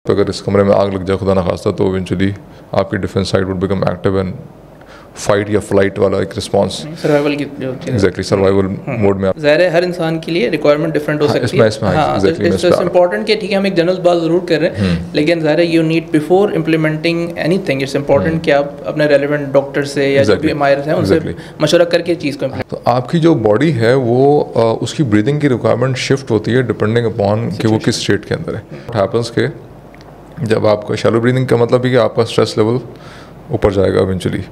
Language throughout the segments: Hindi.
तो अगर इस कमरे में आग लग जाए खुदा ना खास्ता तो इवेंचुअली आपकी defence side would become active and fight या फ्लाइट वाला एक रिस्पांस सर्वाइवल की जो एग्जैक्टली सर्वाइवल मोड में ज़ाहिर है हर इंसान के लिए रिक्वायरमेंट डिफरेंट हो सकती है। इट्स इंपॉर्टेंट कि ठीक है हम एक जनरल बात ज़रूर कर रहे हैं, लेकिन ज़ाहिर है you need before implementing anything it's important कि आप अपने रेलिवेंट डॉक्टर से या जो भी माहिर हैं उनसे मशवरा करके चीज़ को तो आपकी जो बॉडी है वो उसकी ब्रीदिंग की रिक्वायरमेंट शिफ्ट होती है डिपेंडिंग अपॉन कि वो किस स्टेट के अंदर है। व्हाट हैपेंस के जब आपको शैलो ब्रीदिंग का मतलब है कि आपका स्ट्रेस लेवल ऊपर जाएगा इवेंचुअली।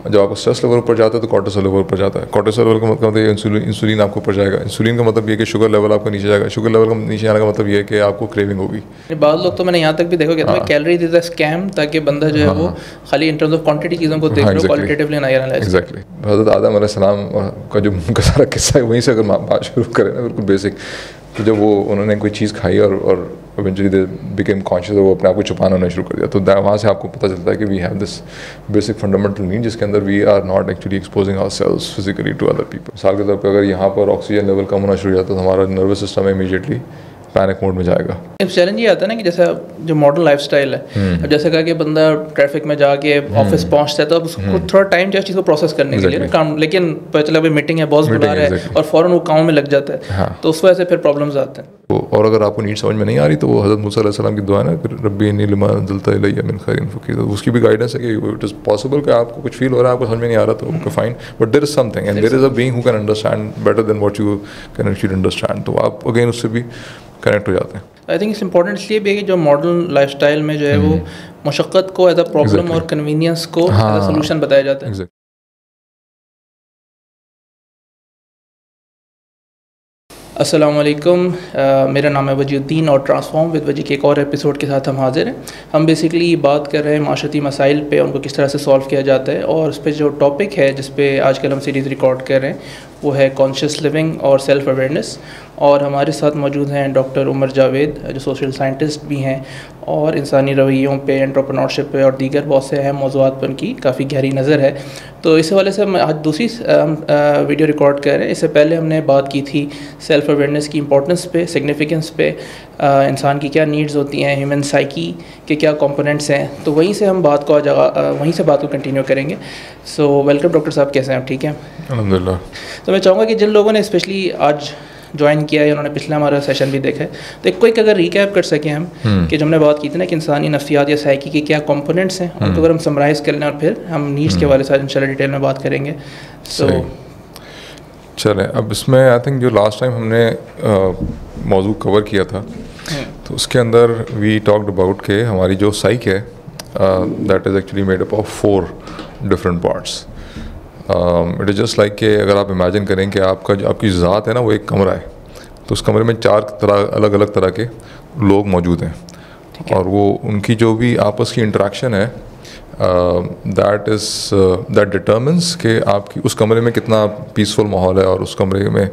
जब आपका स्ट्रेस लेवल ऊपर जाता है तो कॉर्टिसोल लेवल ऊपर जाता है। कॉर्टिसोल लेवल का मतलब है इंसुलिन आपको ऊपर जाएगा। इंसुलिन का मतलब ये कि शुगर लेवल आपका नीचे जाएगा। शुगर लेवल का नीचे आने का मतलब ये है कि आपको क्रेविंग होगी। बाद लोग तो मैंने यहाँ तक भी देखा कहते हैं कैलोरीज इज अ स्कैम, ताकि बंदा जो है वो खाली इन टर्म्स ऑफ क्वांटिटी चीज़ों को देख रहा है, क्वालिटेटिवली ना एनालाइज। एग्जैक्टली। हज़रत आदम अलैहिस्सलाम का जो उनका सारा किस्सा है वहीं से अगर बात शुरू करें ना बिल्कुल बेसिक, तो जब वो उन्होंने कोई चीज़ खाई और इवेंचुअली दे बिकेम कॉन्शियस, वो अपने आप को छुपाना होना शुरू कर दिया, तो वहाँ से आपको पता चलता है कि we have this basic fundamental need जिसके अंदर we are not actually exposing ourselves physically to other people. मिसाल के तौर पर अगर यहाँ पर ऑक्सीजन लेवल कम होना शुरू हो जाता है तो हमारा nervous system immediately panic mode में जाएगा। अब चैलेंज ये आता है ना कि जैसा जो मॉडर्न लाइफस्टाइल है, अब जैसे कहा कि बंदा ट्रैफिक में जाके ऑफिस पहुंचता है तो अब उसको थोड़ा टाइम चाहिए चीज़ को प्रोसेस करने के लिए काम, लेकिन पता चला भाई मीटिंग है, बॉस बुला रहा है और फ़ौरन वो काम में लग जाता है, तो उस वजह से फिर प्रॉब्लम्स आते हैं। और अगर आपको नीड समझ में नहीं आ रही तो वो हज़रत मूसा अलैहिस्सलाम की दुआ है ना, रब्बी इन्नी लिमा अंज़लता इलैया मिन खैरिन फ़क़ीर, उसकी भी गाइडेंस है कि इट इज़ पॉसिबल कि आपको कुछ फील हो रहा है, आपको समझ में नहीं आ रहा तो okay fine, but there is something and there is a being who can understand better than what you can actually understand, तो आप अगेन उससे भी कनेक्ट हो जाते हैं। आई थिंक इट्स इंपॉर्टेंट इसलिए भी है कि जो मॉडर्न लाइफस्टाइल में जो है वो मशक्क़त को एज अ प्रॉब्लम और कन्वीनियंस को एज अ सोल्यूशन बताया जाता है। अस्सलाम वालेकुम, मेरा नाम है वजीउद्दीन और ट्रांसफॉर्म विद वजी के एक और एपिसोड के साथ हम हाजिर हैं। हम बेसिकली बात कर रहे हैं माशरती मसाइल पे, उनको किस तरह से सॉल्व किया जाता है, और उस पर जो टॉपिक है जिस पे आजकल हम सीरीज़ रिकॉर्ड कर रहे हैं वो है कॉन्शियस लिविंग और सेल्फ़ अवेयरनेस। और हमारे साथ मौजूद हैं डॉक्टर उमर जावेद जो सोशल साइंटिस्ट भी हैं और इंसानी रवैयों पे, एंटरप्रेन्योरशिप पे और दीगर बहुत से अहम मौज़ूआत पर उनकी काफ़ी गहरी नज़र है। तो इस हवाले से हम आज दूसरी वीडियो रिकॉर्ड कर रहे हैं। इससे पहले हमने बात की थी सेल्फ़ अवेयरनेस की इंपॉर्टेंस पे, सिग्निफिकेंस पे, इंसान की क्या नीड्स होती हैं, ह्यूमन साइकी के क्या कंपोनेंट्स हैं, तो वहीं से हम बात को वहीं से बात को कंटिन्यू करेंगे। सो वेलकम डॉक्टर साहब, कैसे हैं आप? ठीक हैं अल्हम्दुलिल्लाह। तो मैं चाहूँगा कि जिन लोगों ने स्पेशली आज ज्वाइन किया है, उन्होंने पिछला हमारा सेशन भी देखा है, तो एक क्विक अगर रिकैप कर सकें हम कि जो हमने बात की थी ना कि इंसानी नफ्सियात या साइकी के क्या कंपोनेंट्स हैं, उनको अगर हम समराइज़ कर लें और फिर हम नीड्स के वाले साथ इंशाल्लाह डिटेल में बात करेंगे। सो चलें, अब इसमें आई थिंक जो लास्ट टाइम हमने मौजू कवर किया था तो उसके अंदर वी टॉक्ड अबाउट के हमारी जो साइक है that is actually made up of 4 different parts. It is just like कि अगर आप इमेजिन करें कि आपकी ज़ात है ना वो एक कमरा है, तो उस कमरे में 4 अलग अलग तरह के लोग मौजूद हैं, और वो उनकी जो भी आपस की इंटरेक्शन है दैट डिटर्मिन्स कि आपकी उस कमरे में कितना पीसफुल माहौल है और उस कमरे में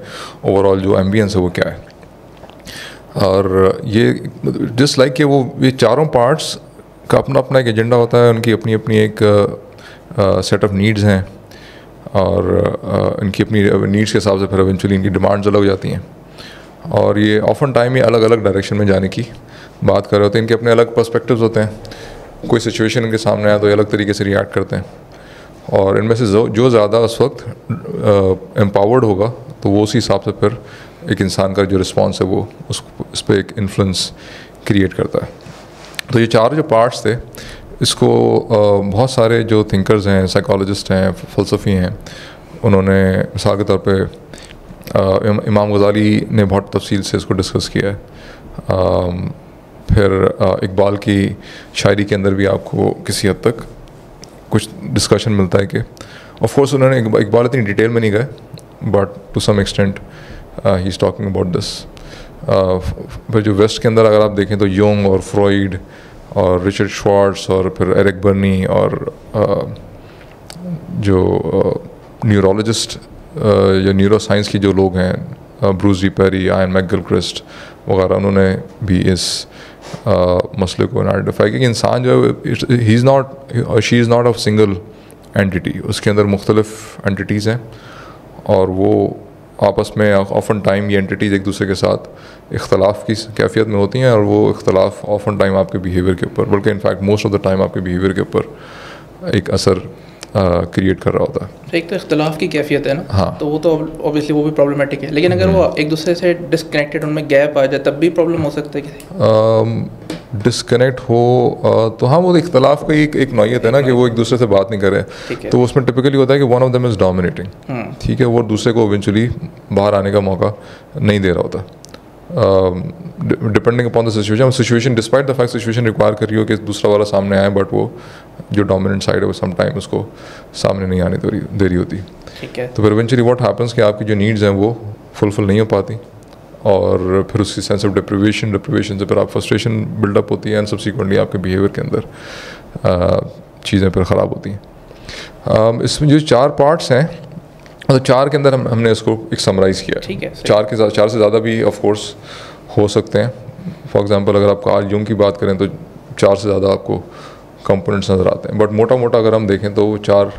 ओवरऑल जो एम्बियंस है वो क्या है। और ये जस्ट लाइक कि वो ये चारों पार्ट्स का अपना अपना एक एजेंडा होता है, उनकी अपनी अपनी एक सेट ऑफ नीड्स हैं, और इनकी अपनी नीड्स के हिसाब से फिर इवेंचुअली इनकी डिमांड्स अलग हो जाती हैं, और ये ऑफन टाइम ये अलग अलग डायरेक्शन में जाने की बात कर रहे होते हैं। इनके अपने अलग पर्सपेक्टिव्स होते हैं, कोई सिचुएशन इनके सामने आया तो ये अलग तरीके से रिएक्ट करते हैं, और इनमें से जो ज़्यादा उस वक्त एम्पावर्ड होगा तो वो उसी हिसाब से फिर एक इंसान का जो रिस्पॉन्स है वो उस पर एक इन्फ्लुएंस क्रिएट करता है। तो ये 4 जो पार्ट्स थे इसको बहुत सारे जो थिंकर्स हैं, साइकोलॉजिस्ट हैं, फ़लसफ़ी हैं, उन्होंने मिसाल के तौर पे इमाम गज़ाली ने बहुत तफसील से इसको डिस्कस किया है। फिर इकबाल की शायरी के अंदर भी आपको किसी हद तक कुछ डिस्कशन मिलता है कि ऑफ कोर्स उन्होंने इकबाल इतनी डिटेल में नहीं गए, but to some extent he is talking about this. फिर जो वेस्ट के अंदर अगर आप देखें तो यूंग और फ्रॉइड और रिचर्ड श्वार्ट्स और फिर एरिक बर्नी और जो न्यूरोलॉजिस्ट या न्यूरो साइंस की जो लोग हैं, ब्रूस डी पेरी, आयन मैकगिलक्रिस्ट वगैरह, उन्होंने भी इस मसले को आइडेंटिफाई किया कि इंसान जो है he is not she is not of single entity, उसके अंदर मुख्तलिफ एंटिटीज़ हैं, और वो आपस में ऑफन टाइम ये एंटिटीज़ एक दूसरे के साथ इख्तलाफ की कैफियत में होती हैं, और वो इख्तलाफ ऑफन टाइम आपके बिहेवियर के ऊपर, बल्कि in fact most of the time आपके बिहेवियर के ऊपर एक असर क्रिएट कर रहा होता है। एक तो इख्तलाफ की कैफियत है ना, हाँ, तो वो तो ऑब्वियसली वो भी प्रॉब्लमेटिक है, लेकिन अगर वो एक दूसरे से डिसकनेक्टेड, उनमें गैप आ जाए तब भी प्रॉब्लम हो सकता है किसी डिस्कनेक्ट हो तो हाँ, वो इख्तलाफ का एक नौयत है ना कि वो एक दूसरे से बात नहीं कर रहे, तो उसमें टिपिकली होता है कि one of them is dominating, ठीक है, वो दूसरे को इवेंचुअली बाहर आने का मौका नहीं दे रहा होता, depending upon the situation despite the fact situation require कर रही हो कि दूसरा वाला सामने आए, बट वो जो डोमिनेंट साइड है वो सम टाइम उसको सामने नहीं आने दे रही होती। ठीक है, तो फिर इवेंचुअली व्हाट हैपेंस कि आपकी जो नीड्स हैं वो फुलफिल नहीं हो पाती, और फिर उसकी सेंस ऑफ डिप्रिवेशन से फिर आप फ्रस्ट्रेशन बिल्डअप होती है, एंड सब्सिक्वेंटली आपके बिहेवियर के अंदर चीज़ें फिर ख़राब होती हैं। इसमें जो 4 पार्ट्स हैं, तो 4 के अंदर हमने इसको एक समराइज़ किया। ठीक है, 4 से ज़्यादा भी ऑफ कोर्स हो सकते हैं। फॉर एग्जांपल अगर आप कार्ल जंग की बात करें तो 4 से ज़्यादा आपको कंपोनेंट्स नज़र आते हैं, बट मोटा मोटा अगर हम देखें तो वो 4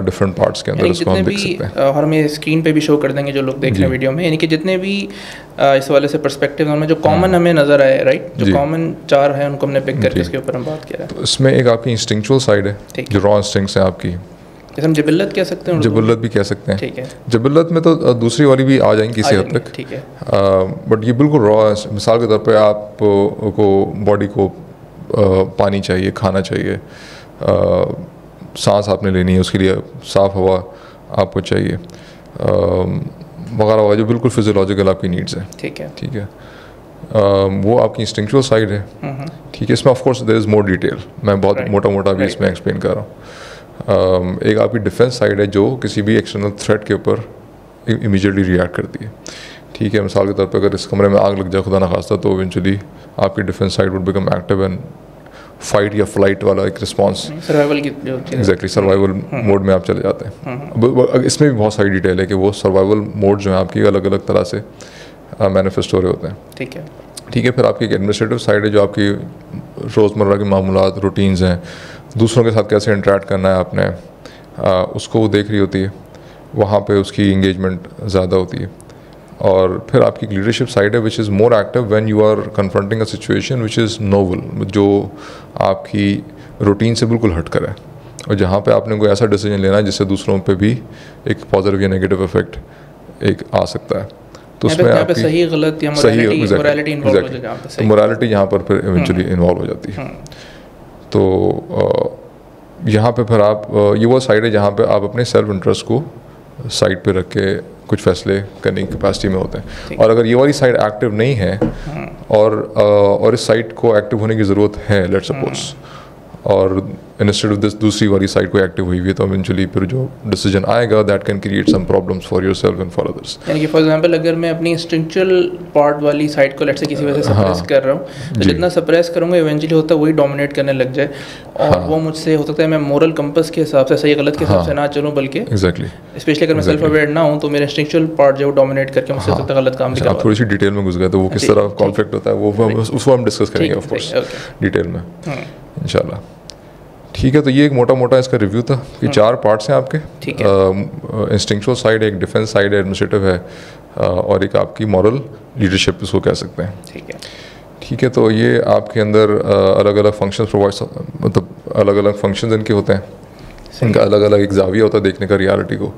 डिफरेंट पार्ट्स के अंदर इसको हम देख सकते हैं, और हम ये स्क्रीन पे भी शो कर देंगे जो लोग देख रहे हैं वीडियो में, यानी कि जितने भी इस वाले से पर्सपेक्टिव में जो कॉमन हमें नज़र आए, राइट, जो कॉमन 4 है उनको हमने पिक करके इसके ऊपर हम बात किया है। तो इसमें एक आपकी इंस्टिंक्चुअल साइड है, जो रॉ इंस्टिंक्ट्स हैं आपकी, जैसे हम जबिल्लत कह सकते हैं, जबिल्लत भी कह सकते हैं। ठीक है, जबिल्लत में तो दूसरी वाली भी आ जाएंगी किसी हद तक, ठीक है, बट ये बिल्कुल रॉ है। मिसाल के तौर पे आपको बॉडी को पानी चाहिए, खाना चाहिए, सांस आपने लेनी है, उसके लिए साफ़ हवा आपको चाहिए, वगैरह वगैरह, जो बिल्कुल फिजियोलॉजिकल आपकी नीड्स हैं। ठीक है, ठीक है, वो आपकी इंस्टिंक्चुअल साइड है। ठीक है, इसमें of course there is more detail, मैं बहुत मोटा भी इसमें एक्सप्लेन कर रहा हूँ। एक आपकी डिफेंस साइड है जो किसी भी एक्सटर्नल थ्रेट के ऊपर इमीडिएटली रिएक्ट करती है। ठीक है, मिसाल के तौर पे अगर इस कमरे में आग लग जाए खुदा ना खास्ता, तो इवेंचुअली आपकी defence side would become active and fight या फ्लाइट वाला एक रिस्पांस, सर्वाइवल की एग्जैक्टली सर्वाइवल मोड में आप चले जाते हैं। अब इसमें भी बहुत सारी डिटेल है कि वो सर्वाइवल मोड जो है आपकी अलग अलग तरह से मैनिफेस्ट हो रहे होते हैं। ठीक है, ठीक है, फिर आपकी एक एडमिनिस्ट्रेटिव साइड है जो आपकी रोज़मर्रा के मामूलात, रूटीन्स हैं, दूसरों के साथ कैसे इंटरेक्ट करना है आपने, उसको वो देख रही होती है, वहाँ पे उसकी इंगेजमेंट ज़्यादा होती है। और फिर आपकी लीडरशिप साइड है which is more active when you are confronting a situation which is novel, जो आपकी रूटीन से बिल्कुल हट कर है, और जहाँ पे आपने कोई ऐसा डिसीजन लेना है जिससे दूसरों पे भी एक पॉजिटिव या नेगेटिव इफेक्ट एक आ सकता है। तो उसमें आपकी सही गलत या मोरालिटी इन्वॉल्व हो जाती है, तो मोरालिटी यहाँ पर फिर इवेंचुअली इन्वॉल्व हो जाती है। तो यहाँ पे फिर आप ये वो साइड है जहाँ पे आप अपने सेल्फ इंटरेस्ट को साइड पे रख के कुछ फैसले करने की कैपेसिटी में होते हैं। और अगर ये वाली साइड एक्टिव नहीं है और इस साइड को एक्टिव होने की ज़रूरत है, लेट्स सपोज, और इंस्टेड ऑफ दिस दूसरी वाली साइड को एक्टिव हुई हुई है, तो इवेंचुअली फिर जो डिसीजन आएगा that can create some problems for yourself and for others. यानी कि फॉर एग्जांपल अगर मैं अपनी इंस्टिंक्चुअल पार्ट वाली साइड को लेट्स से किसी वजह से सप्रेस कर रहा हूँ, तो जितना सप्रेस करूँगा इवेंचुअली होता है वही डोमिनेट करने लग जाए, और वो मुझसे हो सकता है मैं मोरल कंपस के हिसाब से, सही गलत के हिसाब से ना चलूँ, बल्कि एग्जैक्टली स्पेशली अगर मैं सेल्फ अवेयर ना हूँ तो मेरा इंस्टिंक्चुअल पार्ट जो डोमिनेट करके मुझसे सकता गलत काम भी। आप थोड़ी सी डिटेल में घुस गए, तो वो किस तरह कॉन्फ्लिक्ट होता है वो उसको हम डिस्कस करेंगे ऑफ कोर्स डिटेल में इंशाल्लाह। ठीक है, तो ये एक मोटा मोटा इसका रिव्यू था कि 4 पार्ट्स हैं आपके, इंस्टिंक्चुअल साइड, एक डिफेंस साइड है, एडमिनिस्ट्रेटिव है, और एक आपकी मॉरल लीडरशिप इसको कह सकते हैं। ठीक है, तो ये आपके अंदर अलग अलग फंक्शंस प्रोवाइड, मतलब अलग अलग फंक्शंस इनके होते हैं, इनका अलग अलग एक जाविया होता है देखने का रियलिटी को,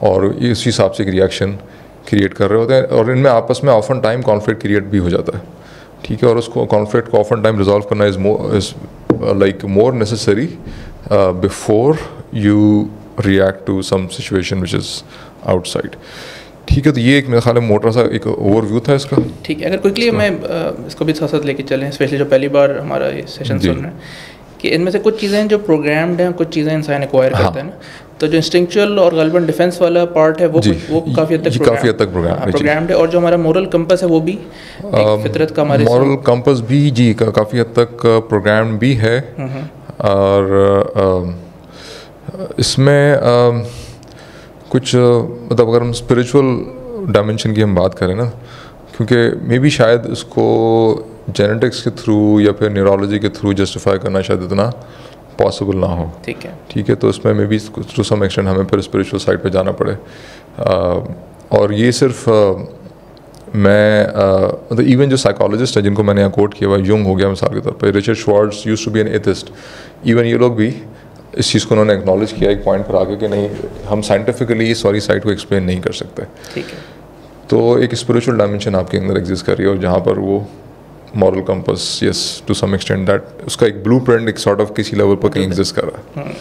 और इस हिसाब से एक रिएक्शन क्रिएट कर रहे होते हैं, और इनमें आपस में ऑफन टाइम कॉन्फ्लिक्ट क्रिएट भी हो जाता है। ठीक है, और उसको कॉन्फ्लिक्ट को ऑफन टाइम रिजॉल्व करना is like more necessary before you react to some situation which is outside। ठीक है, तो ये एक मेरे ख्याल में मोटा सा एक ओवरव्यू था इसका। ठीक है, अगर क्विकली मैं इसको भी साथ साथ लेके चलें, स्पेशली जो पहली बार हमारा ये सेशन सुन रहे हैं, कि इनमें से कुछ चीज़ें जो प्रोग्राम्ड हैं, कुछ चीज़ें इंसान एक्वायर करते हैं ना, तो जो इंस्टिंक्चुअल और गलबन डिफेंस वाला पार्ट है वो काफ़ी हद तक प्रोग्राम्ड है, और जो हमारा मोरल कंपस है वो भी फितरत का, हमारे मोरल कंपस भी जी काफ़ी हद तक प्रोग्राम्ड भी है। और इसमें कुछ मतलब अगर हम स्पिरिचुअल डायमेंशन की हम बात करें ना, क्योंकि मे बी शायद इसको जेनेटिक्स के थ्रू या फिर न्यूरोलॉजी के थ्रू जस्टिफाई करना शायद इतना पॉसिबल ना हो। ठीक है, तो इसमें maybe to some extent हमें फिर स्पिरिचुअल साइड पे जाना पड़े। और ये सिर्फ मैं मतलब इवन जो साइकोलॉजिस्ट है जिनको मैंने यहाँ कोट किया हुआ, युंग हो गया मिसाल के तौर पर, Richard Schwartz used to be an atheist, even ये लोग भी इस चीज़ को उन्होंने एक्नॉलेज किया एक पॉइंट पर आके कि नहीं, हम साइंटिफिकली इस वाली साइड को एक्सप्लेन नहीं कर सकते। ठीक है। तो एक स्पिरिचुअल डायमेंशन आपके अंदर एग्जिस्ट कर रही है, और जहाँ पर वो moral compass, yes to some extent that उसका एक ब्लूप्रिंट एक सॉर्ट ऑफ किसी लेवल पर कहीं एग्जिस्ट कर रहा है।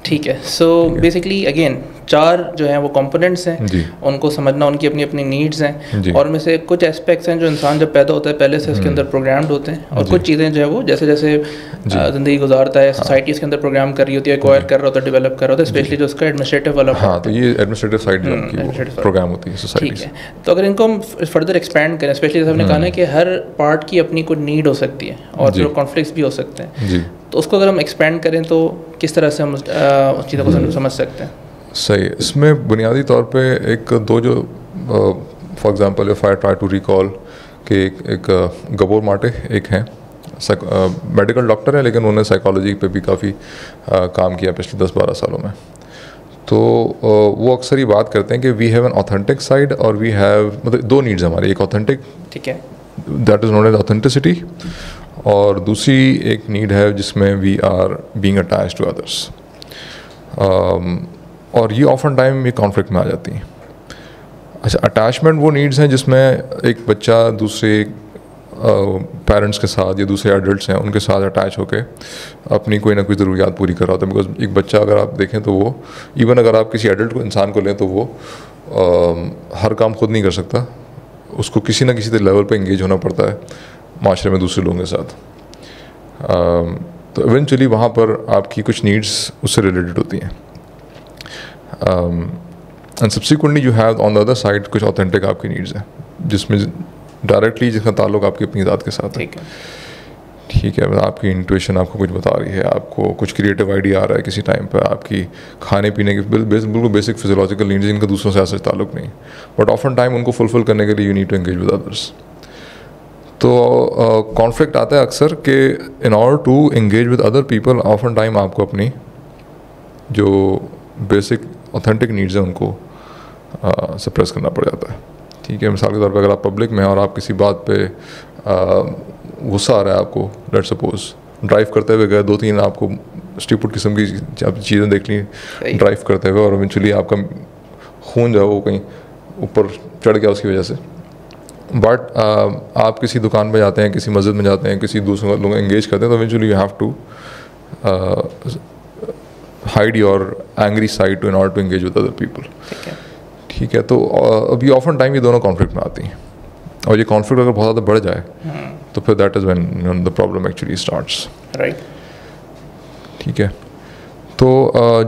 ठीक है। सो बेसिकली अगेन 4 जो हैं वो कंपोनेंट्स हैं, उनको समझना, उनकी अपनी अपनी नीड्स हैं, और में से कुछ एस्पेक्ट्स हैं जो इंसान जब पैदा होता है पहले से उसके अंदर प्रोग्राम्ड होते हैं, और कुछ चीज़ें जो है वो जैसे जैसे ज़िंदगी गुजारता है, सोसाइटी इसके अंदर प्रोग्राम कर रही होती है, एक्वायर कर रहा होता है, डेवलप कर रहा होता है, स्पेशली जो उसका एडमिनिस्ट्रेटिव वाला। हाँ, तो ये एडमिनिस्ट्रेटिव साइड जो प्रोग्राम होती है सोसाइटी। ठीक है। तो अगर इनको हम फर्दर एक्सपेंड करें, स्पेशली जैसे हमने कहा ना कि हर पार्ट की अपनी कोई नीड हो सकती है और फिर कॉन्फ्लिक्ट्स भी हो सकते हैं, तो उसको अगर हम एक्सपेंड करें तो किस तरह से हम उस चीज़ों को समझ सकते हैं? सही, इसमें बुनियादी तौर पे एक दो जो for example if I try to recall कि एक गबोर माटे एक हैं, मेडिकल डॉक्टर है लेकिन उन्होंने साइकोलॉजी पे भी काफ़ी काम किया पिछले 10-12 सालों में। तो वो अक्सर ही बात करते हैं कि we have an authentic side और वी हैव, मतलब 2 नीड्स हमारी, एक ऑथेंटिक, ठीक है, that is known as authenticity, और दूसरी एक नीड है जिसमें we are being attached to others, और ये ऑफन टाइम ये कॉन्फ्लिक्ट में आ जाती हैं। अच्छा, अटैचमेंट वो नीड्स हैं जिसमें एक बच्चा दूसरे पेरेंट्स के साथ या दूसरे एडल्ट्स हैं उनके साथ अटैच होके अपनी कोई ना कोई ज़रूरियात पूरी कर रहा होता है। बिकॉज एक बच्चा अगर आप देखें तो वो, इवन अगर आप किसी एडल्ट को इंसान को लें तो वो हर काम खुद नहीं कर सकता, उसको किसी ना किसी लेवल पे एंगेज होना पड़ता है माशरे में दूसरे लोगों के साथ। तो इवेंचुअली वहाँ पर आपकी कुछ नीड्स उससे रिलेटेड होती हैं, and subsequently you have on the other side कुछ ऑथेंटिक आपकी नीड्स हैं जिसमें डायरेक्टली जिसका ताल्लुक आपकी अपनी ज़ात के साथ है। ठीक है, आपकी इंट्यूशन आपको कुछ बता रही है, आपको कुछ क्रिएटिव आइडिया आ रहा है किसी टाइम पर, आपकी खाने पीने की बिल्कुल बेसिक फिजियोलॉजिकल नीड्स जिनका दूसरों से ऐसा ताल्लुक नहीं, बट ऑफन टाइम उनको फुलफिल करने के लिए you need to engage with others. तो कॉन्फ्लिक्ट आता है अक्सर कि in order to engage with other people often time आपको अपनी जो बेसिक ऑथेंटिक नीड्स हैं उनको सप्रेस करना पड़ जाता है। ठीक है, मिसाल के तौर पर अगर आप पब्लिक में हैं और आप किसी बात पे गुस्सा आ रहा है आपको, लेट्स सपोज ड्राइव करते हुए गए, 2-3 आपको स्टूपिड किस्म की चीज़ें देख ली ड्राइव करते हुए, और इवेंचुअली आपका खून जो है वो कहीं ऊपर चढ़ गया उसकी वजह से, बट आप किसी दुकान पे जाते हैं, किसी मस्जिद में जाते हैं, किसी दूसरे लोग एंगेज करते हैं, तो eventually you have to hide your angry side to in order to engage with other people. ठीक है, तो अभी ऑफन टाइम ये दोनों कॉन्फ्लिक्ट में आती हैं, और ये कॉन्फ्लिक्ट अगर बहुत ज़्यादा बढ़ जाए तो फिर that is when the problem actually starts. Right. ठीक है, तो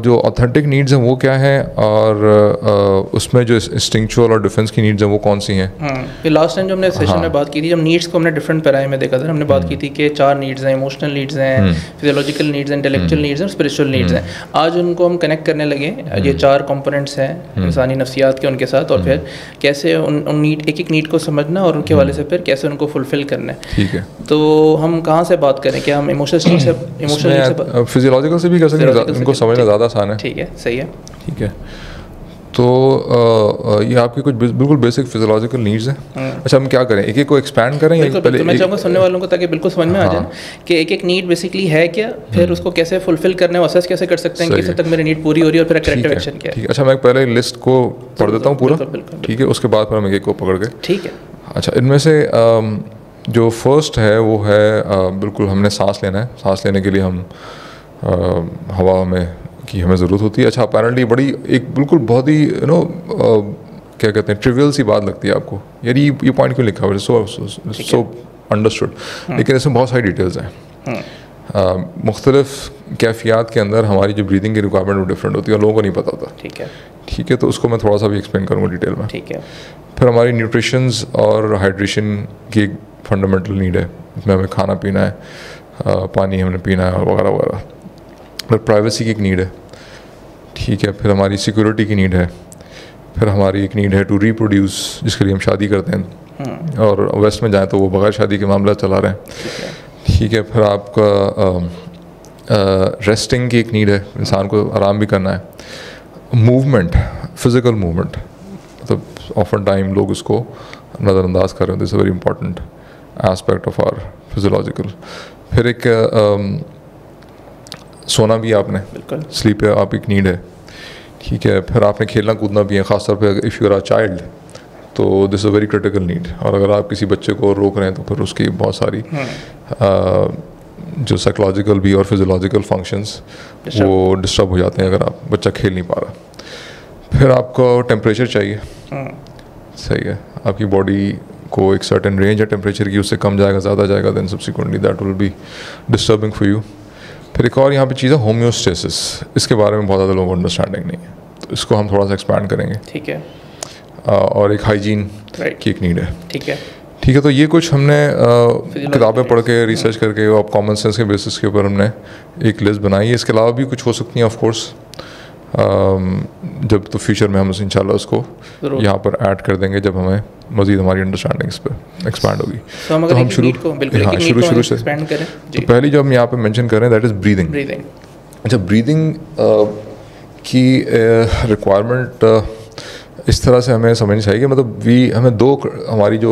जो ऑथेंटिक नीड्स हैं वो क्या है, और उसमें जो इंस्टिंक्चुअल और डिफेंस की नीड्स हैं वो कौन सी हैं? ये लास्ट टाइम जो हमने सेशन में बात की थी, जब नीड्स को हमने डिफरेंट पैराए में देखा था, हमने बात की थी कि 4 नीड्स हैं, इमोशनल नीड्स हैं, फिजियोलॉजिकल नीड्स हैं, इंटेलेक्चुअल नीड्स हैं, स्पिरिचुअल नीड्स हैं। आज उनको हम कनेक्ट करने लगे, ये 4 कंपोनेंट्स हैं इंसानी नफ्सियात के, उनके साथ, और फिर कैसे उन नीड, एक एक नीड को समझना और उनके वाले से फिर कैसे उनको फुलफिल करना है। ठीक है, तो हम कहाँ से बात करें? क्या हम इमोशनल नीड से, फिजियोलॉजिकल से भी कर सकते हैं, उनको समझना ज़्यादा आसान है। ठीक है, सही है। ठीक है, तो ये आपकी कुछ बिल्कुल बेसिक फिजियोलॉजिकल नीड्स हैं। अच्छा, हम क्या करें, एक एक को एक्सपैंड करें या पहले? मैं चाहूँगा सुनने वालों को ताकि बिल्कुल समझ में आ जाए कि एक एक नीड बेसिकली है क्या, फिर उसको कैसे फुलफिल करना है, असेस कैसे कर सकते हैं कि किस हद तक मेरी नीड पूरी हो रही है, और फिर करेक्टिव एक्शन क्या है। ठीक है, अच्छा मैं पहले लिस्ट को पढ़ देता हूँ पूरा, ठीक है, उसके बाद फिर हम एक एक को पकड़ के। ठीक है। अच्छा, इनमें से जो फर्स्ट है वो है बिल्कुल हमने सांस लेना है। सांस लेने के लिए हम हवा में की हमें ज़रूरत होती है। अच्छा, अपेरेंटली बड़ी एक बिल्कुल बहुत ही क्या कहते हैं, ट्रिवियल सी बात लगती है आपको, यार ये पॉइंट क्यों लिखा हुआ है, सो अंडरस्टूड, लेकिन इसमें बहुत सारी डिटेल्स हैं। मुख्तलिफ कैफियत के अंदर हमारी जो ब्रीदिंग की रिक्वायरमेंट वो डिफरेंट होती है और लोगों को नहीं पता होता। ठीक है, ठीक है, तो उसको मैं थोड़ा सा भी एक्सप्लेन करूँगा डिटेल में। ठीक है। फिर हमारी न्यूट्रिशंस और हाइड्रेशन की एक फंडामेंटल नीड है, इसमें हमें खाना पीना है, पानी हमने पीना है वगैरह वगैरह। फिर प्राइवेसी की एक नीड है, ठीक है। फिर हमारी सिक्योरिटी की नीड है। फिर हमारी एक नीड है टू रिप्रोड्यूस, जिसके लिए हम शादी करते हैं, और वेस्ट में जाएं तो वो बगैर शादी के मामला चला रहे हैं, ठीक है। फिर आपका रेस्टिंग की एक नीड है, इंसान को आराम भी करना है। मूवमेंट, फिज़िकल मूवमेंट, मतलब ऑफन टाइम लोग इसको नज़रअंदाज कर रहे हैं, this very important aspect of our physiological. फिर एक सोना भी आपने, स्लीप है आप एक नीड है, ठीक है। फिर आपने खेलना कूदना भी है, ख़ासतौर पे if you are a child तो this is a very critical need. और अगर आप किसी बच्चे को रोक रहे हैं तो फिर उसकी बहुत सारी जो साइकोलॉजिकल भी और फिजियोलॉजिकल फंक्शंस वो डिस्टर्ब हो जाते हैं अगर आप बच्चा खेल नहीं पा रहा। फिर आपको टेम्परेचर चाहिए, सही है, आपकी बॉडी को एक सर्टेन रेंज है टेम्परेचर की, उससे कम जाएगा ज़्यादा जाएगा then subsequently that will be disturbing for you. फिर एक और यहाँ पे चीज़ है होम्योस्टेसिस, इसके बारे में बहुत ज़्यादा लोगों को अंडरस्टैंडिंग नहीं है, तो इसको हम थोड़ा सा एक्सपैंड करेंगे, ठीक है। और एक हाइजीन की एक नीड है, ठीक है, ठीक है। तो ये कुछ हमने किताबें पढ़ के रिसर्च करके और कॉमन सेंस के बेसिस के ऊपर हमने एक लिस्ट बनाई है। इसके अलावा भी कुछ हो सकती हैं ऑफ कोर्स, जब तो फ्यूचर में हम इंशाल्लाह उसको यहाँ पर ऐड कर देंगे जब हमें मज़ीद हमारी अंडरस्टैंडिंग इस पर एक्सपैंड होगी। तो हम शुरू से एक्सपैंड करें तो पहली जो हम यहाँ पर मेंशन कर रहे हैं दैट इज़ ब्रीदिंग। अच्छा, ब्रीदिंग की रिक्वायरमेंट इस तरह से हमें समझनी चाहिए कि मतलब हमें दो हमारी जो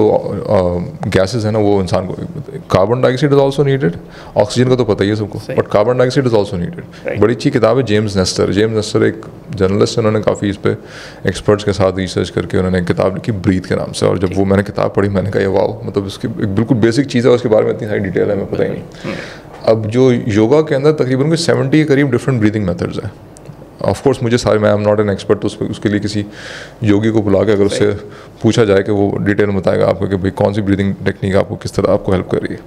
गैसेस है ना वो इंसान को, carbon dioxide is also needed, oxygen का तो पता ही है सबको, but carbon dioxide is also needed. बड़ी अच्छी किताब है जेम्स नेस्टर एक जर्नलिस्ट है, उन्होंने काफ़ी इस पर एक्सपर्ट्स के साथ रिसर्च करके उन्होंने एक किताब लिखी ब्रीथ के नाम से। और जब वो मैंने किताब पढ़ी मैंने कहा ये वाओ, मतलब इसकी एक बिल्कुल बेसिक चीज़ है, उसके बारे में इतनी सारी डिटेल है हमें पता ही नहीं। अब जो योगा के अंदर तकरीबन कोई 70 के करीब डिफरेंट ब्रीदिंग मेथड्स हैं। ऑफ कोर्स मुझे सारे, मैं आई एम नॉट एन एक्सपर्ट, तो उसके लिए किसी योगी को बुला के अगर उससे पूछा जाए कि वो डिटेल में बताएगा आपको कि भाई कौन सी ब्रीदिंग टेक्निक आपको किस तरह आपको हेल्प कर रही है।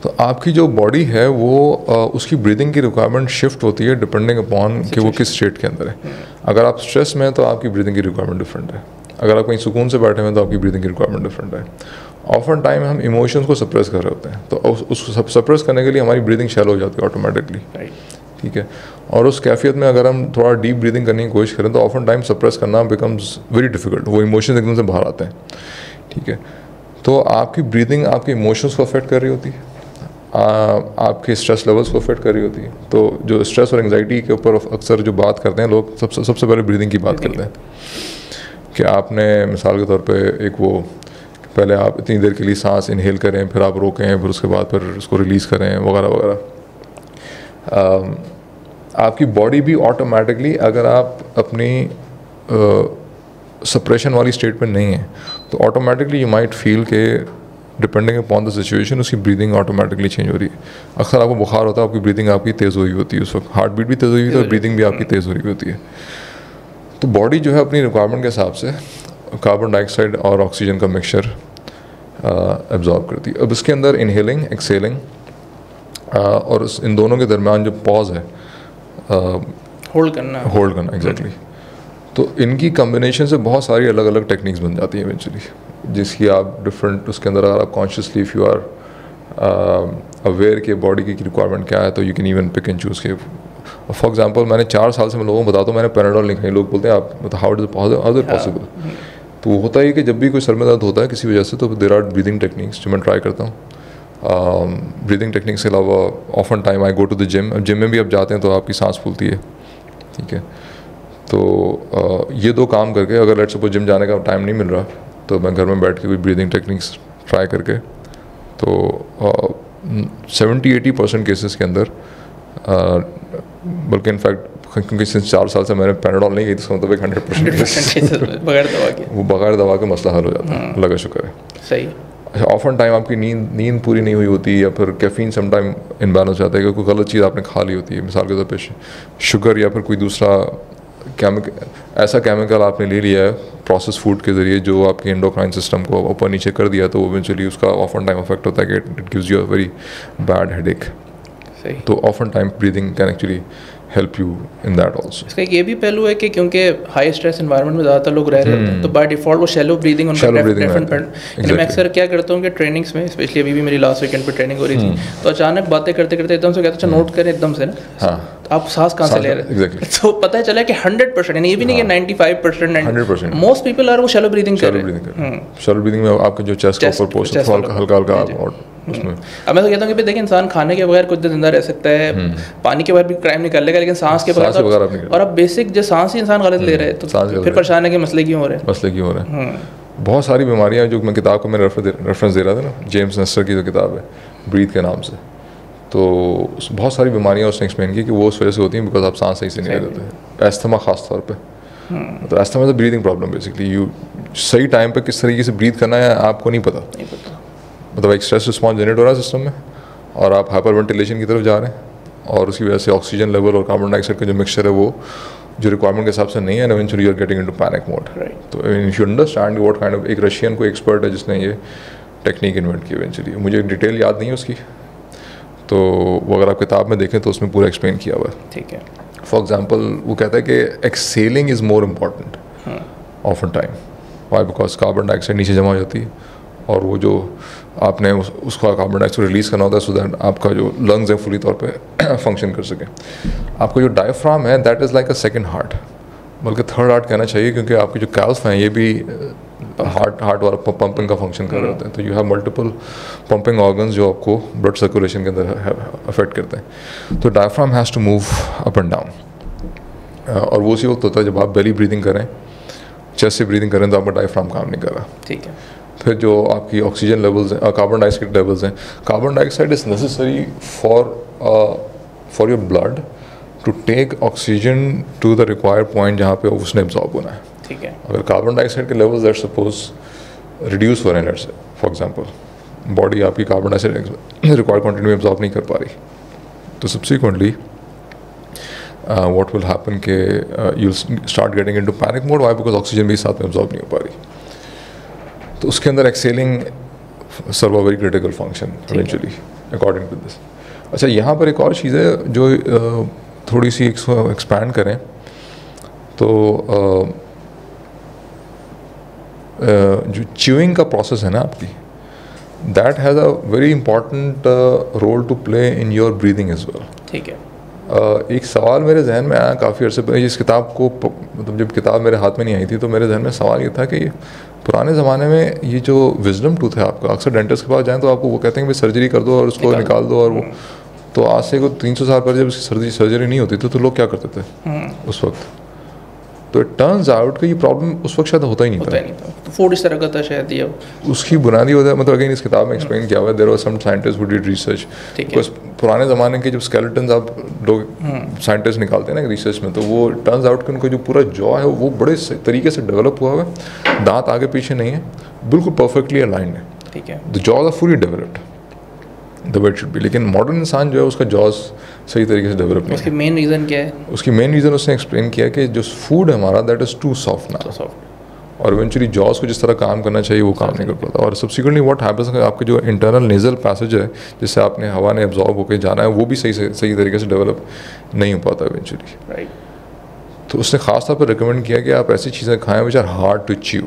तो आपकी जो बॉडी है वो उसकी ब्रीदिंग की रिक्वायरमेंट शिफ्ट होती है डिपेंडिंग अपॉन कि वो किस स्टेट के अंदर है। अगर आप स्ट्रेस में हैं तो आपकी ब्रीदिंग की रिक्वायरमेंट डिफरेंट है, अगर आप कहीं सुकून से बैठे हुए हैं तो आपकी ब्रीदिंग की रिक्वायरमेंट डिफरेंट है। ऑफन टाइम हम इमोशंस को सप्रेस कर रहे होते हैं, तो उसको सप्रेस करने के लिए हमारी ब्रीदिंग शैलो हो जाती है ऑटोमेटिकली, ठीक है। और उस कैफियत में अगर हम थोड़ा डीप ब्रीदिंग करने की कोशिश करें तो ऑफन टाइम सप्रेस करना बिकम्स वेरी डिफिकल्ट, वो इमोशंस एकदम से बाहर आते हैं, ठीक है। तो आपकी ब्रीदिंग आपके इमोशंस को अफेक्ट कर रही होती है, आपके स्ट्रेस लेवल्स को अफेक्ट कर रही होती है। तो जो स्ट्रेस और एंग्जाइटी के ऊपर अक्सर जो बात करते हैं लोग, सबसे पहले ब्रीदिंग की बात करते हैं कि आपने मिसाल के तौर पर एक वो पहले आप इतनी देर के लिए सांस इनहेल करें, फिर आप रोकें, फिर उसके बाद फिर उसको रिलीज़ करें वगैरह वगैरह। आपकी बॉडी भी ऑटोमेटिकली, अगर आप अपनी सप्रेशन वाली स्टेट पे नहीं है तो ऑटोमेटिकली यू माइट फील के डिपेंडिंग अपॉन द सिचुएशन उसकी ब्रीदिंग ऑटोमेटिकली चेंज हो रही है। अक्सर आपको बुखार होता है, आपकी ब्रीदिंग आपकी तेज़ हुई होती है, उस वक्त हार्ट बीट भी तेज़ हुई होती है और ब्रीदिंग भी आपकी तेज़ हो रही होती है। तो बॉडी जो है अपनी रिक्वायरमेंट के हिसाब से कार्बन डाइऑक्साइड और ऑक्सीजन का मिक्सचर एब्जॉर्ब करती है। अब इसके अंदर इनहेलिंग, एक्सेलिंग और इन दोनों के दरमियान जो पॉज है, होल्ड करना एग्जैक्टली। तो इनकी कम्बिनेशन से बहुत सारी अलग अलग टेक्निक्स बन जाती हैं इवेंचुअली, जिसकी आप डिफरेंट उसके अंदर अगर आप consciously if you are aware के बॉडी की रिक्वायरमेंट क्या है तो you can even pick and choose के। फॉर एग्जांपल मैंने 4 साल से मैं लोगों को बताता हूँ मैंने पैराडोल नहीं खाई, लोग बोलते हैं आप मतलब हाउ इज़ इट पॉसिबल। तो होता है कि जब भी कोई सर में दर्द होता है किसी वजह से तो देयर आर ब्रीदिंग टेक्निक्स जो मैं ट्राई करता हूँ। ब्रीदिंग टेक्निक्स के अलावा often time I go to the gym. अब जिम में भी आप जाते हैं तो आपकी सांस फूलती है, ठीक है। तो ये दो काम करके अगर लेट्स सपोज जिम जाने का टाइम नहीं मिल रहा तो मैं घर में बैठ के कोई ब्रीदिंग टेक्निक्स ट्राई करके, तो 70-80% केसेस के अंदर, बल्कि इनफैक्ट क्योंकि सिंस 4 साल से मैंने पैराडोल नहीं की तो मतलब 100% बगैर दवा के मसला हल हो जाता है, लगा शुक्र है। सही। अच्छा, ऑफन टाइम आपकी नींद पूरी नहीं हुई होती या फिर कैफीन समटाइम इनबैलेंस हो जाता है क्योंकि कोई गलत चीज़ आपने खा ली होती है, मिसाल के तौर पे शुगर या फिर कोई दूसरा ऐसा केमिकल आपने ले लिया है प्रोसेस फूड के ज़रिए जो आपके एंडोक्राइन सिस्टम को ऊपर नीचे कर दिया, तो इवेंचुअली उसका ऑफन टाइम इफेक्ट होता है कि it gives you a very bad headache. सही। तो often time breathing can actually help you in that also. इसका ये भी पहलू है कि क्योंकि हाई स्ट्रेस एनवायरनमेंट में ज़्यादातर लोग रह रहे होते हैं तो बाय डिफ़ॉल्ट वो शैलो ब्रीदिंग उनका मैं अक्सर क्या करता हूँ कि ट्रेनिंग्स में, स्पेशली अभी भी मेरी लास्ट वीकेंड पे ट्रेनिंग हो रही थी, तो अचानक बातें करते करते एकदम से कहते अच्छा नोट करें एकदम से ना आप सांस कहाँ से ले रहे हैं, तो पता चला कि 100%, यानी ये भी नहीं कि 95%, 100% मोस्ट पीपल आर वो शैलो ब्रीदिंग कर रहे हैं। शैलो ब्रीदिंग में आपके जो चेस्ट का ऊपर पोर्शन हल्का हल्का उसमें। अब मैं तो कहता हूँ कि देखिए इंसान खाने के बगैर कुछ दिन जिंदा रह सकता है, पानी के बगैर भी क्राइम नहीं कर लेगा, लेकिन सांस के बगैर और अब बेसिक जो सांस ही इंसान गलत ले रहे हैं तो फिर परेशान है कि मसले क्यों हो रहे हैं। बहुत सारी बीमारियाँ जो मैं किताब को मैंने रेफरेंस दे रहा था ना, जेम्स नेस्टर की जो किताब है ब्रीथ के नाम से, तो बहुत सारी बीमारियाँ उसने एक्सप्लेन की कि वो उस वजह से होती हैं बिकॉज आप सांस सही से नहीं ले देते। एस्थमा खास तौर पे, तो asthma is breathing problem basically. You सही टाइम पे किस तरीके से ब्रीथ करना है आपको नहीं पता, मतलब एक स्ट्रेस रिस्पॉन्स जनरेट हो रहा है सिस्टम में और आप हाइपर वेंटिलेशन की तरफ जा रहे हैं और उसकी वजह से ऑक्सीजन लेवल और कार्बन डाइऑक्साइड का जो मिक्सचर है वो जो रिक्वायरमेंट के हिसाब से नहीं है, and eventually you are getting into panic mode. तो you should understand what kind of, एक रशियन को एक्सपर्ट है जिसने ये टेक्निक इन्वेंट की इवेंचुअली, मुझे डिटेल याद नहीं है उसकी, तो वो अगर आप किताब में देखें तो उसमें पूरा एक्सप्लेन किया हुआ है। ठीक है। फॉर एग्जाम्पल वो कहता है कि exhaling is more important often time. Why? Because carbon dioxide नीचे जमा हो जाती है और वो जो आपने उसका कार्बन डाइऑक्साइड रिलीज़ करना होता है सो दैट आपका जो लंग्स है फुली तौर पे फंक्शन कर सके। आपका जो डायफ्राम है that is like a second heart, बल्कि थर्ड हार्ट कहना चाहिए, क्योंकि आपके जो कैल्फ हैं ये भी हार्ट वाला पंपिंग का फंक्शन कर रहे होते हैं। तो you have multiple pumping organs जो आपको ब्लड सर्कुलेशन के अंदर अफेक्ट करते हैं। तो diaphragm has to move up and down, और वो उसी वक्त होता है जब आप बेली ब्रीदिंग करें, चेस्ट से ब्रीदिंग करें तो आपका डायफ्राम काम नहीं कर रहा। ठीक है। फिर जो आपकी ऑक्सीजन लेवल्स हैं, कार्बन डाइऑक्साइड लेवल्स हैं, carbon dioxide is necessary for your blood to take oxygen to the required point जहाँ पे उसने एब्जॉर्ब होना है। ठीक है। अगर कार्बन डाइऑक्साइड के लेवल्स दैट सपोज रिड्यूस हो रहे हैं, फॉर एग्जांपल बॉडी आपकी कार्बन डाइऑक्साइड रिक्वायर्ड क्वांटिटी में एब्जॉर्ब नहीं कर पा रही, तो सब्सिक्वेंटली व्हाट विल हैपन के you start getting into panic mode. Y? Because oxygen भी साथ में एब्जॉर्ब नहीं हो पा रही। तो उसके अंदर exhaling serve a very critical function eventually according to this. अच्छा, यहाँ पर एक और चीज़ है जो थोड़ी सी एक्सपैंड करें तो जो च्यूइंग का प्रोसेस है ना आपकी, that has a very important role to play in your breathing as well. ठीक है। एक सवाल मेरे जहन में आया काफ़ी अर्से पहले, इस किताब को मतलब जब किताब मेरे हाथ में नहीं आई थी तो मेरे जहन में सवाल ये था कि पुराने ज़माने में ये जो विजडम टूथ है आपका, अक्सर डेंटिस्ट के पास जाएँ तो आपको वो कहते हैं कि भाई सर्जरी कर दो और उसको निकाल दो, और वो तो आज से 300 साल पहले जब उसकी सर्जरी नहीं होती थी तो लोग क्या करते थे उस वक्त। तो इट टर्न्स आउट कि ये प्रॉब्लम उस वक्त शायद होता ही नहीं था। तो फूड इस तरह का था शायद ये उसकी बुनियादी वजह, मतलब अगेन इस किताब में एक्सप्लेन किया हुआ है, there were some scientist who did research. Because पुराने ज़माने के जब स्केलेटन्स आप लोग साइंटिस्ट निकालते हैं ना रिसर्च में, तो वो टर्न्स आउट कि उनका जो पूरा जॉ है वो बड़े तरीके से डेवलप हुआ है, दांत आगे पीछे नहीं है, बिल्कुल परफेक्टली अलाइंड है। ठीक है। The jaws are fully developed the way it should be. लेकिन मॉडर्न इंसान जो है उसका जॉज सही तरीके से डेवलप नहीं। उसकी मेन रीज़न क्या है? उसकी मेन रीज़न उसने एक्सप्लेन किया कि जो फूड है हमारा that is too soft now, और इवेंचुअली जॉज को जिस तरह काम करना चाहिए वो काम नहीं कर पाता। और सब्सिक्वेंटली व्हाट हैपेंस, आपके जो इंटरनल नेजल पैसेज है जिससे आपने हवा ने एब्जॉर्ब होकर जाना है वो भी सही तरीके से डेवलप नहीं हो पाता इवेंचुअली। राइट। तो उसने खास तौर पर रिकमेंड किया कि आप ऐसी चीज़ें खाएं which are hard to chew.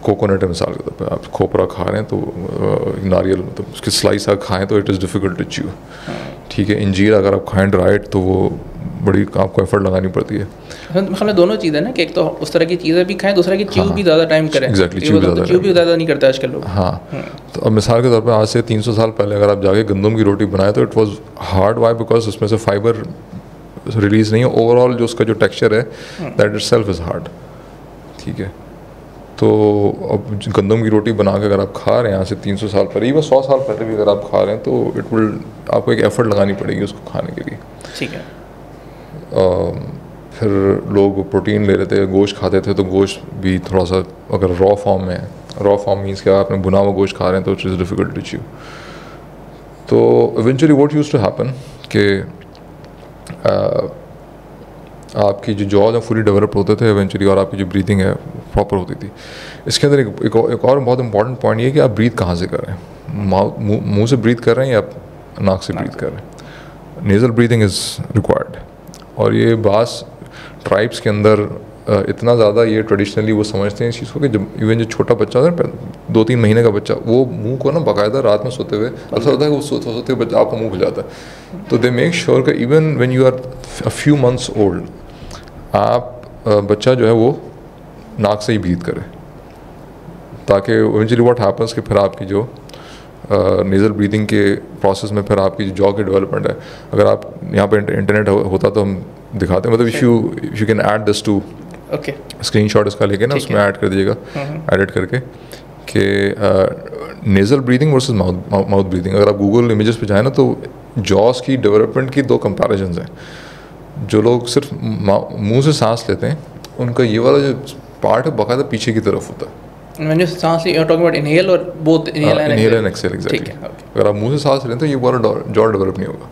Coconut है मिसाल के तौर पर, आप खोपरा खा रहे हैं तो नारियल मतलब उसकी स्लाइस अगर खाएँ तो it is difficult to chew. ठीक है। इंजीर अगर आप खाएँ ड्राइड तो वो बड़ी आपको एफर्ट लगानी पड़ती है। मतलब दोनों चीज़ें ना कि एक तो उस तरह की चीज़ें भी खाएं, दूसरा की च्यू भी ज़्यादा टाइम करें। एग्जैक्टली, च्यू भी ज़्यादा नहीं करते आजकल लोग। हाँ। तो अब मिसाल के तौर पे आज से 300 साल पहले अगर आप जाके गंदम की रोटी बनाए तो it was hard. Why? Because उसमें से फाइबर रिलीज नहीं है, ओवरऑल जो उसका जो टेक्सचर है दैट इटसेल्फ इज़ हार्ड। ठीक है। तो अब गंदम की रोटी बना के अगर आप खा रहे हैं यहाँ से 300 साल पहले, या 100 साल पहले भी अगर आप खा रहे हैं तो इट विल आपको एक एफर्ट लगानी पड़ेगी उसको खाने के लिए। ठीक है। फिर लोग प्रोटीन ले लेते, गोश्त खाते थे, तो गोश्त भी थोड़ा सा अगर रॉ फॉर्म में है, रॉ फॉर्म मीन्स कि आपने भुना हुआ गोश्त खा रहे हैं तो it is difficult to chew. तो eventually what used to happen कि आपकी जो जॉज है फुली डेवलप होते थे इवेंचुअली, और आपकी जो ब्रीदिंग है प्रॉपर होती थी। इसके अंदर एक और बहुत इंपॉर्टेंट पॉइंट ये है कि आप ब्रीथ कहाँ से कर रहे हैं, मुंह से ब्रीथ कर रहे हैं या नाक से ब्रीथ कर रहे हैं। नेज़ल ब्रीदिंग इज़ रिक्वायर्ड, और ये बास ट्राइब्स के अंदर इतना ज़्यादा ये ट्रेडिशनली वो समझते हैं इस चीज़ को कि जब इवन जो छोटा बच्चा होता है 2-3 महीने का बच्चा, वो मुंह को ना बाकायदा रात में सोते हुए ऐसा होता है कि वो सोते हुए बच्चा आपका मुंह खुल जाता है। तो दे मेक श्योर कि even when you are a few months old, आप बच्चा जो है वो नाक से ही ब्रीथ करे। ताकि इवेंचुअली व्हाट हैपन्स कि फिर आपकी जो नेज़ल ब्रीदिंग के प्रोसेस में फिर आपकी जो जॉ की डेवलपमेंट है, अगर आप यहाँ पे इंटरनेट होता तो हम दिखाते हैं, मतलब if you can add this to okay screenshot इसका लेके ना उसमें ऐड कर दीजिएगा, एडिट करके कि nasal breathing versus mouth breathing. अगर आप गूगल इमेजेस पे जाए ना तो जॉस की डेवलपमेंट की 2 कंपैरिजंस हैं। जो लोग सिर्फ मुंह से सांस लेते हैं उनका ये वाला जो पार्ट है बाकायदा पीछे की तरफ होता है। When you सांस you're talking about inhale और both inhale and exhale ठीक exactly। है, okay। अगर आप मुंह से सांस लेते हैं तो ये वाला जॉ डेवलप नहीं होगा,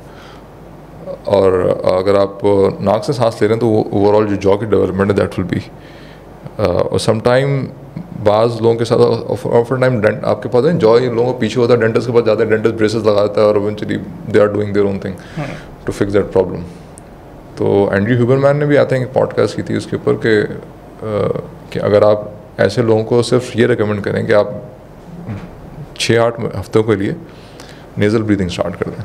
और अगर आप नाक से सांस ले रहे हैं तो ओवरऑल जो जॉ की डेवलपमेंट है दैट विल बी। और समटाइम बाज़ लोगों के साथ ऑफर टाइम आपके पास है जॉ, लोगों को पीछे होता है, डेंटिस्ट के पास जाते हैं, डेंटिस्ट ब्रेसेस लगाता है और eventually they are doing their own thing to fix that problem. तो एंड्रयू ह्यूबरमैन ने भी आते हैं पॉडकास्ट की थी उसके ऊपर कि अगर आप ऐसे लोगों को सिर्फ ये रिकमेंड करें कि आप 6-8 हफ्तों के लिए नेज़ल ब्रीदिंग स्टार्ट कर दें,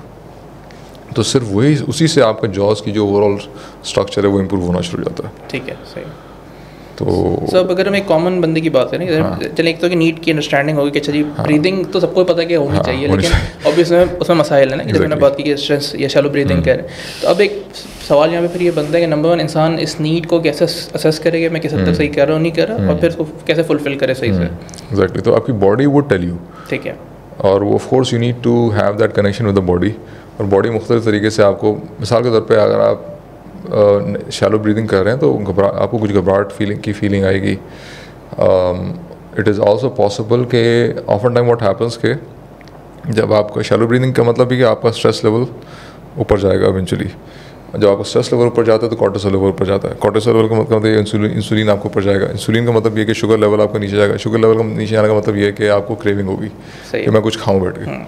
तो सिर्फ वही उसी से आपका जॉस की जो ओवरऑल स्ट्रक्चर है वो इम्प्रूव होना शुरू हो जाता है। ठीक है, सही। तो सब अगर हम एक कॉमन बंदे की बात करें, चलिए एक तो कि नीड की अंडरस्टैंडिंग होगी कि अच्छा जी ब्रीदिंग तो सबको पता है कि होनी चाहिए, लेकिन ऑब्वियसली उसमें मसाइल है ना, जैसे मैंने बात की कि स्ट्रेस या शैलो ब्रीदिंग कह रहे हैं। तो अब एक सवाल यहाँ पे फिर ये बनता है कि नंबर 1 इंसान इस नीड को कैसे असेस करेगा, मैं किस हद तक सही कर रहा हूँ नहीं कर रहा, और फिर उसको कैसे फुलफिल करे सही से। एग्जैक्टली, तो आपकी बॉडी वुड टेल यू, ठीक है, और वो of course you need to have that connection with the body, और बॉडी मुख्तलिफ तरीके से आपको, मिसाल के तौर पे अगर आप शैलो ब्रीदिंग कर रहे हैं तो आपको कुछ घबराहट फीलिंग आएगी। इट इज़ आल्सो पॉसिबल के ऑफन टाइम व्हाट हैपन्स के जब आपका शैलो ब्रीदिंग का मतलब है कि आपका स्ट्रेस लेवल ऊपर जाएगा इवेंचुअली। जब आपका स्ट्रेस लेवल ऊपर जाता है तो कॉर्टिसोल लेवल ऊपर जाता है। कॉर्टिसोल लेवल का मतलब है इंसुलिन आपको ऊपर जाएगा। इंसुलिन का मतलब ये कि शुगर लेवल आपका नीचे जाएगा। शुगर लेवल का नीचे आने का मतलब ये है कि आपको क्रेविंग होगी कि मैं कुछ खाऊं बैठ के।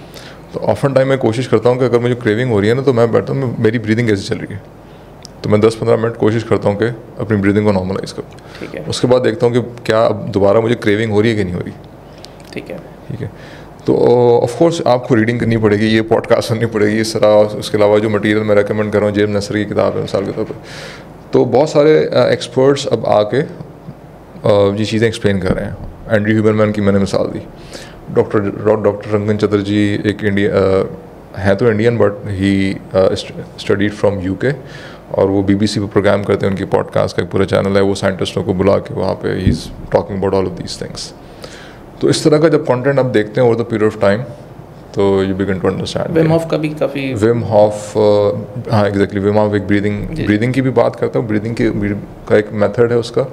तो ऑफन टाइम मैं कोशिश करता हूँ कि अगर मुझे क्रेविंग हो रही है ना तो मैं बैठता हूँ, मेरी ब्रीदिंग कैसे चल रही है, तो मैं 10-15 मिनट कोशिश करता हूँ कि अपनी ब्रीदिंग को नॉर्मलाइज करूँ। ठीक है, उसके बाद देखता हूँ कि क्या अब दोबारा मुझे क्रेविंग हो रही है कि नहीं हो रही। ठीक है, ठीक है। तो ऑफ कोर्स आपको रीडिंग करनी पड़ेगी, ये पॉडकास्ट सुननी पड़ेगी, इस तरह उसके अलावा जो मटेरियल मैं रेकमेंड कर रहा हूँ, जेम्स नसर की किताब है मिसाल के तौर पर, तो बहुत सारे एक्सपर्ट्स अब आके ये चीज़ें एक्सप्लेन कर रहे हैं। एंड्रयू ह्यूबरमैन की मैंने मिसाल दी, डॉक्टर रंगन चटर्जी एक हैं तो Indian but he studied from UK, और वो BBC पे प्रोग्राम करते हैं, उनकी पॉडकास्ट का एक पूरा चैनल है, वो साइंटिस्टों को बुला के वहाँ पे ही is talking about all of these things. तो इस तरह का जब कंटेंट आप देखते हैं over the period of time तो you begin to understand. Wim Hof का भी काफ़ी, विम हॉफ, हाँ एग्जैक्टली, विम हॉफ एक ब्रीदिंग की भी बात करता हूँ, ब्रीदिंग का एक मेथड है उसका,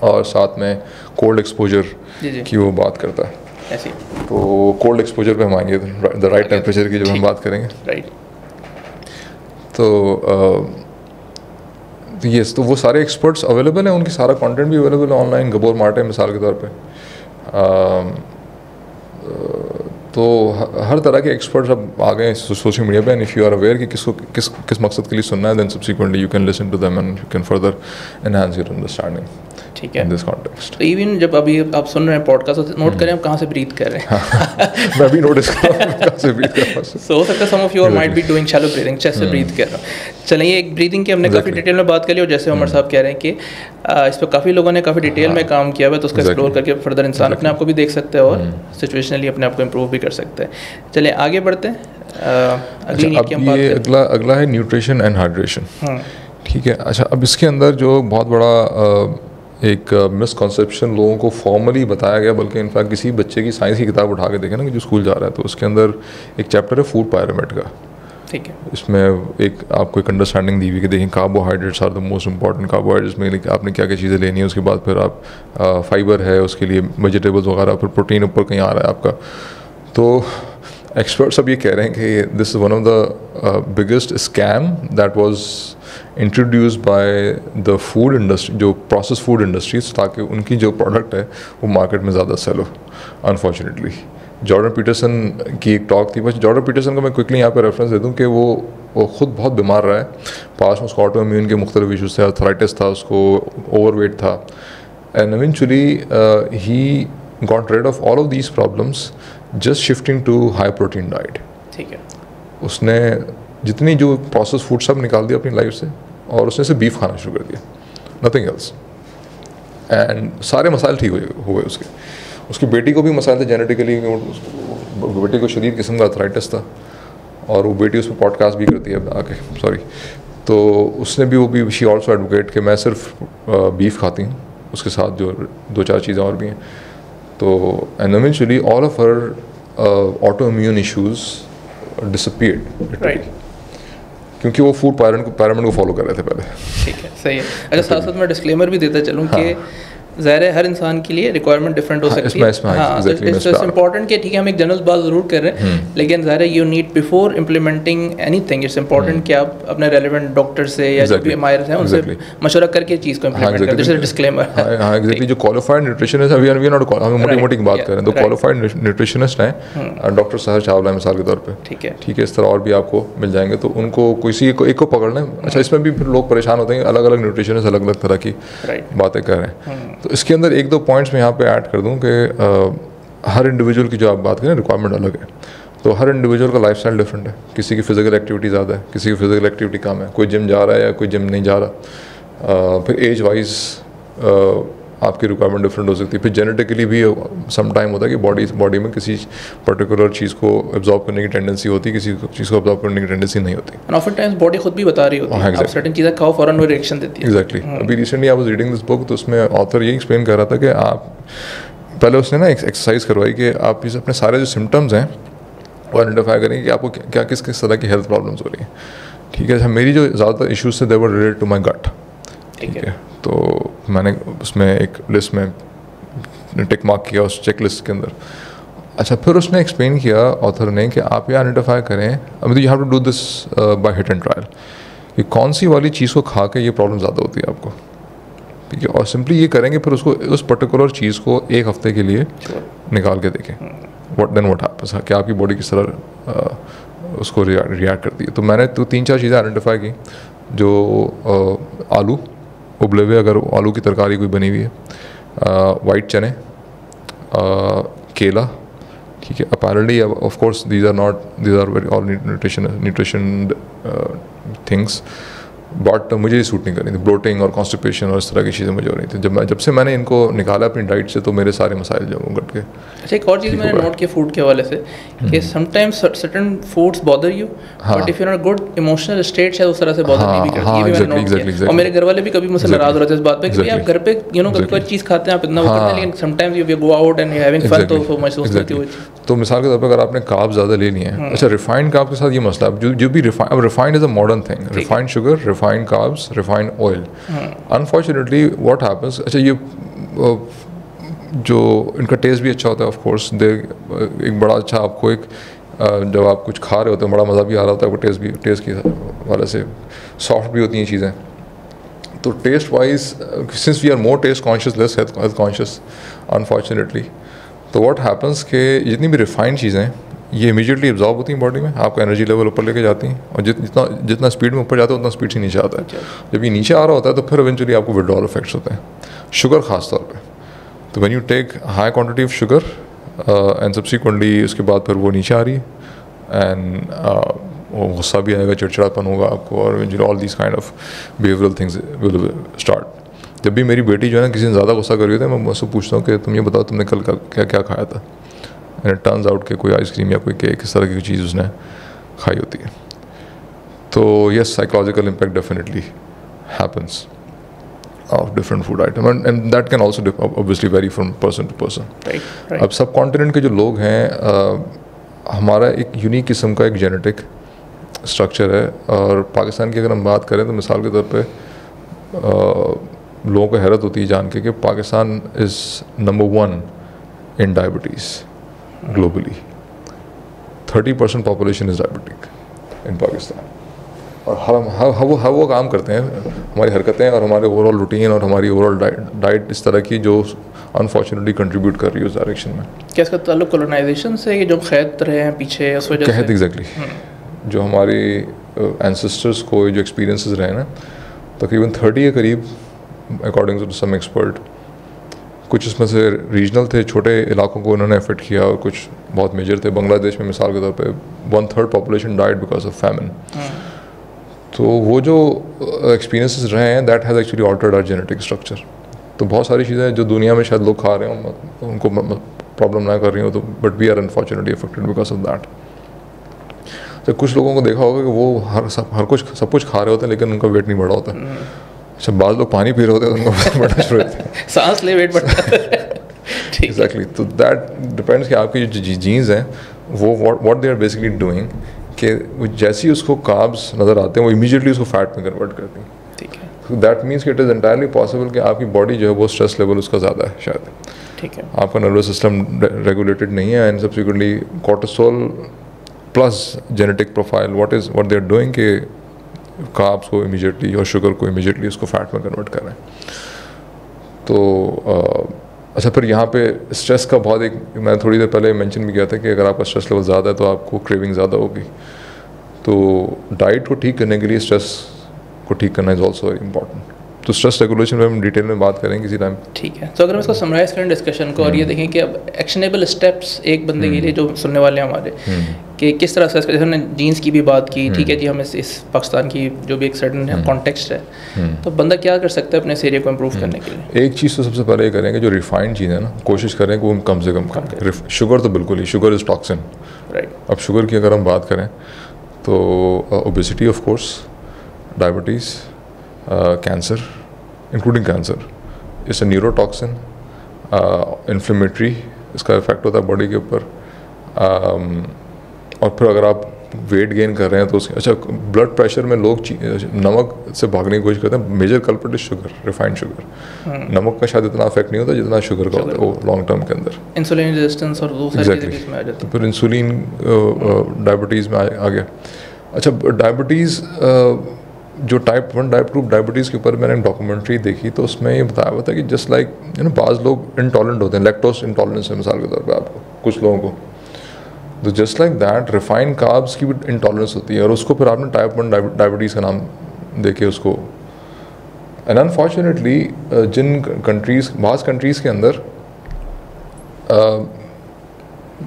और साथ में कोल्ड एक्सपोजर की वो बात करता है ऐसी। तो कोल्ड एक्सपोजर पे हम आएंगे, द राइट टेम्परेचर की जब हम बात करेंगे, राइट। तो यस, तो वो सारे एक्सपर्ट्स अवेलेबल हैं, उनकी सारा कंटेंट भी अवेलेबल है ऑनलाइन। गबोर मार्टे मिसाल के तौर पे, तो हर तरह के एक्सपर्ट्स अब आ गए सोशल मीडिया पे, and if you are aware कि किसको किस मकसद के लिए सुनना है, then subsequently you can listen to them and you can further enhance your understanding. ठीक है, इन दिस कॉन्टेक्स्ट। तो इवन जब अभी आप सुन रहे हैं पॉडकास्ट, तो नोट करें आप कहाँ से ब्रीथ कर रहे हैं। मैं भी नोटिस कर रहा हूँ कहाँ से ब्रीथ कर रहा हूँ। सो हो सकता है some of you might be doing shallow breathing, chest से ब्रीथ कर रहा हूँ। चलिए, एक ब्रीदिंग की हमने काफ़ी डिटेल में बात कर ली, और जैसे उमर साहब कह रहे हैं कि इस पर काफ़ी लोगों ने काफ़ी डिटेल में काम किया हुआ है, तो उसका एक्सप्लोर करके फर्दर इंसान अपने आप को भी देख सकते हैं और सिचुएशनली अपने आप को इम्प्रूव भी कर सकते हैं। चलिए आगे बढ़ते हैं। अगली नीड की हम बात करें। अगला है न्यूट्रिशन एंड हाइड्रेशन। ठीक है, अच्छा, अब इसके अंदर जो बहुत बड़ा एक मिसकॉन्सेप्शन लोगों को फॉर्मली बताया गया, बल्कि इनफैक्ट किसी बच्चे की साइंस की किताब उठा के देखें ना कि जो स्कूल जा रहा है, तो उसके अंदर एक चैप्टर है फूड पायरामिड का। ठीक है, इसमें एक आपको एक अंडरस्टैंडिंग दी हुई कि देखिए carbohydrates are the most important. Carbohydrates में आपने क्या क्या चीज़ें लेनी है, उसके बाद फिर आप फाइबर है, उसके लिए वेजिटेबल्स वगैरह, फिर प्रोटीन ऊपर कहीं आ रहा है आपका। तो एक्सपर्ट्स अब ये कह रहे हैं कि this is one of the biggest scam that was introduced by the food industry, जो प्रोसेस फूड इंडस्ट्रीज, ताकि उनकी जो प्रोडक्ट है वो मार्केट में ज़्यादा सेल हो। अनफॉर्चुनेटली जॉर्डन पीटरसन की एक टॉक थी, बस जॉर्डन पीटरसन को मैं क्विकली यहाँ पे रेफरेंस दे दूँ कि वो खुद बहुत बीमार रहा है, पास में उसको ऑटो इम्यून के मुख्तलिफ इशूज़ थे, अर्थराइटिस था, उसको ओवरवेट था, and eventually he got rid of all of these problems just shifting to high protein diet. ठीक है, उसने जितनी जो प्रोसेस फूड सब निकाल दिया अपनी लाइफ से, और उसने सिर्फ बीफ खाना शुरू कर दिया, नथिंग एल्स, एंड सारे मसाइल ठीक हो गए उसके। उसकी बेटी को भी मसाइल थे जेनेटिकली, बेटी को शदीद किस्म का अर्थराइटिस था, और वो बेटी उस पर पॉडकास्ट भी करती है आके, सॉरी। तो उसने भी शी ऑल्सो एडवोकेट कि मैं सिर्फ बीफ खाती हूँ, उसके साथ जो 2-4 चीज़ें और भी हैं। तो and eventually all of her auto immune issues disappeared, क्योंकि वो फूड पैरामीटर को फॉलो कर रहे थे पहले। ठीक है, सही है। अच्छा, साथ साथ मैं डिस्क्लेमर भी देता चलूँ कि ज़ाहिर है हर इंसान के लिए रिक्वायरमेंट डिफरेंट हो सकती है। हाँ, इट्स इंपॉर्टेंट कि ठीक है हम एक जनरल बात ज़रूर कर रहे हैं, लेकिन ज़ाहिर है you need before implementing anything, it's important कि आप अपने रेलेवेंट डॉक्टर से या जो भी माहिर हैं उनसे मशवरा करके चीज़ को इम्प्लीमेंट करें। This is disclaimer. हाँ एग्जैक्टली, जो क्वालिफाइड न्यूट्रिशनिस्ट है, वी नॉट, हम मोटी बात कर रहे हैं, तो क्वालिफाइड न्यूट्रिशनिस्ट हैं, डॉक्टर सहर चावला मिसाल के तौर पर, ठीक है, इस तरह और भी आपको मिल जाएंगे, तो उनको किसी एक को पकड़ लें। अच्छा, इसमें भी फिर लोग परेशान होते हैं, अलग अलग न्यूट्रिशनिस्ट अलग अलग तरह की बातें कर रहे हैं। तो इसके अंदर 1-2 पॉइंट्स मैं यहाँ पे ऐड कर दूँ कि हर इंडिविजुअल की जो आप बात करें रिक्वायरमेंट अलग है। तो हर इंडिविजुअल का लाइफस्टाइल डिफरेंट है, किसी की फिजिकल एक्टिविटी ज़्यादा है, किसी की फिजिकल एक्टिविटी कम है, कोई जिम जा रहा है या कोई जिम नहीं जा रहा। फिर एज वाइज आपकी रिक्वायरमेंट डिफरेंट हो सकती है। फिर जेनेटिकली भी सम टाइम होता है कि बॉडी में किसी पर्टिकुलर चीज़ को एब्जॉर्ब करने की टेंडेंसी होती है, किसी चीज़ को एब्जॉर्ब करने की टेंडेंसी नहीं होती। एंड ऑफन टाइम्स बॉडी खुद भी बता रही होती है, आप सर्टेन चीज़ें खाओ फौरन वो रिएक्शन देती है। एग्जैक्टली। अभी recently I was reading this book, तो उसमें ऑथर ये एक्सप्लेन कर रहा था कि आप पहले उसने ना एक्सरसाइज करवाई कि आप इस अपने सारे जो सिम्टम्स हैं वो आइडेंटिफाई करेंगे कि आपको क्या किस तरह की हेल्थ प्रॉब्लम्स हो रही हैं। ठीक है, मेरी जो ज़्यादातर इशूज़ थे दे वर रिलेटेड टू माई गट। ठीक है, तो मैंने उसमें एक लिस्ट में टिक मार्क किया उस चेक लिस्ट के अंदर। अच्छा, फिर उसने एक्सप्लेन किया ऑथर ने कि आप ये आइडेंटिफाई करें, अभी you have to do this by hit and trial, कि कौन सी वाली चीज़ को खा के ये प्रॉब्लम ज़्यादा होती है आपको। ठीक है, और सिंपली ये करेंगे, फिर उसको उस पर्टिकुलर चीज़ को 1 हफ्ते के लिए निकाल के देखें, व्हाट हैपेंस, कि आपकी बॉडी किस तरह उसको रिएक्ट करती है। तो मैंने तो 3-4 चीज़ें आइडेंटिफाई की, जो आलू उबले हुए, अगर आलू की तरकारी कोई बनी हुई है, वाइट चने, केला। ठीक है, apparently of course these are very all nutrition things, but मुझे ये सूट नहीं करनी थी, ब्लोटिंग और कॉन्स्टिपेशन और इस तरह की चीज़ें मुझे हो रही थी। जब से मैंने इनको निकाला अपनी डाइट से, तो मेरे सारे मसाइल जो वो घट गए। अच्छा, एक और चीज़ मैंने नोट किया फूड के हवाले से कि sometimes certain foods bother you, but if you are not good emotional state शायद उस तरह से बॉदर नहीं भी करती। ये भी मैंने नोट किया, और मेरे घर वाले भी कभी मुझसे नाराज हो रहे थे इस बात पे कि आप घर पे कभी कोई चीज़ खाते हैं, आप इतना वो करते हैं, लेकिन sometimes you go out and you having fun, तो महसूस होती है वो चीज़। तो मिसाल के तौर पर अगर आपने कार्ब ज़्यादा ले लिए हैं, अच्छा, रिफाइंड कार्ब के साथ ये मसला है, जो भी refined is a modern thing, refined sugar, refined carbs, refined oil. Unfortunately what happens, अच्छा, ये जो इनका टेस्ट भी अच्छा होता है, ऑफ कोर्स एक बड़ा अच्छा आपको एक जब आप कुछ खा रहे होते हैं बड़ा मज़ा भी आ रहा होता है, आपको टेस्ट की वाले से सॉफ्ट भी होती हैं चीज़ें। तो taste wise, since we are more taste conscious less health conscious unfortunately, तो व्हाट हैपेंस कि जितनी भी रिफाइंड चीज़ें हैं ये इमीडिएटली एब्जॉर्ब होती हैं बॉडी में, आपका एनर्जी लेवल ऊपर लेके जाती हैं, और जितना स्पीड में ऊपर जाता है उतना स्पीड से नीचे आता है। जब ये नीचे आ रहा होता है तो फिर इवेंचुअली आपको विड्रॉल इफेक्ट्स होते हैं, शुगर खास तौर पे। तो when you take high quantity of sugar and subsequently उसके बाद फिर वो नीचे आ रही है, एंड गुस्सा भी आएगा, चिड़चिड़ापन होगा आपको, और eventually all these kind of behavioural things will start. जब भी मेरी बेटी जो है ना किसी ने ज़्यादा गुस्सा कर रही होती है, मैं मुझसे पूछता हूँ कि तुम ये बताओ तुमने कल क्या क्या खाया था, एंड इट टर्न्स आउट कि कोई आइसक्रीम या कोई केक इस तरह की चीज़ उसने खाई होती है। तो yes, psychological impact definitely happens of different food item, and that can also obviously vary from person to person. Right. अब सब कॉन्टिनेंट के जो लोग हैं, हमारा एक यूनिक किस्म का एक जेनेटिक स्ट्रक्चर है, और पाकिस्तान की अगर हम बात करें तो मिसाल के तौर पे लोगों को हैरत होती है जान के कि Pakistan is number 1 in diabetes globally. 30% population is diabetic in Pakistan, और हम वो काम करते हैं, हमारी हरकतें और हमारे ओवरऑल रूटीन और हमारी ओवरऑल डाइट इस तरह की जो अनफॉर्चुनेटली कंट्रीब्यूट कर रही है उस डायरेक्शन में। क्या इसका ताल्लुक कॉलोनाइजेशन से, ये जो क़ैद रहे हैं पीछे उस वजह से? क़ैद, एग्जैक्टली। जो हमारी एंसेस्टर्स को जो एक्सपीरियंसेस रहे ना, तकरीबन 30 के करीब अकॉर्डिंग टू सम एक्सपर्ट, कुछ इसमें से रीजनल थे, छोटे इलाकों को उन्होंने अफेक्ट किया, और कुछ बहुत मेजर थे। बांग्लादेश में मिसाल के तौर पे 1/3 population died because of famine. तो वो जो एक्सपीरियंसेस रहे हैं, that has actually altered our genetic structure. तो बहुत सारी चीज़ें जो दुनिया में शायद लोग खा रहे हैं उनको प्रॉब्लम ना कर रही हो तो, but we are unfortunately affected because of that. तो कुछ लोगों को देखा होगा कि वो सब कुछ खा रहे होते हैं लेकिन उनका वेट नहीं बढ़ा होता। अच्छा, बाद लोग पानी पी रहे होते हैं तो उनका वेट बढ़ना शुरू होता है, सांस ले वेट बढ़ता है। एग्जैक्टली। तो दैट डिपेंड्स कि आपकी जो जीन्स हैं वो what they are basically doing, कि जैसे ही उसको कार्ब्स नज़र आते हैं वो इमीडिएटली उसको फैट में कन्वर्ट करती हैं। ठीक है। तो दैट मीन्स कि इट इज़ एंटायरली पॉसिबल कि आपकी बॉडी जो है वो स्ट्रेस लेवल उसका ज़्यादा है शायद। ठीक है। आपका नर्वस सिस्टम रेगुलेटेड नहीं है, and subsequently cortisol plus genetic profile what they are doing कि कार्ब्स को इमीडिएटली और शुगर को इमीडिएटली उसको फैट में कन्वर्ट कर रहे हैं। तो अच्छा, फिर यहाँ पे स्ट्रेस का बहुत एक, मैं थोड़ी देर पहले मेंशन भी किया था कि अगर आपका स्ट्रेस लेवल ज़्यादा है तो आपको क्रेविंग ज़्यादा होगी। तो डाइट को ठीक करने के लिए स्ट्रेस को ठीक करना इज़ ऑल्सो वेरी इंपॉर्टेंट। तो स्ट्रेस रेगुलेशन में हम डिटेल में बात करेंगे किसी टाइम। ठीक है। तो अगर हम इसको समराइज़ करें डिस्कशन को और ये देखें कि अब एक्शनेबल स्टेप्स एक बंदे के लिए जो सुनने वाले हैं हमारे, कि किस तरह से, जैसे हमने जीन्स की भी बात की, ठीक है जी, हम इस पाकिस्तान की जो भी एक सर्टन कॉन्टेक्स्ट है, तो बंदा क्या कर सकता है अपने इस एरिया को इम्प्रूव करने के लिए? एक चीज़ तो सबसे पहले ये करेंगे, जो रिफाइंड चीज़ है ना, कोशिश करें कि वो हम कम से कम करें। शुगर तो बिल्कुल ही, शुगर इज़ टॉक्सिन। राइट। अब शुगर की अगर हम बात करें तो obesity of course, diabetes, cancer including cancer, it's a neurotoxin, inflammatory, इसका इफेक्ट होता है बॉडी के ऊपर। और फिर अगर आप वेट गेन कर रहे हैं तो उसके, अच्छा, ब्लड प्रेशर में लोग नमक से भागने की कोशिश करते हैं। Major culprit is sugar, refined sugar. नमक का शायद इतना इफेक्ट नहीं होता जितना शुगर का होता है वो लॉन्ग टर्म के अंदर। इंसुलिन रेजिस्टेंस और वो सारी चीज़ें इसमें आ जाती हैं। तो फिर इंसुलिन डायबिटीज़ में आ गया। अच्छा, डायबिटीज़ जो टाइप 1 टाइप 2 डायबिटीज़ के ऊपर मैंने डॉक्यूमेंट्री देखी तो उसमें ये बताया हुआ था कि जस्ट लाइक बाज़ लोग इंटॉलरेंट होते हैं, लैक्टोज इंटॉलरेंस है मिसाल के तौर पे आपको, कुछ लोगों को, तो just like that refined carbs की भी इंटॉलरेंस होती है, और उसको फिर आपने टाइप 1 डायबिटीज़ का नाम देके उसको। एंड अनफॉर्चुनेटली जिन कंट्रीज़, बाज़ कंट्रीज़ के अंदर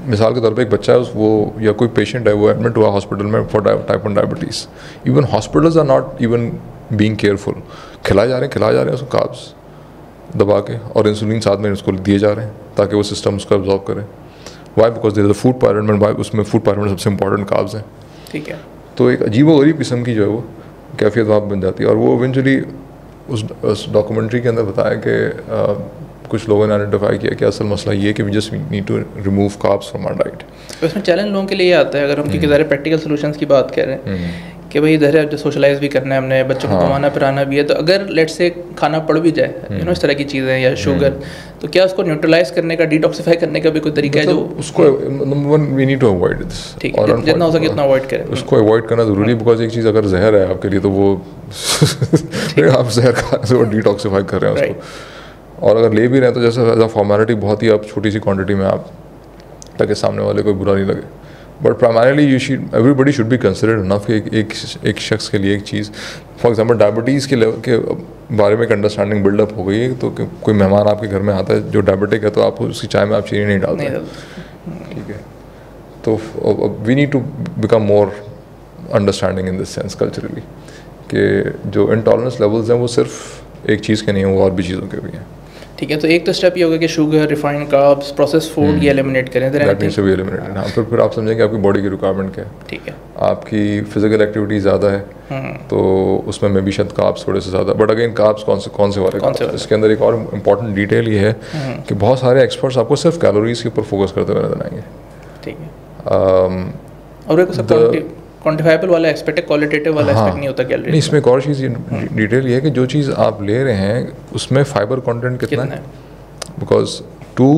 मिसाल के तौर पे एक बच्चा है वो या कोई पेशेंट है वो एडमिट हुआ हॉस्पिटल में for type 1 diabetes, even hospitals are not even being careful, खिलाए जा रहे हैं उसको कार्ब्स दबा के, और इंसुलिन साथ में उसको दिए जा रहे हैं ताकि वो सिस्टम उसको एब्जॉर्ब करे। Why? Because there is a food pyramid, उसमें फूड पायरामिड सबसे इंपॉर्टेंट कार्ब्स हैं। ठीक है। तो एक अजीब व गरीब किस्म की जो है वो कैफियत वहाँ बन जाती है, और वो इवेंचुअली उस डॉक्यूमेंट्री के अंदर बताया कि कुछ लोगों ने आइडेंटिफाई किया कि असल मसला ये है कि we just need to remove carbs from our diet. तो इसमें चैलेंज लोगों के लिए ये आता है, अगर हम क्योंकि ज़्यादा प्रैक्टिकल सॉल्यूशंस की बात कर रहे हैं कि भाई इधर है जो सोशलाइज भी करना है हमने, बच्चों को घुमाना फिराना भी है, तो अगर लेट्स से खाना पड़ भी जाए इस तरह की चीज़ें या शुगर, तो क्या उसको न्यूट्रलाइज करने का, डिटॉक्सिफाई करने का भी कोई तरीका है जो उसको? Number 1 we need to avoid this. ठीक है, जितना हो सके उतना अवॉइड करें। उसको अवॉइड करना ज़रूरी है, बिकॉज एक चीज़ अगर जहर है आपके लिए तो वो आप जहर खाने से वो डिटॉक्सिफाई कर रहे हैं उसको, और अगर ले भी रहे हैं तो जैसे एज अ फॉर्मेलिटी बहुत ही आप छोटी सी क्वांटिटी में आप, ताकि सामने वाले को बुरा नहीं लगे। But primarily everybody should be considered enough कि एक शख्स के लिए एक चीज़, फॉर एग्जांपल डायबिटीज़ के लेवल के बारे में एक अंडरस्टैंडिंग बिल्डअप हो गई है, तो कोई मेहमान आपके घर में आता है जो डायबिटिक है तो आप उसकी चाय में आप चीनी नहीं डालते, ठीक है? तो we need to become more understanding in this sense culturally, कि जो इंटॉलरेंस लेवल्स हैं वो सिर्फ एक चीज़ के नहीं हैं, वो और भी चीज़ों के भी हैं। ठीक है, तो एक तो स्टेप ये होगा कि sugar, refined carbs, process food ये एलिमिनेट करें। That means to be eliminated. हाँ, फिर आप समझेंगे आपकी बॉडी की रिक्वायरमेंट क्या है। ठीक है। आपकी फिजिकल एक्टिविटी ज़्यादा है तो उसमें मे बी शायद कार्ब्स थोड़े से ज़्यादा, बट अगेन कार्ब्स कौन से वाले? इसके अंदर एक और इम्पॉर्टेंट डिटेल ये है कि बहुत सारे एक्सपर्ट्स आपको सिर्फ कैलोरीज के ऊपर फोकस करते हुए नजर आएंगे। ठीक है। और एक क्वांटिफाइबल वाला एस्पेक्ट है, क्वालिटेटिव वाला एस्पेक्ट नहीं होता कैलोरी। इसमें एक और चीज़ डिटेल ये है कि जो चीज़ आप ले रहे हैं उसमें फाइबर कंटेंट कितना है, because 2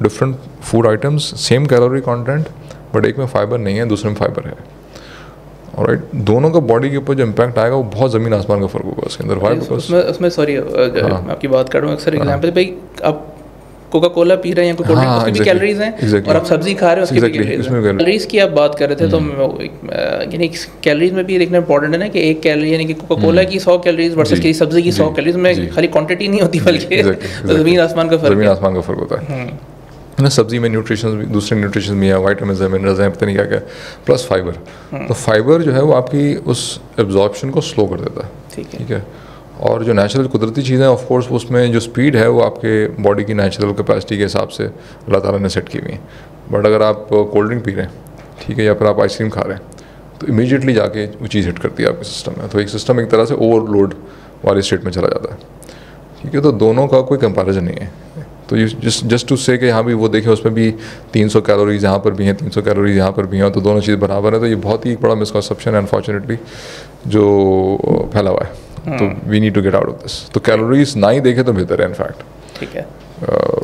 different food items, same calorie content, but एक में फाइबर नहीं है, दूसरे में फाइबर है। ऑलराइट, दोनों का बॉडी के ऊपर जो इम्पैक्ट आएगा वो बहुत ज़मीन आसमान का फ़र्क होगा उसके अंदर। वाई? बिकॉज उसमें सॉरी मैं आपकी बात कर रहा हूँ, अक्सर एग्जाम्पल भाई आप कोका कोला पी रहे हैं, कोई कोल्ड ड्रिंक, उसकी भी कैलोरीज हैं, और आप सब्जी खा रहे हैं उसकी भी कैलोरीज की आप बात कर रहे थे, तो यानी कैलोरीज में भी देखना इंपॉर्टेंट है ना कि एक कैलोरी यानी कि कोका कोला की 100 कैलोरीज वर्सेस की सब्जी की 100 कैलोरीज में खाली क्वांटिटी नहीं होती बल्कि ज़मीन आसमान का फ़र्क होता है ना। सब्जी में न्यूट्रिशन भी, दूसरे न्यूट्रिशन भी है, वाइटामिन है, मिनरल्स हैं, पता नहीं क्या क्या, प्लस फाइबर। तो फाइबर जो है वो आपकी उस एब्जॉर्प्शन को स्लो कर देता है, ठीक है? और जो नेचुरल कुदरती चीज़ें ऑफ कोर्स उसमें जो स्पीड है वो आपके बॉडी की नेचुरल कैपेसिटी के हिसाब से अल्लाह ताला ने सेट की हुई है। बट अगर आप कोल्ड ड्रिंक पी रहे हैं, ठीक है, या फिर आप आइसक्रीम खा रहे हैं, तो इमीडिएटली जाके वो चीज़ हिट करती है आपके सिस्टम में, तो एक सिस्टम एक तरह से ओवरलोड वाली स्टेट में चला जाता है, ठीक है। तो दोनों का कोई कंपैरिजन नहीं है। तो ये जस्ट टू से कि हाँ भी वो देखें उसमें भी 300 कैलोरीज यहाँ पर भी हैं, 300 कैलोरीज यहाँ पर भी हैं, तो दोनों चीज़ बराबर है, तो ये बहुत ही बड़ा मिसकंसेप्शन है अनफॉर्चुनेटली जो फैला हुआ है। तो we need to get out of this. तो कैलोरीज ना ही देखे तो बेहतर है इनफैक्ट। ठीक है।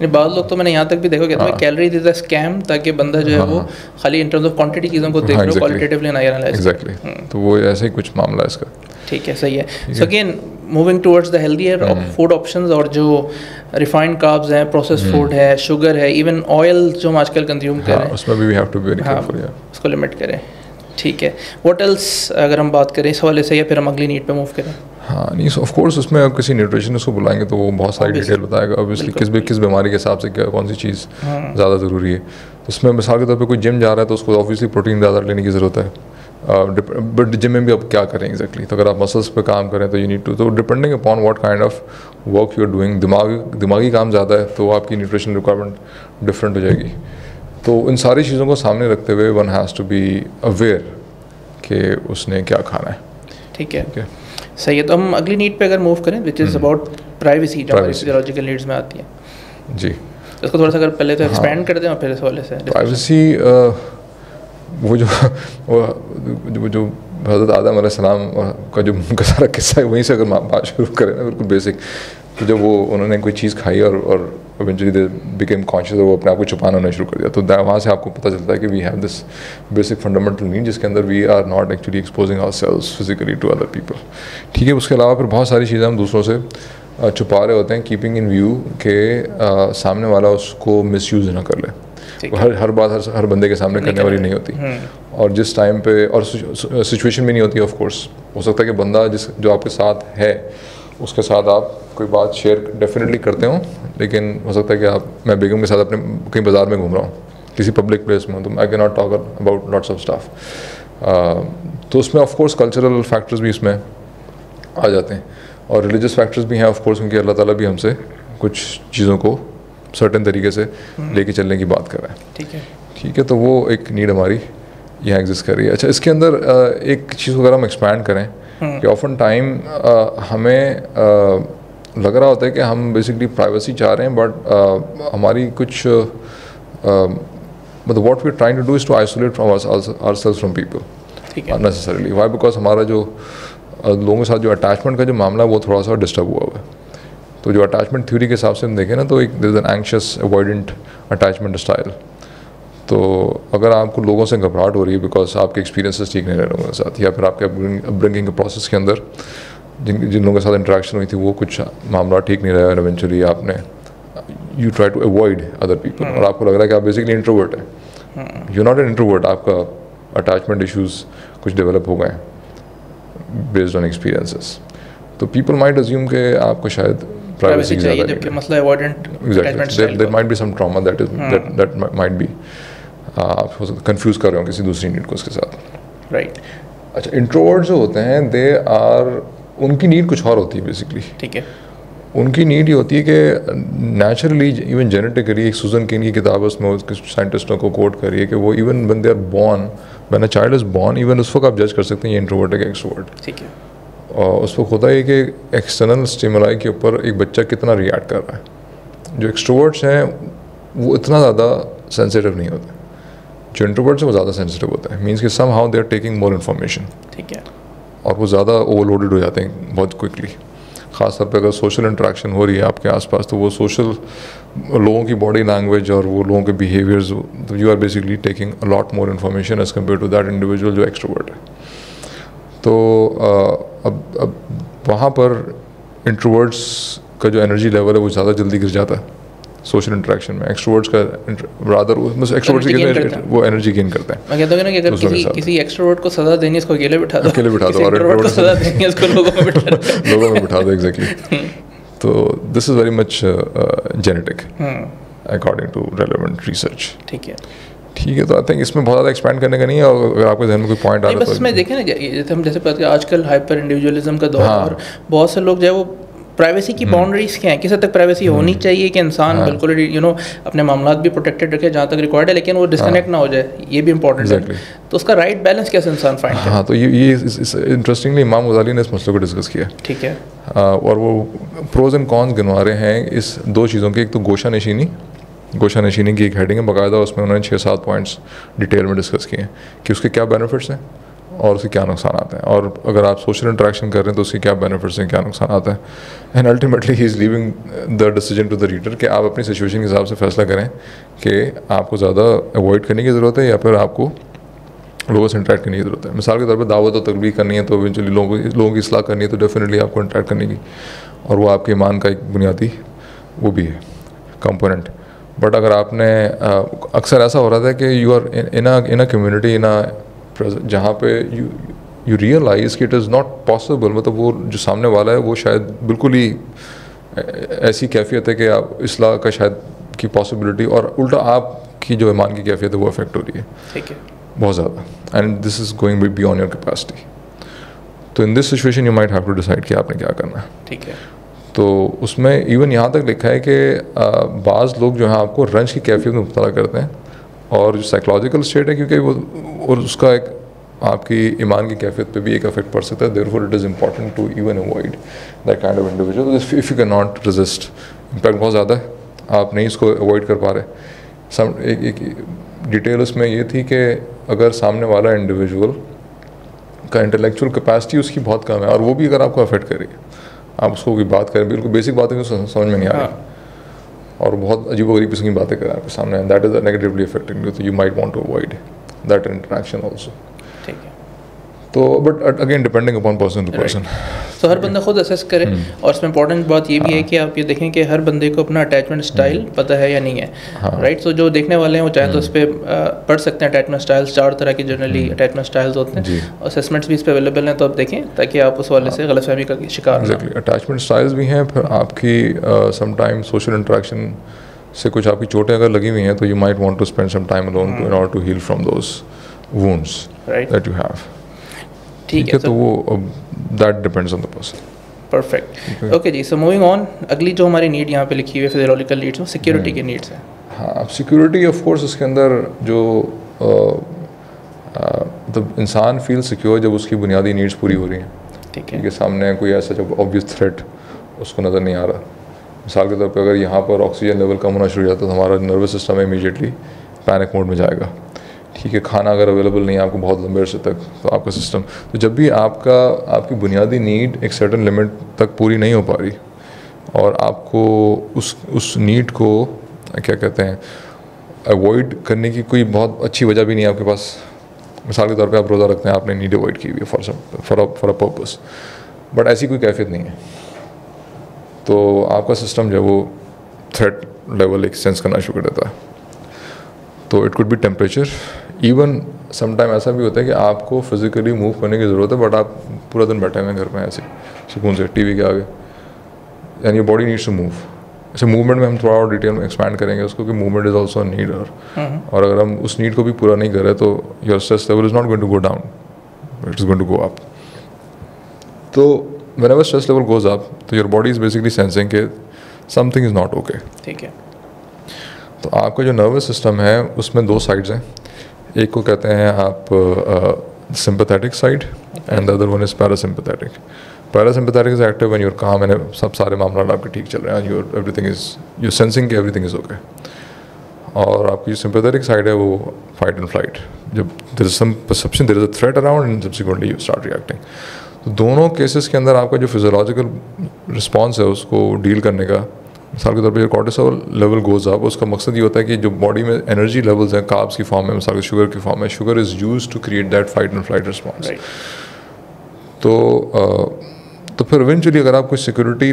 बाद लोग तो मैंने यहाँ तक भी देखा कहते हैं कैलोरीज इज अ स्कैम, ताकि बंदा जो है वो खाली इन टर्म्स ऑफ क्वांटिटी चीज़ों को देख रहा है, क्वालिटेटिवली ना एनालाइज। एग्जैक्टली, तो वो ऐसा ही कुछ मामला है इसका। ठीक है, सही है। So again moving towards the healthier food options, और जो रिफाइंड कार्ब्स हैं, प्रोसेस्ड फूड है, शुगर है, इवन ऑयल जो हम आजकल कंज्यूम कर रहे हैं, उसमें भी we have to be very careful, उसको लिमिट करें। ठीक है, व्हाट एल्स अगर हम बात करें इस हवाले से, या फिर हम अगली नीड पे मूव करें? हाँ नहीं, ऑफ कोर्स उसमें आप किसी न्यूट्रिशनिस्ट को बुलाएंगे तो वो बहुत सारी डिटेल बताएगा ऑब्वियसली किस बीमारी के हिसाब से क्या कौन सी चीज़ ज़्यादा ज़रूरी है। उसमें मिसाल के तौर पे कोई जिम जा रहा है तो उसको ऑब्वियसली प्रोटीन ज़्यादा लेने की ज़रूरत है, बट जिम में भी अब क्या करें एग्जैक्टली। तो अगर आप मसल्स पे काम करें तो यू नीड टू, तो depending upon what kind of work you are doing, दिमागी काम ज़्यादा है तो आपकी न्यूट्रिशन रिक्वायरमेंट डिफरेंट हो जाएगी। तो इन सारी चीज़ों को सामने रखते हुए one has to be aware कि उसने क्या खाना है। ठीक है, सही है। तो हम अगली नीड पे अगर मूव करें, विच इज़ अबाउट प्राइवेसी, जो हमारी फिजियोलॉजिकल नीड्स में आती है जी, उसको थोड़ा सा अगर पहले तो एक्सपेंड कर दें और फिर इस वाले से प्राइवेसी। वो जो हज़रत आदम अलैहिस्सलाम का जो उनका सारा किस्सा है, वहीं से अगर बात शुरू करें ना, बिल्कुल बेसिक, तो जब वो उन्होंने कोई चीज़ खाई और इवेंचुअली दे बिकेम कॉन्शियस, वो अपने आप को छुपाना होना शुरू कर दिया, तो वहाँ से आपको पता चलता है कि we have this basic fundamental need जिसके अंदर we are not actually exposing ourselves physically to other people. ठीक है, उसके अलावा फिर बहुत सारी चीज़ें हम दूसरों से छुपा रहे होते हैं, कीपिंग इन व्यू के सामने वाला उसको मिसयूज़ ना कर ले। हर बात हर बंदे के सामने करने वाली नहीं होती, और जिस टाइम पे और सिचुएशन भी नहीं होती। ऑफ कोर्स हो सकता है कि बंदा जो आपके साथ है उसके साथ आप कोई बात शेयर डेफिनेटली करते हो, लेकिन हो सकता है कि मैं बेगम के साथ अपने कहीं बाज़ार में घूम रहा हूँ, किसी पब्लिक प्लेस में हूँ, तो I can not talk about lots of staff. तो उसमें ऑफ कोर्स कल्चरल फैक्टर्स भी इसमें आ जाते हैं, और रिलीजियस फैक्टर्स भी हैं ऑफ कोर्स, क्योंकि अल्लाह ताला भी हमसे कुछ चीज़ों को सर्टेन तरीके से लेके चलने की बात कर रहा है। ठीक है, तो वो एक नीड हमारी यहाँ एग्जिस्ट कर रही है। अच्छा, इसके अंदर एक चीज़ अगर हम एक्सपैंड करें कि ऑफन टाइम हमें लग रहा होता है कि हम बेसिकली प्राइवेसी चाह रहे हैं, बट हमारी कुछ मतलब what we are trying to do is to isolate from ourselves from people unnecessarily. Why? Because हमारा जो लोगों के साथ जो अटैचमेंट का जो मामला है वो थोड़ा सा डिस्टर्ब हुआ है। तो जो अटैचमेंट थ्योरी के हिसाब से हम देखें ना, तो एक there is an anxious avoidant attachment style. तो अगर आपको लोगों से घबराहट हो रही है बिकॉज आपके एक्सपीरियंसेस ठीक नहीं रहे लोगों के साथ, या फिर आपके अपब्रिंगिंग के प्रोसेस के अंदर जिन लोगों के साथ इंटरेक्शन हुई थी वो कुछ मामला ठीक नहीं रहा, और इवेंचुअली आपने you try to avoid other people, और आपको लग रहा है कि आप बेसिकली इंट्रोवर्ट है, यू नॉट एन इंट्रोवर्ट, आपका अटैचमेंट इशूज़ कुछ डेवलप हो गए बेस्ड ऑन एक्सपीरियंसेस, तो पीपल माइट अज्यूम कि आपको शायद प्राइवेसी चाहिए, जबकि मसला avoidant attachment style, there might be some trauma that might be आप कंफ्यूज कर रहे हो किसी दूसरी नीड को उसके साथ। राइट। अच्छा, इंट्रोवर्ट जो होते हैं दे आर, उनकी नीड कुछ और होती है बेसिकली। ठीक है, उनकी नीड ये होती है कि नेचुरली इवन जेनेटिकली, एक सूजन किन की किताब है उसमें उसके साइंटिस्टों को कोट करिए कि वो even when they are born, when a child is born, even उस वक्त आप जज कर सकते हैं ये इंट्रोवर्ट है कि एक्सट्रोवर्ट। ठीक है, और उस वक्त होता है कि एक्सटर्नल स्टिमुलाई के ऊपर एक बच्चा कितना रिएक्ट कर रहा है। जो एक्सट्रोवर्ट्स हैं वो इतना ज़्यादा सेंसिटिव नहीं होते, जो इंट्रोवर्ट्स हैं वो ज़्यादा सेंसिटिव होता है। मीन्स कि somehow they are taking more information. ठीक है, और वो ज़्यादा ओवरलोडेड हो जाते हैं बहुत क्विकली। ख़ासतौर पे अगर सोशल इंटरेक्शन हो रही है आपके आसपास, तो वो सोशल लोगों की बॉडी लैंग्वेज और वो लोगों के बिहेवियर्स, तो you are basically taking a lot more information as compare to that individual जो एक्सट्रोवर्ट है। तो अब वहाँ पर इंट्रोवर्ट्स का जो एनर्जी लेवल है वो ज़्यादा जल्दी गिर जाता है सोशल इंटरेक्शन में। एक्सट्रोवर्ट्स का रादर एक्सट्रोवर्ट्स वो एनर्जी गेन करते हैं। मैं कहता हूँ ना कि अगर किसी एक्सट्रोवर्ट को सज़ा देनी है इसको अकेले बिठा दो, और इंट्रोवर्ट को सज़ा देनी है इसको लोगों में बिठा दो। एग्जैक्टली। तो this is very much genetic according to relevant research. ठीक है, ठीक है, तो आई थिंक इसमें बहुत ज़्यादा एक्सपेंड करने का नहीं है, और अगर आपके जहन में कोई पॉइंट आ रहा है बस इसमें देखें ना, जैसे हम जैसे बात करें आजकल हाइपर इंडिविजुअलिज्म का दौर है, और बहुत से लोग जो है वो प्राइवेसी की बाउंड्रीज क्या है, किस हद तक प्राइवेसी होनी चाहिए कि इंसान बिल्कुल अपने मामलात भी प्रोटेक्टेड रखे जहाँ तक रिक्वायर्ड है, लेकिन वो डिस्कनेक्ट ना हो जाए, ये भी इंपॉर्टेंट है। तो उसका राइट बैलेंस कैसे इंसान फाइंड करे? हाँ, तो ये इंटरेस्टिंगली इमाम गजाली ने इस मसले को डिस्कस किया। ठीक है। और वो प्रोज एंड कॉन्स गिनवा रहे हैं इस दो चीज़ों की। एक तो गोशा नशीनी की एक हेडिंग है बाकायदा, उसमें उन्होंने 6-7 पॉइंट्स डिटेल में डिस्कस किए हैं कि उसके क्या बेनिफिट्स हैं और उसके क्या नुकसान आते हैं, और अगर आप सोशल इंटरेक्शन कर रहे हैं तो उसके क्या बेनिफिट्स हैं, क्या नुकसान आता है। And ultimately he is leaving the decision to the reader कि आप अपनी सिचुएशन के हिसाब से फैसला करें कि आपको ज़्यादा अवॉइड करने की ज़रूरत है या फिर आपको लोगों से इंटरेक्ट करने की ज़रूरत है। मिसाल के तौर पर दावत और तबलीग करनी है तो इवेंचुअली लोगों की इस्लाह करनी है तो डेफिनेटली आपको इंटरेक्ट करने की, और वो आपके ईमान का एक बुनियादी वो भी है कंपोनेंट। बट अगर आपने अक्सर ऐसा हो रहा था कि you are in a community जहाँ पे यू रियलाइज़ कि इट इज़ नॉट पॉसिबल, मतलब वो जो सामने वाला है वो शायद बिल्कुल ही ऐसी कैफियत है कि आप इस्लाह का शायद की पॉसिबिलिटी, और उल्टा आपकी जो ईमान की कैफियत है वो अफेक्ट हो रही है। ठीक है। बहुत ज़्यादा, and this is going beyond your capacity. तो in this situation you might have to decide कि आपने क्या करना है। ठीक है। तो उसमें इवन यहाँ तक लिखा है कि बाज़ लोग जो हैं आपको रंज की कैफियत में मुब्तला करते हैं, और जो साइकोलॉजिकल स्टेट है क्योंकि वो और उसका एक आपकी ईमान की कैफियत पे भी एक इफेक्ट पड़ सकता है। Therefore it is important to even avoid that kind of individual if you can not resist. Impact बहुत ज़्यादा है, आप नहीं इसको अवॉइड कर पा रहे। एक डिटेल उसमें ये थी कि अगर सामने वाला इंडिविजुअल का इंटेलेक्चुअल कैपेसिटी उसकी बहुत कम है और वो भी अगर आपको अफेक्ट करे, आप उसको कोई बात करें बिल्कुल बेसिक बातें समझ में नहीं आ रही और बहुत अजीब गरीब किस्म की बातें करें आपके सामने, that is negatively affecting you, तो you might want to avoid that interaction also. ठीक है। तो but again depending upon person to person, तो हर बंदा खुद असेस करे। और इसमें इंपॉर्टेंट बात ये भी है कि आप ये देखें कि हर बंदे को अपना अटैचमेंट स्टाइल पता है या नहीं है, राइट। सो जो देखने वाले हैं वो चाहे तो उस पर पढ़ सकते हैं अटैचमेंट स्टाइल्स, 4 तरह के जनरली अटैचमेंट स्टाइल्स होते हैं, असेसमेंट्स भी इस पर अवेलेबल हैं, तो आप देखें ताकि आप उस वाले से गलतफहमी का शिकार ना हो। अटैचमेंट स्टाइल्स भी हैं, फिर आपकी समटाइम सोशल इंटरेक्शन से कुछ आपकी चोटें अगर लगी हुई हैं तो you might want to spend some time alone in order to heal from those wounds that you have. ठीक है, तो वो that depends on the person. Perfect, okay जी। सो मूविंग ऑन, अगली जो हमारी नीड यहाँ पे लिखी हुई है फिजियोलॉजिकल नीड्स में सिक्योरिटी की नीड्स हैं। हाँ, अब सिक्योरिटी ऑफ कोर्स उसके अंदर जो मतलब इंसान फील सिक्योर जब उसकी बुनियादी नीड्स पूरी हो रही हैं। ठीक है, कि सामने कोई ऐसा जब ऑब्वियस थ्रेट उसको नज़र नहीं आ रहा। मिसाल के तौर पे अगर यहाँ पर ऑक्सीजन लेवल कम होना शुरू हो जाता है तो हमारा nervous system immediately panic mode में जाएगा। ठीक है, खाना अगर अवेलेबल नहीं है आपको बहुत लंबे अरसे तक, तो आपका सिस्टम, तो जब भी आपकी बुनियादी नीड एक सर्टेन लिमिट तक पूरी नहीं हो पा रही और आपको उस नीड को क्या कहते हैं अवॉइड करने की कोई बहुत अच्छी वजह भी नहीं है आपके पास। मिसाल के तौर पे आप रोज़ा रखते हैं, आपने नीड अवॉइड की हुई है फॉर अ पर्पस, बट ऐसी कोई कैफियत नहीं है, तो आपका सिस्टम जो है वो थ्रेट लेवल एक सेंस करना शुरू कर देता है। तो it could B temperature, even sometime ऐसा भी होता है कि आपको फिज़िकली मूव करने की ज़रूरत है बट आप पूरा दिन बैठे हुए हैं घर में ऐसे सुकून से टीवी के आगे, यानी your body needs to move. ऐसे मूवमेंट में हम थोड़ा और डिटेल में एक्सपैंड करेंगे उसको कि मूवमेंट इज़ ऑल्सो नीड, और अगर हम उस नीड को भी पूरा नहीं कर रहे तो your stress level is not going to go down, it is going to go up. तो whenever stress level goes up तो your body is basically sensing कि समथिंग इज़ नॉट ओके। ठीक है, तो आपका जो नर्वस सिस्टम है उसमें 2 साइड्स हैं, एक को कहते हैं आप sympathetic side and the other one is parasympathetic. Parasympathetic is active when you are calm and सब सारे मामला आपके ठीक चल रहे हैं, एवरीथिंग इज यू सेंसिंग कि एवरीथिंग इज़ ओके। और आपकी जो सिंपैथेटिक साइड है वो फाइट एंड फ्लाइट, जब there is some perception there is a threat around and subsequently you start reacting. तो दोनों केसेस के अंदर आपका जो फिजियोलॉजिकल रिस्पॉन्स है उसको डील करने का, मिसाल के तौर पर कॉर्टिसोल लेवल गोज अप, उसका मकसद ये होता है कि जो बॉडी में एनर्जी लेवल्स हैं कार्ब्स की फॉर्म में, मिसाल के शुगर की फॉर्म में, sugar is used to create that fight and flight response. तो फिर इवेंचुअली अगर आप कोई security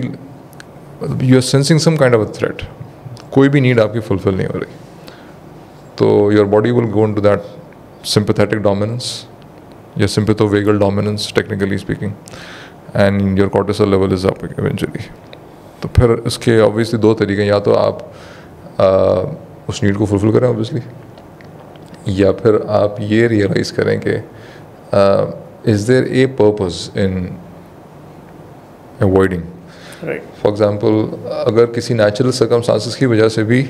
you are sensing some kind of a threat, कोई भी नीड आपकी फुलफिल नहीं हो रही, तो your body will go into that sympathetic dominance या sympathovagal dominance technically speaking, and your cortisol level is up eventually. तो फिर इसके ऑब्वियसली 2 तरीके हैं, या तो आप उस नीड को फुलफिल करें ऑब्वियसली, या फिर आप ये रियलाइज़ करें कि is there a purpose in avoiding. For example अगर किसी नेचुरल सर्कमस्टांसिस की वजह से भी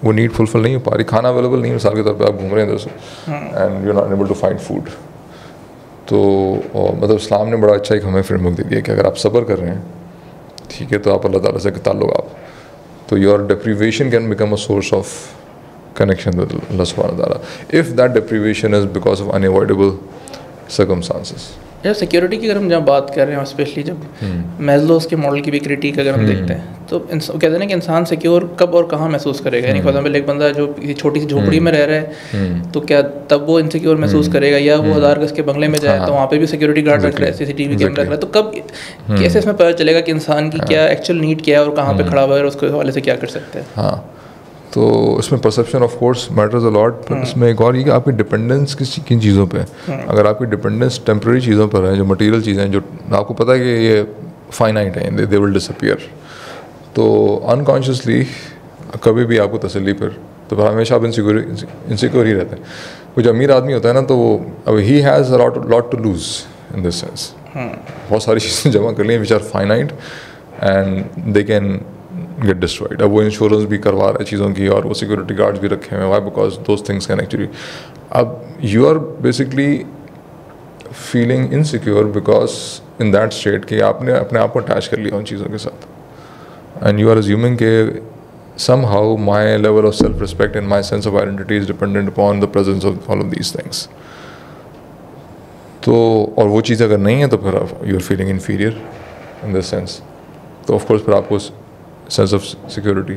वो नीड फुलफिल नहीं हो पा रही, खाना अवेलेबल नहीं, मिसाल के तौर पे आप घूम रहे हैं इधर से and you are not able to find food, तो मतलब इस्लाम ने बड़ा अच्छा एक हमें फ्रेमवर्क दे दिया कि अगर आप सब्र कर रहे हैं, ठीक है, तो आप अल्लाह ताला से ताल्लुक़ आप, तो your deprivation can become a source of connection with Allah सुब्हानहू व तआला if that deprivation is because of unavoidable circumstances. जब सिक्योरिटी की अगर हम जब बात कर रहे हैं, स्पेशली जब मैस्लोस के मॉडल की भी क्रिटिक अगर हम देखते हैं, तो कहते हैं ना कि इंसान सिक्योर कब और कहाँ महसूस करेगा। यानी फॉर एग्जाम्पल एक बंदा जो किसी छोटी सी झोपड़ी में रह रहा है, तो क्या तब वो इनसिक्योर महसूस करेगा, या वो 1000 गज के बंगले में जाए तो वहाँ पे भी सिक्योरिटी गार्ड रख रहा है, CCTV कैमरा रख रहा है, तो कब कैसे इसमें पता चलेगा कि इंसान की क्या एक्चुअल नीड क्या है और कहाँ पे खड़ा हुआ है और उसके हवाले से क्या कर सकते हैं। हाँ, तो इसमें perception of course matters a lot, पर इसमें एक और ये कि आपकी डिपेंडेंस किन चीज़ों पे है। अगर आपकी डिपेंडेंस टेम्प्रेरी चीज़ों पर है, जो मटेरियल चीज़ें हैं, जो आपको पता है कि ये फाइनाइट है, दे विल डिसअपीयर, तो अनकॉन्शियसली कभी भी आपको तसल्ली तो फिर हमेशा आप इनसिक्योर ही रहते हैं। कुछ अमीर आदमी होता है ना, तो वो अब he has a lot to lose in this sense, बहुत सारी चीज़ें जमा कर ली which are finite and they can get destroyed. अब वो इंश्योरेंस भी करवा रहा है चीज़ों की, और वो सिक्योरिटी गार्ड्स भी रखे हुए हैं, why because those things can actually, अब you are basically feeling insecure because in that state कि आपने अपने आप को अटैच कर लिया उन चीज़ों के साथ, एंड यू आर अज्यूमिंग के somehow my level of self-respect and my sense of identity is dependent upon the presence of all of these things. तो और वो चीज़ अगर नहीं है तो फिर you are feeling inferior in this sense, तो ऑफ कोर्स फिर आपको सेंस ऑफ सिक्योरिटी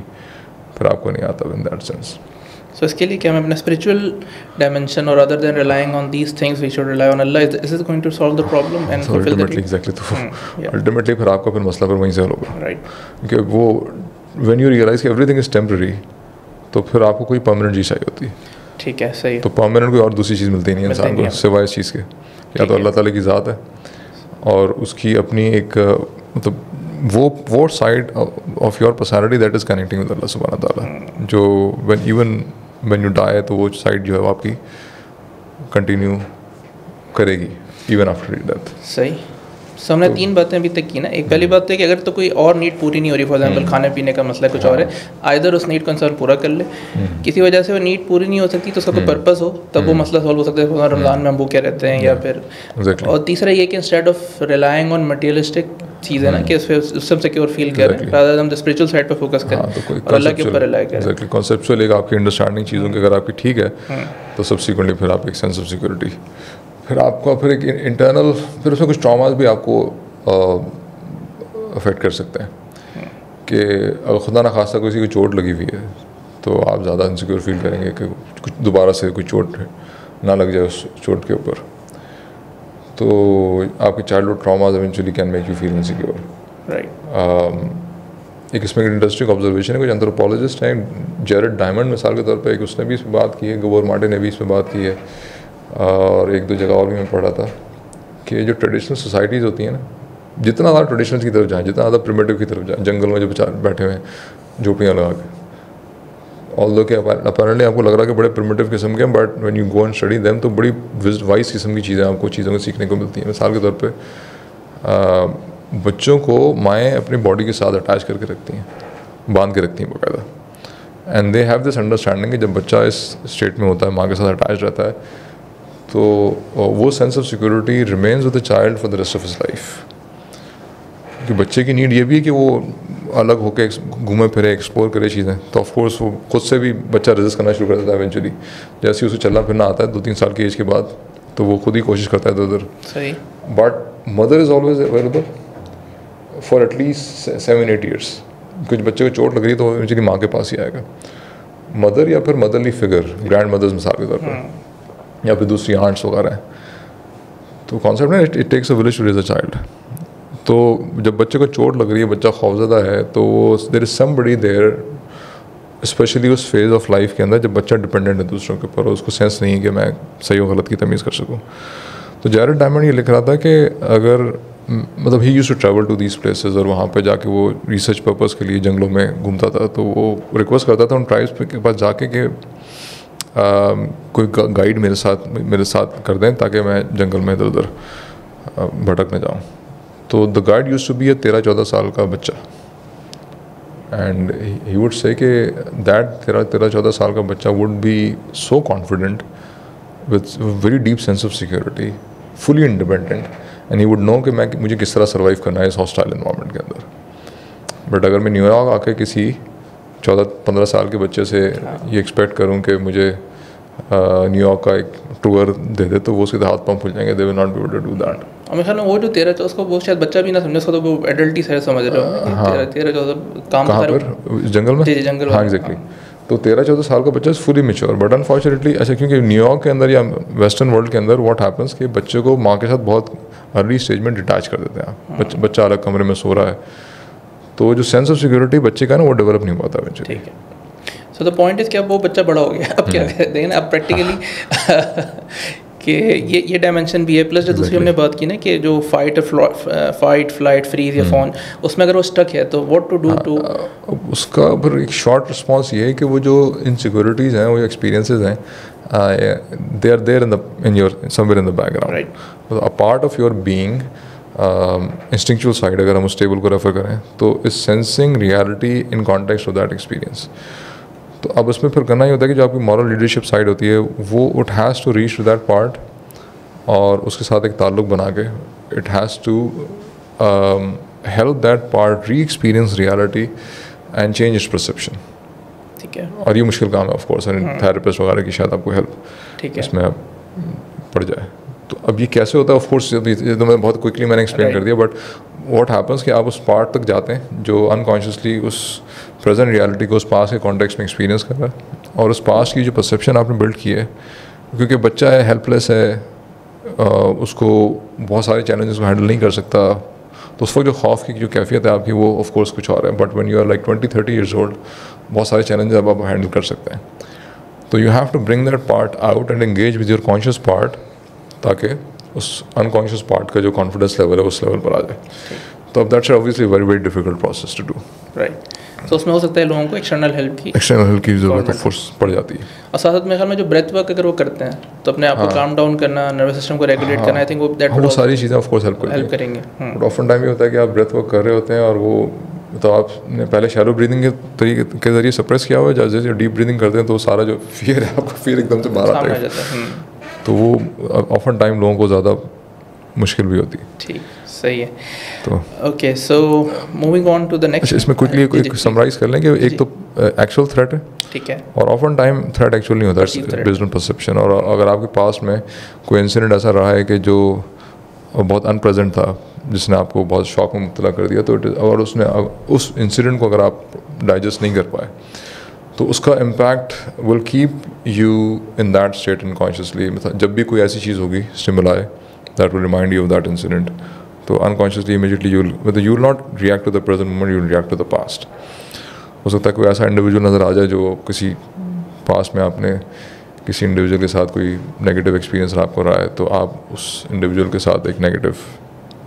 फिर आपको नहीं आता इन दैट सेंस। सो इसके लिए क्या हमें अपना स्पिरिचुअल डायमेंशन और other than relying on these things we should rely on Allah, is it going to solve the problem and fulfil the need? Exactly, तो अल्टीमेटली फिर आपका फिर मसला फिर वहीं से हल होगा, राइट? क्योंकि वो व्हेन यू रियलाइज कि एवरीथिंग इज टेम्पररी, तो फिर आपको कोई परमानेंट चीज़ चाहिए होती है। ठीक है, सही है। तो परमानेंट कोई और दूसरी चीज़ मिलती नहीं है इंसान को सिवाय इस चीज़ के, या तो अल्लाह ताला की ज़ात है और उसकी अपनी एक मतलब वो side of your personality that is connecting with Allah सुब्हानहू व तआला, जो व्हेन यू डाई तो वो साइड जो है वो आपकी कंटिन्यू करेगी इवन आफ्टर डेथ। सही। सो हमने 3 बातें अभी तक की ना। एक पहली बात है कि अगर तो कोई और नीड पूरी नहीं हो रही, फॉर एग्जाम्पल खाने पीने का मसला कुछ और है, आइदर उस नीड को इंसान पूरा कर ले, किसी वजह से वो नीड पूरी नहीं हो सकती तो उसका कोई पर्पस हो, तब वो मसला सॉल्व हो सकता है। रमज़ान में हम भूखे रहते हैं, या फिर और तीसरा ये कि instead of relying on materialistic चीज़ें ना, कि उससे हम सिक्योर फील करें, रादर हम द स्पिरिचुअल साइड पर फोकस करें और अल्लाह के ऊपर रिलाई करें। एग्जैक्टली, कॉन्सेप्चुअल एक आपकी अंडरस्टैंडिंग चीज़ों की अगर आपकी ठीक है तो सब्सिक्वेंटली फिर आप एक सेंस ऑफ सिक्योरिटी, फिर आपको फिर एक इंटरनल, फिर उसमें कुछ ट्रॉमास भी आपको अफेक्ट कर सकते हैं कि अगर खुदा ना खास्ता किसी को चोट लगी हुई है तो आप ज़्यादा इनसिक्योर फील करेंगे कि कुछ दोबारा से कोई चोट ना लग जाए उस चोट के ऊपर, तो आपके childhood traumas eventually can make you feel insecure, right? एक इसमें इंडस्ट्रियल ऑब्जर्वेशन है, कुछ एंथ्रोपोलॉजिस्ट हैं, जेरेड डायमंड मिसाल के तौर पर, एक उसने भी इस पर बात की है, गोबर मार्टे ने भी इस पर बात की है, और एक दो जगह और भी मैं पढ़ा था कि जो ट्रेडिशनल सोसाइटीज़ होती हैं ना, जितना ज़्यादा ट्रेडिशनल की तरफ जाएँ, जितना ज़्यादा प्रिमिटिव की तरफ जाएँ, जंगल में जो बेचारे बैठे हुए हैं झोपड़ियाँ लगा के, ऑल्दो कि अपैरेंटली आपको लग रहा है कि बड़े प्रिमिटिव किस्म के हैं, but when you go and study them तो बड़ी वाइज किस्म की चीज़ें आपको चीज़ों को सीखने को मिलती हैं। मिसाल के तौर पे बच्चों को माएँ अपनी बॉडी के साथ अटैच करके रखती हैं, बांध के रखती हैं बाकायदा, and they have this understanding कि जब बच्चा इस स्टेट में होता है, माँ के साथ अटैच रहता है, तो वो sense of security remains with the child for the rest of his life. कि बच्चे की नीड ये भी है कि वो अलग होकर घूमे फिरे, एक्सप्लोर करे चीज़ें, तो ऑफ कोर्स वो खुद से भी बच्चा रेजिस्ट करना शुरू कर देता है इवेंचुअली, जैसे ही उसे चलना फिरना आता है 2-3 साल की एज के बाद, तो वो खुद ही कोशिश करता है इधर। सही। But mother is always available for at least 7-8 years. कुछ बच्चे को चोट लग रही है तो इवेंचुअली माँ के पास ही आएगा, मदर या फिर मदरली फिगर, ग्रैंड मदर्स मिसाल के तौर पर, या फिर दूसरी आंट्स वगैरह हैं। तो कॉन्सेप्ट है it takes a village to raise a child. तो जब बच्चे को चोट लग रही है, बच्चा खौफजदा है, तो there is somebody there, especially उस फेज़ ऑफ लाइफ के अंदर जब बच्चा डिपेंडेंट है दूसरों के ऊपर और उसको सेंस नहीं है कि मैं सही और गलत की तमीज़ कर सकूं। तो जेरेड डायमंड ये लिख रहा था कि अगर मतलब he used to travel to these places, और वहाँ पे जाके वो रिसर्च पर्पस के लिए जंगलों में घूमता था, तो वो रिक्वेस्ट करता था उन ट्राइब्स के पास जाके कि कोई गाइड मेरे साथ कर दें ताकि मैं जंगल में इधर उधर भटक न जाऊँ। तो the guide used to be 13-14 साल का बच्चा, एंड ही वुड से कि दैट 13-14 साल का बच्चा would be so confident with very deep sense of security, fully independent, and he would know कि मुझे किस तरह सर्वाइव करना है इस हॉस्टाइल एनवायरनमेंट के अंदर। बट अगर मैं न्यूयॉर्क आके किसी 14-15 साल के बच्चे से ये एक्सपेक्ट करूं कि मुझे न्यूयॉर्क का एक टूर दे दे, तो वो सीधे हाथ पांव फूल जाएंगे, they will not be able to do that. और मेरे ख्याल में वो जो 13 उसको वो शायद बच्चा भी ना समझे, उसको तो वो एडल्ट ही शायद समझ रहे हो। हाँ। 13-14 काम कहाँ पर? जंगल में? जी जंगल। हाँ एग्जैक्टली। तो 13-14 साल का बच्चा is fully mature, but unfortunately अच्छा, क्योंकि न्यूयॉर्क के अंदर या वेस्टर्न वर्ल्ड के अंदर व्हाट हैपन्स कि बच्चे को माँ के साथ बहुत अर्ली स्टेज में डिटैच कर देते हैं। बच्चा अलग कमरे में सो रहा है, तो जो सेंस ऑफ सिक्योरिटी बच्चे का ना वो डेवलप नहीं पाता इवेंचुअली। ठीक है। सो द पॉइंट इज़ कि अब वो बच्चा बड़ा हो गया, अब क्या कहते हैं ना, अब प्रैक्टिकली कि ये डायमेंशन भी है। प्लस जो दूसरी हमने बात की ना कि जो फाइट फ्लाइट फ्रीज या फोन, उसमें अगर वो स्टक है तो व्हाट टू डू टू, उसका फिर एक शॉर्ट रिस्पॉन्स ये है कि वो जो इनसिक्योरिटीज़ हैं, वो एक्सपीरियंसेस हैं, they are there in your somewhere in the background. A part of your being instinctual side, अगर हम उस टेबल को रेफर करें, तो is sensing reality in context of that experience. तो अब उसमें फिर करना ही होता है कि जो आपकी मॉरल लीडरशिप साइड होती है, वो it has to reach to that part, और उसके साथ एक ताल्लुक बना के it has to help that part re experience reality and change its perception. ठीक है। और ये मुश्किल काम है ऑफ कोर्स, थेरेपिस्ट वगैरह की शायद आपको हेल्प इसमें पड़ जाए। तो अब ये कैसे होता है, ऑफ कोर्स ये तो मैं बहुत क्विकली मैंने एक्सप्लेन कर दिया, बट व्हाट हैपन्स कि आप उस पार्ट तक जाते हैं जो अनकॉन्शियसली उस प्रेजेंट रियलिटी को उस पास के कॉन्टेक्स्ट में एक्सपीरियंस कर रहा है, और उस पास की जो परसेप्शन आपने बिल्ड की है, क्योंकि बच्चा है, हेल्पलेस है, उसको बहुत सारे चैलेंजेस को हैंडल नहीं कर सकता, तो उस वक्त जो खौफ की जो कैफियत है आपकी, वो ऑफ कोर्स कुछ और है। But when you are like 20-30 years old, बहुत सारे चैलेंजेस अब आप हैंडल कर सकते हैं। तो you have to bring that part out and engage with your conscious part, ताकि उस अनकॉन्शियस पार्ट का जो कॉन्फिडेंस लेवल है उस लेवल पर आ जाए। तो अब that's obviously very very difficult process to do. Right. तो उसमें हो सकता है लोगों को एक्सटर्नल हेल्प की ज़रूरत ऑफ कोर्स पड़ जाती है। और साथ में ख्याल में जो ब्रेथ वर्क अगर वो करते हैं तो अपने आप को काम डाउन करना, नर्वस सिस्टम को रेगुलेट करना, आई थिंक वो सारी चीज़ें ऑफ कोर्स हेल्प करेंगे। बट ऑफन टाइम ये होता है कि आप ब्रेथ वर्क कर रहे होते हैं और वो तो आपने पहले शैलो ब्रीदिंग के तरीके के जरिए सप्रेस किया हुआ है, जैसे डीप ब्रीदिंग करते हैं तो सारा जो फियर है आपका फियर एकदम से बाहर आता है, तो वो ऑफन टाइम लोगों को ज़्यादा मुश्किल भी होती है। ठीक, सही है। तो okay, so moving on to the next. इसमें क्विकली एक समराइज कर लें कि एक तो एक्चुअल थ्रेट है, ठीक है, और ऑफन टाइम थ्रेट एक्चुअल नहीं होता है, बेस्ड ऑन परसेप्शन। और अगर आपके पास में कोई इंसिडेंट ऐसा रहा है कि जो बहुत अनप्रेजेंट था, जिसने आपको बहुत शॉक में मुब्तला कर दिया, तो और उसने उस इंसिडेंट को अगर आप डाइजेस्ट नहीं कर पाए, तो उसका impact will keep you in that state unconsciously. मतलब जब भी कोई ऐसी चीज़ होगी stimuli that will remind you of that incident, तो unconsciously immediately you will not react to the present moment, you will react to the past. हो सकता है कोई ऐसा इंडिविजुअल नज़र आ जाए जो किसी पास में आपने किसी इंडिविजुअल के साथ कोई नेगेटिव एक्सपीरियंस आपको रहा है, तो आप उस इंडिविजुअल के साथ एक नेगेटिव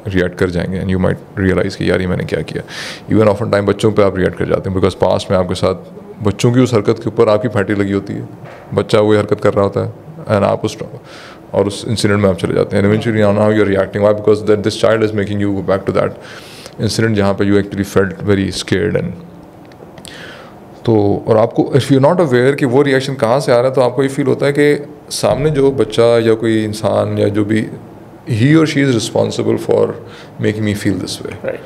रिएक्ट कर जाएंगे एंड यू माइट रियलाइज़ कि यार ये मैंने क्या किया। इवन ऑफन टाइम बच्चों पे आप रिएक्ट कर जाते हैं, बिकॉज पास्ट में आपके साथ बच्चों की उस हरकत के ऊपर आपकी फैटी लगी होती है, बच्चा वही हरकत कर रहा होता है एंड आप उस इंसिडेंट में आप चले जाते हैं। Eventually now you are reacting why, because that this child is making you go back to that incident जहाँ पे you actually felt very scared. And तो और आपको इफ़ यू नॉट अवेयर कि वो रिएक्शन कहाँ से आ रहा है, तो आपको ये फील होता है कि सामने जो बच्चा या कोई इंसान या जो भी, ही और she is responsible for making me feel this way,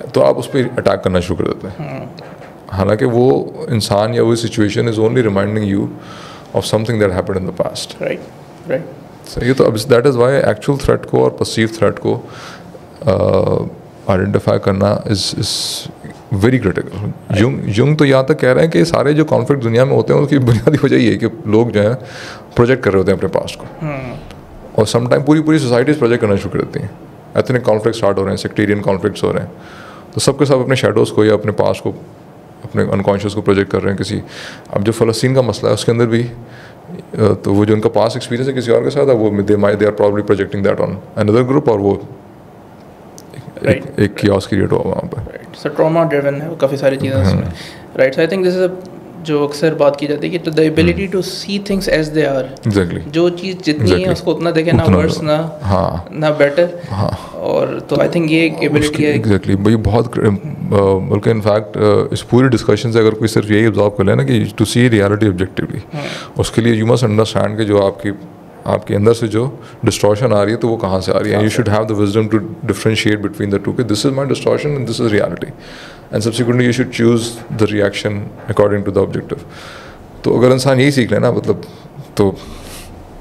तो आप उस पर अटैक करना शुरू कर देते हैं। हालांकि वो इंसान या वो situation is only reminding you of something that happened in the past. Right. सही। तो अब that is Y actual threat को और परसीव थ्रेट को आइडेंटिफाई करना इज़ वेरी क्रिटिकल। युंग तो यहाँ तक कह रहे हैं कि सारे जो कॉन्फ्लिक्ट दुनिया में होते हैं उसकी बुनियादी वजह ये है कि लोग जो है प्रोजेक्ट कर रहे होते हैं अपने पास्ट को, और समटाइम पूरी सोसाइटीज़ प्रोजेक्ट करना शुरू कर देती हैं। एथनिक कॉन्फ्लिक्ट स्टार्ट हो रहे हैं, सेक्टेरियन कॉन्फ्लिक्ट्स हो रहे हैं, तो सबके सब अपने शेडोज़ को या अपने पास्ट को, अपने अनकॉन्शियस को प्रोजेक्ट कर रहे हैं किसी। अब जो फ़लस्तीन का मसला है उसके अंदर भी, तो वो जो उनका पास्ट एक्सपीरियंस है किसी और के साथ है, वो they are probably projecting that on another group, और वो एक कियोस्क क्रिएट हुआ वहाँ पर। सो ट्रॉमा ड्रिवन है वो काफ़ी सारी चीज़ें उसमें। Right, so I think this is a जो अक्सर बात की जाती है कि तो the ability to see things as they are, exactly जो चीज़ जितनी है उसको उतना देखें, ना वर्स ना हाँ ना बेटर। हाँ, और तो आई थिंक ये एक एबिलिटी है। एग्जैक्टली भाई, बहुत बल्कि इनफैक्ट इस पूरी डिस्कशन से अगर कोई सिर्फ यही ऑब्जर्व कर लेना कि टू सी रियलिटी ऑब्जेक्टिवली, उसके लिए यू मस्ट अंडरस्टैंड कि जो आपके अंदर से जो डिस्टॉर्शन आ रही है तो वो कहाँ से आ रही है। You should have the wisdom to differentiate between the two, कि this is my distortion and this is reality, and subsequently you should choose the reaction according to the objective. तो अगर इंसान यही सीख लेना, मतलब तो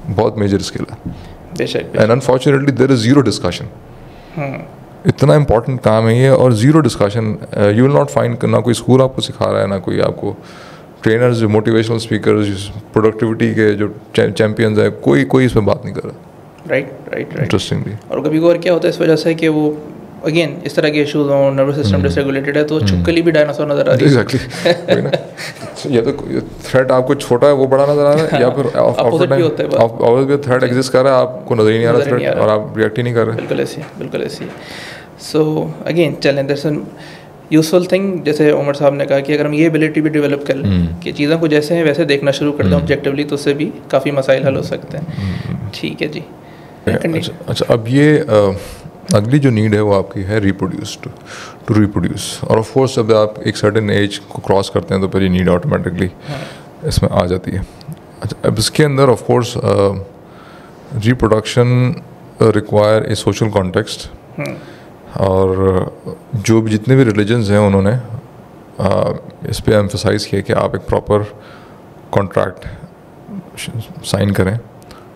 बहुत मेजर स्किल है। बेशक। And unfortunately there is zero discussion. इतना इंपॉर्टेंट काम है ये, और zero discussion you will not find. ना कोई स्कूल आपको सिखा रहा है, ना कोई आपको ट्रेनर्स, जो मोटिवेशनल स्पीकर्स, प्रोडक्टिविटी के जो चैम्पियंस है, कोई इस पर बात नहीं कर रहा। राइट। इंटरेस्टिंगली। और कभी कभार क्या होता है इस वजह से कि वो अगेन इस तरह के इशूज हों, नर्वस सिस्टम डिसरेगुलेटेड है, तो छुपकली भी डायनासोर नजर आ रही है। एग्जैक्टली। या तो थ्रेट आपको छोटा है वो बड़ा नजर आ रहा है, या फिर ऑपोजिट थ्रेट एग्जिस्ट कर रहा है, आपको नजर ही नहीं आ रहा थ्रेट, और आप रिएक्ट ही नहीं कर रहे। बिल्कुल ऐसी। सो अगेन चलें, दैट्स एन यूजफुल थिंग। जैसे उमर साहब ने कहा कि अगर हम ये एबिलिटी भी डेवलप कर लें कि चीज़ों को जैसे हैं वैसे देखना शुरू कर दें ऑब्जेक्टिवली, तो उससे भी काफ़ी मसाइल हल हो सकते हैं। ठीक है जी। अच्छा, अब ये अगली जो नीड है वो आपकी है रिप्रोड्यूस, टू रिप्रोड्यूस। और ऑफ कोर्स जब आप एक सर्टेन एज को क्रॉस करते हैं तो फिर ये नीड ऑटोमेटिकली इसमें आ जाती है। अच्छा, अब इसके अंदर of course reproduction require a social context, और जो भी जितने भी रिलीजन्स हैं उन्होंने इस पे एम्फसाइज़ किया कि आप एक प्रॉपर कॉन्ट्रैक्ट साइन करें,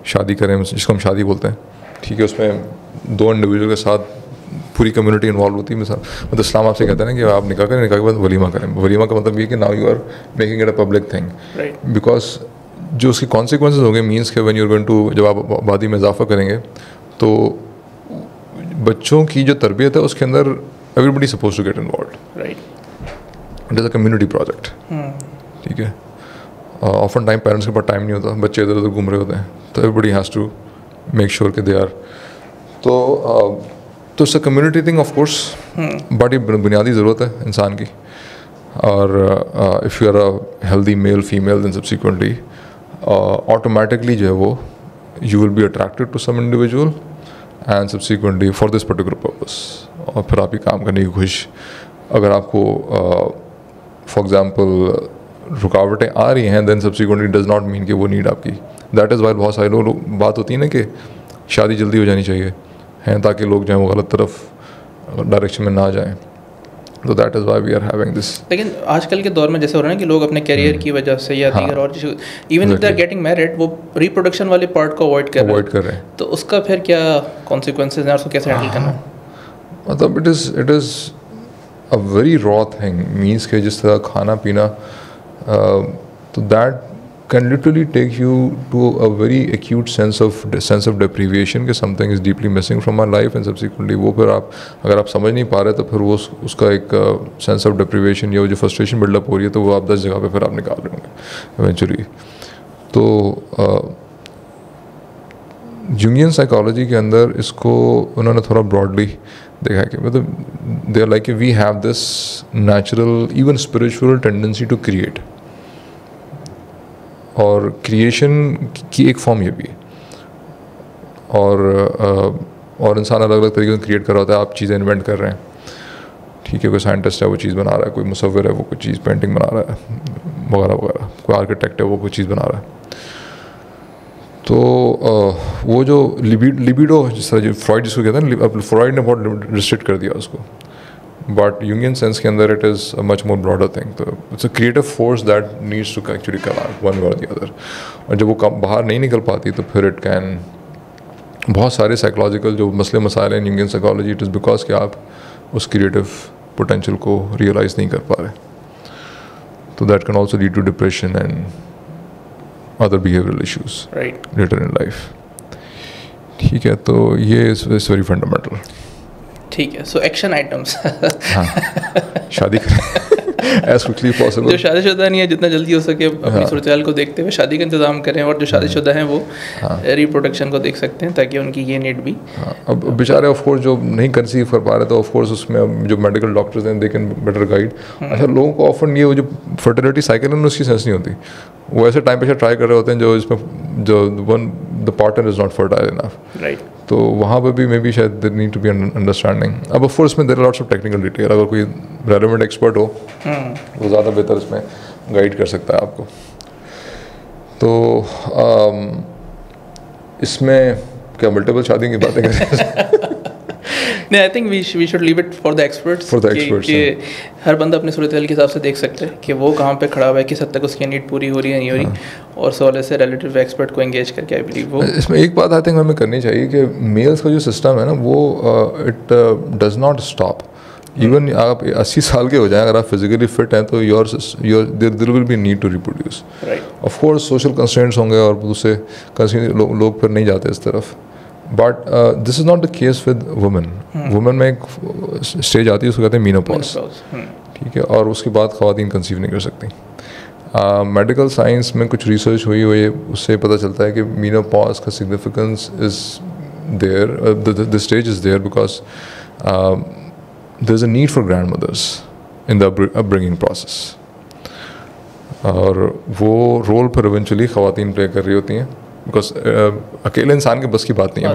शादी करें, जिसको हम शादी बोलते हैं। ठीक है, उसमें दो इंडिविजुअल के साथ पूरी कम्युनिटी इन्वॉल्व होती है। मतलब इस्लाम आपसे कहता है ना कि आप निकाह करें, निकाह के बाद वलीमा करें। वलीमा का मतलब ये कि now you are making it a public thing, because जो उसकी कॉन्सिक्वेंसेज होंगे मीन्स के when you are going to, जब आप आबादी में इजाफा करेंगे तो बच्चों की जो तरबियत है उसके अंदर everybody suppose to get involve. It is a community project. ठीक है, ऑफन टाइम पेरेंट्स के पास टाइम नहीं होता, बच्चे इधर उधर घूम रहे होते हैं, तो everybody has to make sure कि दे आर। तो it's a community thing of course, but ये बुनियादी ज़रूरत है इंसान की। और if you are a healthy male female then subsequently automatically जो है वो you will be attracted to some individual and subsequently for this particular purpose, और फिर आप ये काम करने की खुश। अगर आपको फॉर एग्जांपल रुकावटें आ रही हैं then subsequently does not mean कि वो नीड आपकी। दैट इज़ वाई बहुत सारे लोग बात होती है ना कि शादी जल्दी हो जानी चाहिए हैं ताकि लोग जो हैं वो गलत तरफ डायरेक्शन में ना जाएं। तो that is why we are having this. लेकिन आजकल के दौर में जैसे हो रहा है ना कि लोग अपने करियर की वजह से या दीगर और even if they are getting married, वो रिप्रोडक्शन वाले पार्ट को अवॉइड कर रहे हैं। तो उसका फिर क्या कॉन्सिक्वेंसेज हैं, उसको कैसे हैंडल करना? मतलब it is a very raw thing, means के जिस तरह खाना पीना, तो that can literally take you to a very acute sense of deprivation कि something is deeply missing from my life, and subsequently वो फिर आप अगर आप समझ नहीं पा रहे तो फिर वो उसका एक sense of deprivation या वो जो frustration build-up हो रही है तो वो आप 10 जगह पे फिर आप निकाल रहे होंगे eventually। तो jungian psychology के अंदर इसको उन्होंने थोड़ा broadly देखा है कि मतलब they are like we have this natural even spiritual tendency to create, और क्रिएशन की एक फॉर्म ये भी है। और इंसान अलग अलग तरीके से क्रिएट कर रहा होता है। आप चीज़ें इन्वेंट कर रहे हैं, ठीक है, कोई साइंटिस्ट है वो चीज़ बना रहा है, कोई मुसव्विर है वो कोई चीज़ पेंटिंग बना रहा है वगैरह वगैरह, कोई आर्किटेक्ट है वो कोई चीज़ बना रहा है। तो वो जो लिबिडो जिस तरह जो फ्रॉइड जिसको कहते हैं, फ्रॉइड ने बहुत रिस्ट्रिक्ट कर दिया उसको, बट यूंगियन सेंस के अंदर it is a much more broader thing. तो it's a creative force that needs to actually come out one way और द अदर, और जब वो बाहर नहीं निकल पाती तो फिर इट कैन बहुत सारे साइकोलॉजिकल जो मसले मसाइल हैं Jungian psychology, it is because कि आप उस क्रिएटिव पोटेंशियल को रियलाइज़ नहीं कर पा रहे। तो that can also lead to depression and other behavioural issues later in life. ठीक है, तो ये इज़ वेरी फंडामेंटल। ठीक है, सो एक्शन आइटम्स। हाँ, शादी करें। As quickly possible. जो शादीशुदा नहीं है जितना जल्दी हो सके अपनी सूरत हाल को देखते हुए शादी का इंतजाम करें, और जो शादीशुदा हैं वो रिप्रोडक्शन को देख सकते हैं ताकि उनकी ये नीड भी। अब बेचारे ऑफ कोर्स जो नहीं कंसीव कर पा रहे तो ऑफ कोर्स उसमें जो मेडिकल डॉक्टर्स हैं दे कैन बेटर गाइड। अच्छा, लोगों को ऑफन ये जो फर्टिलिटी साइकिल है उसकी सेंस नहीं होती, वो ऐसे टाइम पे ट्राई कर रहे होते हैं जो इसमें जो the partner is not fertile enough, right. तो वहाँ पे भी मे बी शायद there need to be understanding. अब ऑफ कोर्स में there are lots of technical detail, अगर कोई रेलेवेंट एक्सपर्ट हो वो ज़्यादा बेहतर इसमें गाइड कर सकता है आपको। तो इसमें क्या मल्टीपल शादी की बातें करें? नहीं, I think we should leave it for the experts. कि हर बंदा अपने सूरत हाल के हिसाब से देख सकते हैं कि वो कहाँ पे खड़ा हुआ है, किस हद तक उसकी नीड पूरी हो रही है नहीं हो रही, और सवाल से रिलेटिव एक्सपर्ट को एंगेज करके आई बिलीव वो इसमें एक बात आई थिंक हमें करनी चाहिए कि मेल्स का जो सिस्टम है ना वो it does not stop. Even आप 80 साल के हो जाएं, अगर आप फिजिकली फिट हैं तो there will be need to reproduce. Of course social constraints होंगे और दूसरे लोग फिर नहीं जाते इस तरफ, but this is not the case with women. Women में एक स्टेज आती है उसको कहते हैं मीनोपॉज, ठीक है, और उसके बाद ख़वातीन कंसीव नहीं कर सकती। मेडिकल साइंस में कुछ रिसर्च हुई है, उससे पता चलता है कि मीनोपॉज का significance is there, the stage is there because there is a need for grandmothers in the upbringing process, और वो रोल पर इवेंचुअली ख़वातीन प्ले कर रही होती हैं बिकॉज अकेले इंसान के बस की बात नहीं है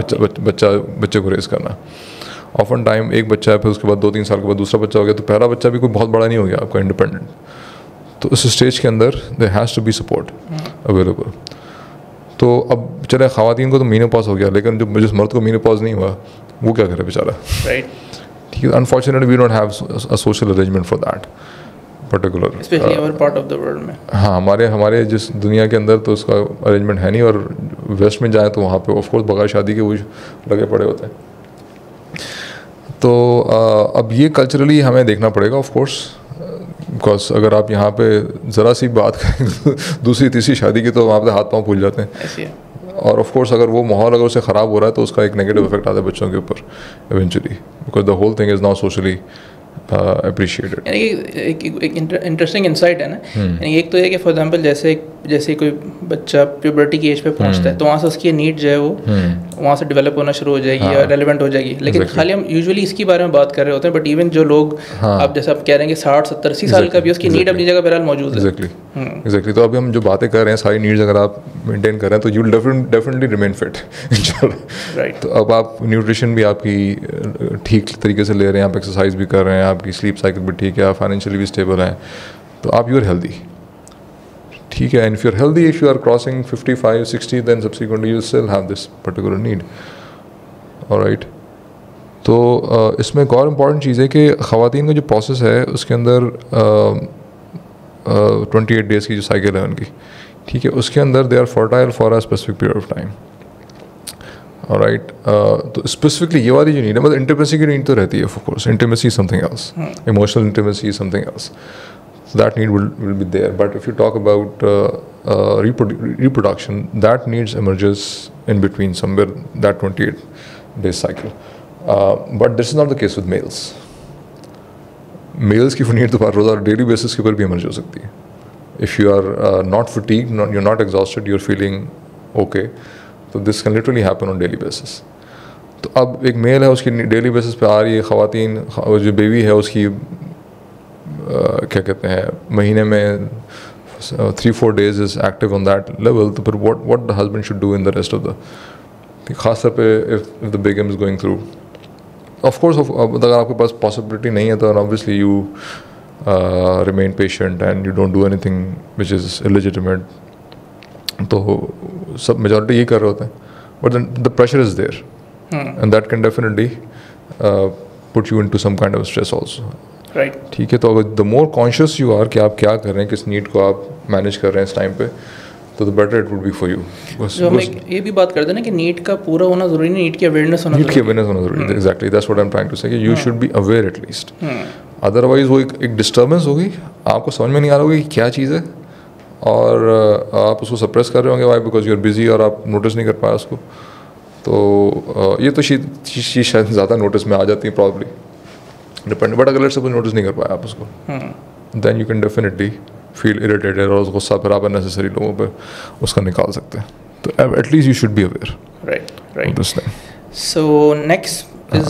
बच्चे को रेस करना। ऑफन टाइम एक बच्चा है, फिर उसके बाद 2-3 साल के बाद दूसरा बच्चा हो गया, तो पहला बच्चा भी कोई बहुत बड़ा नहीं हो गया आपका इंडिपेंडेंट, तो उस स्टेज के अंदर there has to be support available. तो अब चले ख़वातीन को तो मीनोपॉज हो गया, लेकिन जो जिस मर्द को मीनोपॉज नहीं हुआ वो क्या करे बेचारा, राइट। ठीक है, unfortunately we don't have a social arrangement for that particular, especially our part of the world में। हाँ, हमारे जिस दुनिया के अंदर तो उसका अरेंजमेंट है नहीं, और वेस्ट में जाए तो वहाँ पे ऑफ कोर्स बगैर शादी के वो लगे पड़े होते हैं। तो अब ये कल्चरली हमें देखना पड़ेगा ऑफ कोर्स, बिकॉज अगर आप यहाँ पे ज़रा सी बात करें दूसरी तीसरी शादी की तो वहाँ पे हाथ पाँव फूल जाते हैं, और ऑफ कोर्स अगर वो माहौल अगर उससे ख़राब हो रहा है तो उसका एक नेगेटिव इफेक्ट आता है बच्चों के ऊपर eventually, because the whole thing is not socially appreciated. एक इंटरेस्टिंग इंसाइट है ना, यानी एक तो ये कि फॉर एग्जांपल जैसे कोई बच्चा प्यूबर्टी की एज पे पहुंचता है तो वहाँ से उसकी नीड जो है वो वहाँ से डेवलप होना शुरू हो जाएगी या रेलेवेंट हो जाएगी, लेकिन खाली हम यूजुअली इसके बारे में बात कर रहे होते हैं, बट इवन जो लोग आप जैसे आप कह रहे हैं कि 60-70-80 साल का भी उसकी नीड अपनी जगह बहरहाल मौजूद है। एग्जैक्टली। तो अभी हम जो बातें कर रहे हैं सारी नीड्स अगर आप मेंटेन कर रहे हैं तो you will definitely remain fit right. तो अब आप न्यूट्रिशन भी आपकी ठीक तरीके से ले रहे हैं, आप एक्सरसाइज भी कर रहे हैं, आपकी स्लीप साइकिल भी ठीक है, आप फाइनेंशियली भी स्टेबल हैं, तो आप यू आर हेल्दी, ठीक है। And if you are healthy, if you are crossing 55-60 then subsequently you still have this particular need, alright. तो इसमें एक और इम्पॉर्टेंट चीज़ है कि ख़वातीन का जो प्रोसेस है उसके अंदर 28 डेज़ की जो साइकिल है उनकी, ठीक है, उसके अंदर they are fertile for a specific period of time, alright. तो स्पेसिफिकली ये वाली जो नीड है, मतलब इंटीमेसी की नीड तो रहती है of course, intimacy is something else, emotional intimacy is something else, so that need will be there. But if you talk about reproduction, that needs emerges in between somewhere that 28 day cycle, but this is not the case with males. Males की नीड तो रोज़ाना डेली बेसिस के ऊपर भी emerge हो सकती है. If you are not fatigued, you're not exhausted, you're feeling okay, so this can literally happen on daily basis. तो अब एक मेल है उसकी डेली बेसिस पे आ रही है, ख़वातीन जो बेबी है उसकी क्या कहते हैं महीने में 3-4 days is active on that level, तो फिर what the husband should do in the rest of the, ख़ास तौर पे if the begum is going through, of course अगर आपके पास possibility नहीं है तो obviously you remain patient and you don't do anything which is illegitimate, तो सब majority ये कर रहे होते हैं, but then the pressure is there and that can definitely put you into some kind of stress also. Right, ठीक है। तो अगर the more conscious you are कि आप क्या कर रहे हैं, किस नीड को आप मैनेज कर रहे हैं इस टाइम पे, तो the better it would be for you. जो हम ये भी बात करते हैं ना कि नीड का पूरा होना जरूरी नहीं, नीड की अवेयरनेस होना जरूरी है। Exactly, that's what I am trying to say, you should be aware at least, otherwise वो एक डिस्टर्बेंस होगी, आपको समझ में नहीं आ रहा होगा कि क्या चीज़ है और आप उसको सप्रेस कर रहे होंगे, why because you are busy और आप नोटिस नहीं कर पाए उसको। तो ये तो चीज़ शायद ज़्यादा नोटिस में आ जाती है प्रॉब्ली डिपेंड, बट अगर लेट्स सपोज नोटिस नहीं कर पाया आप उसको, then you can definitely feel irritated और गुस्सा फिर आप अननेसेसरी लोगों पे उसका निकाल सकते हैं. तो at least you should be aware. Right. So next is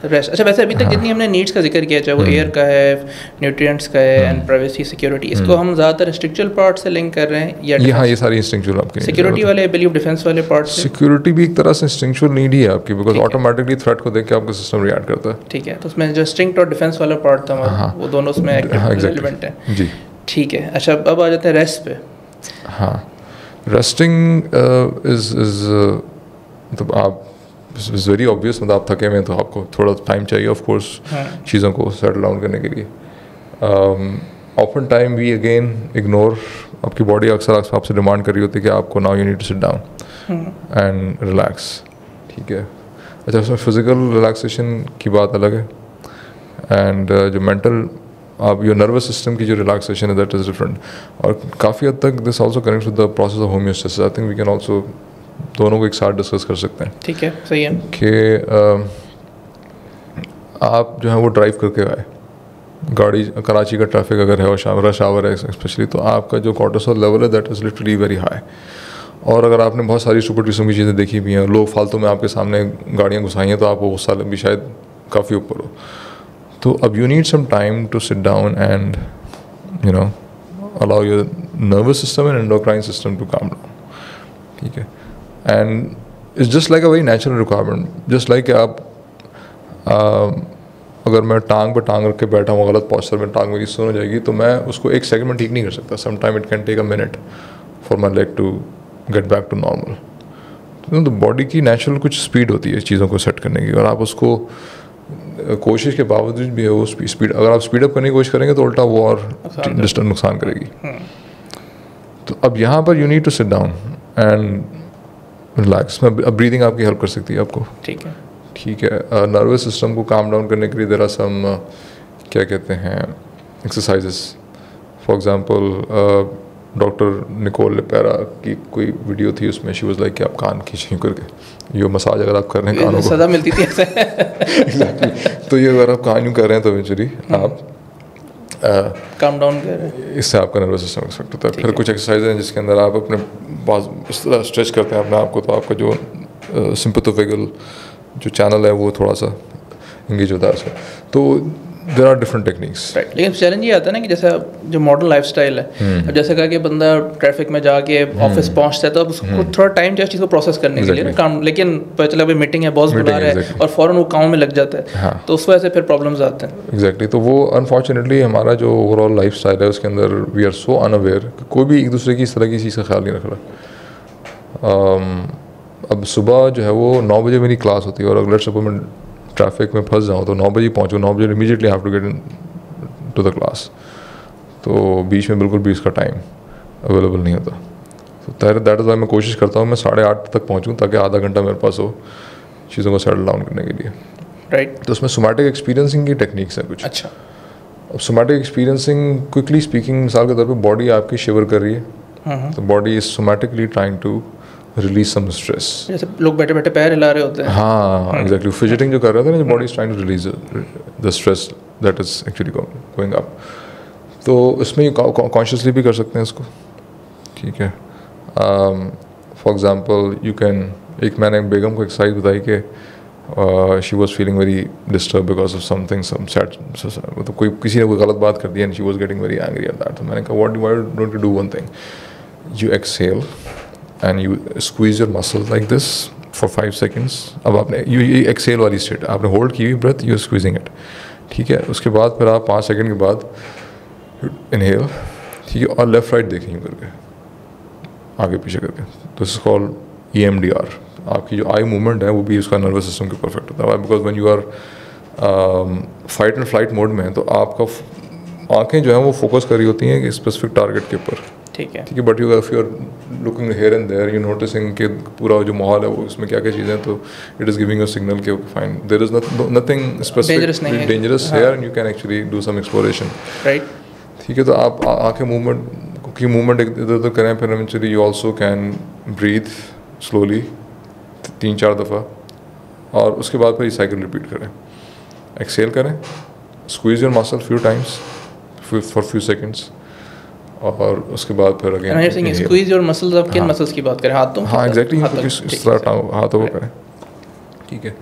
rest. अच्छा, वैसे अभी तक जितनी हमने नीड्स का जिक्र किया, चाहे वो एयर का है, न्यूट्रिएंट्स का है एंड प्राइवेसी सिक्योरिटी, इसको हम ज़्यादातर इंस्टिंक्चुअल पार्ट से लिंक कर रहे हैं या हाँ, ये सारी इंस्टिंक्चुअल आपके सिक्योरिटी वाले, बिलीव डिफेंस वाले पार्ट से. सिक्योरिटी भी एक तरह से इंस्टिंक्चुअल नीड ही है आपकी, बिकॉज ऑटोमेटिकली थ्रेट को देख के आपका सिस्टम रिएक्ट करता है. ठीक है, तो उसमें जो इंस्टिंक्ट और डिफेंस वाला पार्ट था हमारा, वो दोनों उसमें रिलेवेंट है. जी, ठीक है. अच्छा, अब आ जाते हैं रेस्ट पे. हाँ, रेस्टिंग इज मतलब आप इज़ वेरी ऑब्वियस, मतलब आप थके हुए हैं तो आपको थोड़ा टाइम चाहिए ऑफ कोर्स चीज़ों को सेटल डाउन करने के लिए. Often time we again ignore, आपकी बॉडी अक्सर आपसे डिमांड कर रही होती है कि आपको now you need to sit down and relax. ठीक है. अच्छा, उसमें फिजिकल रिलैक्सेशन की बात अलग है एंड जो मेंटल आप योर नर्वस सिस्टम की जो रिलैक्सेशन है दैट इज़ डिफरेंट. और काफ़ी हद तक this also connect with the process of homeostasis. I think we can also दोनों को एक साथ डिस्कस कर सकते हैं. ठीक है, सही है. कि आप जो है वो ड्राइव करके आए, गाड़ी, कराची का ट्रैफिक अगर है और रश आवर है स्पेशली, तो आपका जो कॉर्टिसोल लेवल है that is literally very high. और अगर आपने बहुत सारी सुपर किस्म की चीज़ें देखी भी हैं, लोग फालतू में आपके सामने गाड़ियाँ घुसाई हैं, तो आपको गुस्सा भी शायद काफ़ी ऊपर हो. तो अब you need some time to sit down and you know allow your nervous system and endocrine system to calm down. ठीक है. And it's just like a very natural requirement. Just like आप अगर मैं टांग पे टांग रख के बैठा हूँ गलत पॉस्चर में, टांग मेरी सुन हो जाएगी, तो मैं उसको एक सेकंड में ठीक नहीं कर सकता. Some time it can take a minute for my leg to get back to normal. तो बॉडी की नेचुरल कुछ स्पीड होती है चीज़ों को सेट करने की, और आप उसको कोशिश के बावजूद भी है वो स्पीड, अगर आप स्पीड अप करने की कोशिश करेंगे तो उल्टा वो और डिस्टेंस नुकसान करेगी. तो अब यहाँ पर you need to sit down and relax. अब ब्रीदिंग आपकी हेल्प कर सकती है आपको. ठीक है. ठीक है. नर्वस सिस्टम को काम डाउन करने के लिए देयर आर सम क्या कहते हैं exercises. For example doctor Nicole LePera की कोई वीडियो थी, उसमें शी वाज लाइक कि आप कान खींच करके, ये मसाज अगर आप कर रहे हैं कानों को, सजा मिलती थी ऐसे. एग्जैक्टली. तो ये अगर आप कान यूँ कर रहे हैं तो इवेंचुअली आप काम डाउन कर रहे हैं, इससे आपका नर्वस सिस्टम एक्सपेक्ट होता है. फिर कुछ एक्सरसाइज हैं जिसके अंदर आप अपने पास इस तरह स्ट्रेच करते हैं अपने आप को, तो आपका जो सिंपैथोफेगल जो चैनल है वो थोड़ा सा इंगेज होता है उसका. तो there are different techniques. Right. लेकिन चैलेंज ये आता है ना कि जैसे जो मॉडर्न लाइफस्टाइल है, अब जैसे कहा कि बंदा ट्रैफिक में जाके ऑफिस पहुंचता है, तो अब उसको थोड़ा टाइम चाहिए चीज़ को प्रोसेस करने के लिए ना काम. लेकिन पता चला भाई मीटिंग है, बॉस बुला रहा है, और फौरन वो काम में लग जाता है. हाँ. तो उस वजह से फिर प्रॉब्लम्स आते हैं. एग्जैक्टली. तो वो अनफॉर्चुनेटली हमारा जो ओवरऑल लाइफस्टाइल है उसके अंदर वी आर सो अनअवेयर, कोई भी एक दूसरे की इस तरह की चीज़ का ख्याल नहीं रख रहा. अब सुबह जो है वो 9 बजे मेरी क्लास होती है, और अगर सपोज मैं ट्रैफिक में फंस जाऊँ तो 9 बजे पहुँचूँ, 9 बजे immediately have to get into the class. तो बीच में बिल्कुल भी इसका टाइम अवेलेबल नहीं होता. तो दैट इज़ वाई मैं कोशिश करता हूँ मैं 8:30 तक पहुँचूँ, ताकि आधा घंटा मेरे पास हो चीज़ों को सेटल डाउन करने के लिए. राइट. तो उसमें सोमैटिक एक्सपीरियंसिंग की टेक्निक्स हैं कुछ. अच्छा. अब सोमैटिक एक्सपीरियंसिंग क्विकली स्पीकिंग, मिसाल के तौर पे बॉडी आपकी शिवर कर रही है, तो body is somatically trying to release some stress. जैसे लोग बैठे बैठे पैर हिला रहे होते हैं. हाँ, एग्जैक्टली. फिजिटिंग जो कर रहे थे ना, body is trying to release the stress that is actually going up. तो इसमें कॉन्शियसली भी कर सकते हैं इसको. ठीक है. फॉर एग्जांपल यू कैन, एक मैंने बेगम को एक्सरसाइज बताई कि she was feeling very disturb because of something, some sad, मतलब कोई किसी ने कोई गलत बात कर दी and she was getting very angry at that. तो मैंने कहा why don't you do one thing, you exhale and you squeeze your muscles like this for 5 seconds. अब आपने ये एक्सेल वाली स्टेट आपने होल्ड की हुई ब्रेथ, यू स्क्वीजिंग इट. ठीक है. उसके बाद फिर आप 5 सेकंड के बाद इनहेल. ठीक है. और लेफ्ट राइट देखेंगे करके, आगे पीछे करके. तो इस कॉल EMDR. आपकी जो आई मूवमेंट है वो भी उसका नर्वस सिस्टम के परफेक्ट होता है, because when you are fight and flight mode में, तो आपका आंखें जो हैं वो फोकस कर रही होती हैं कि स्पेसिफिक टारगेट के ऊपर. ठीक है. ठीक है. But you if you are looking here and there, you noticing कि पूरा जो माहौल है वो उसमें क्या क्या चीज़ें हैं, तो it is giving a signal कि fine there is nothing specific dangerous here and you can actually do some exploration. Right. ठीक है. तो आप आंखें मूवमेंट इधर उधर करें, फिर eventually you also can breathe slowly 3-4 दफ़ा, और उसके बाद फिर ये साइकिल रिपीट करें. एक्सेल करें, squeeze your muscle few times, for few seconds, और उसके बाद फिर अगेन स्क्वीज योर मसल्स। आप किन मसल्स की बात करें? हाथों? हाँ एग्जैक्टली, इस तरह हाथों को करें, ठीक है।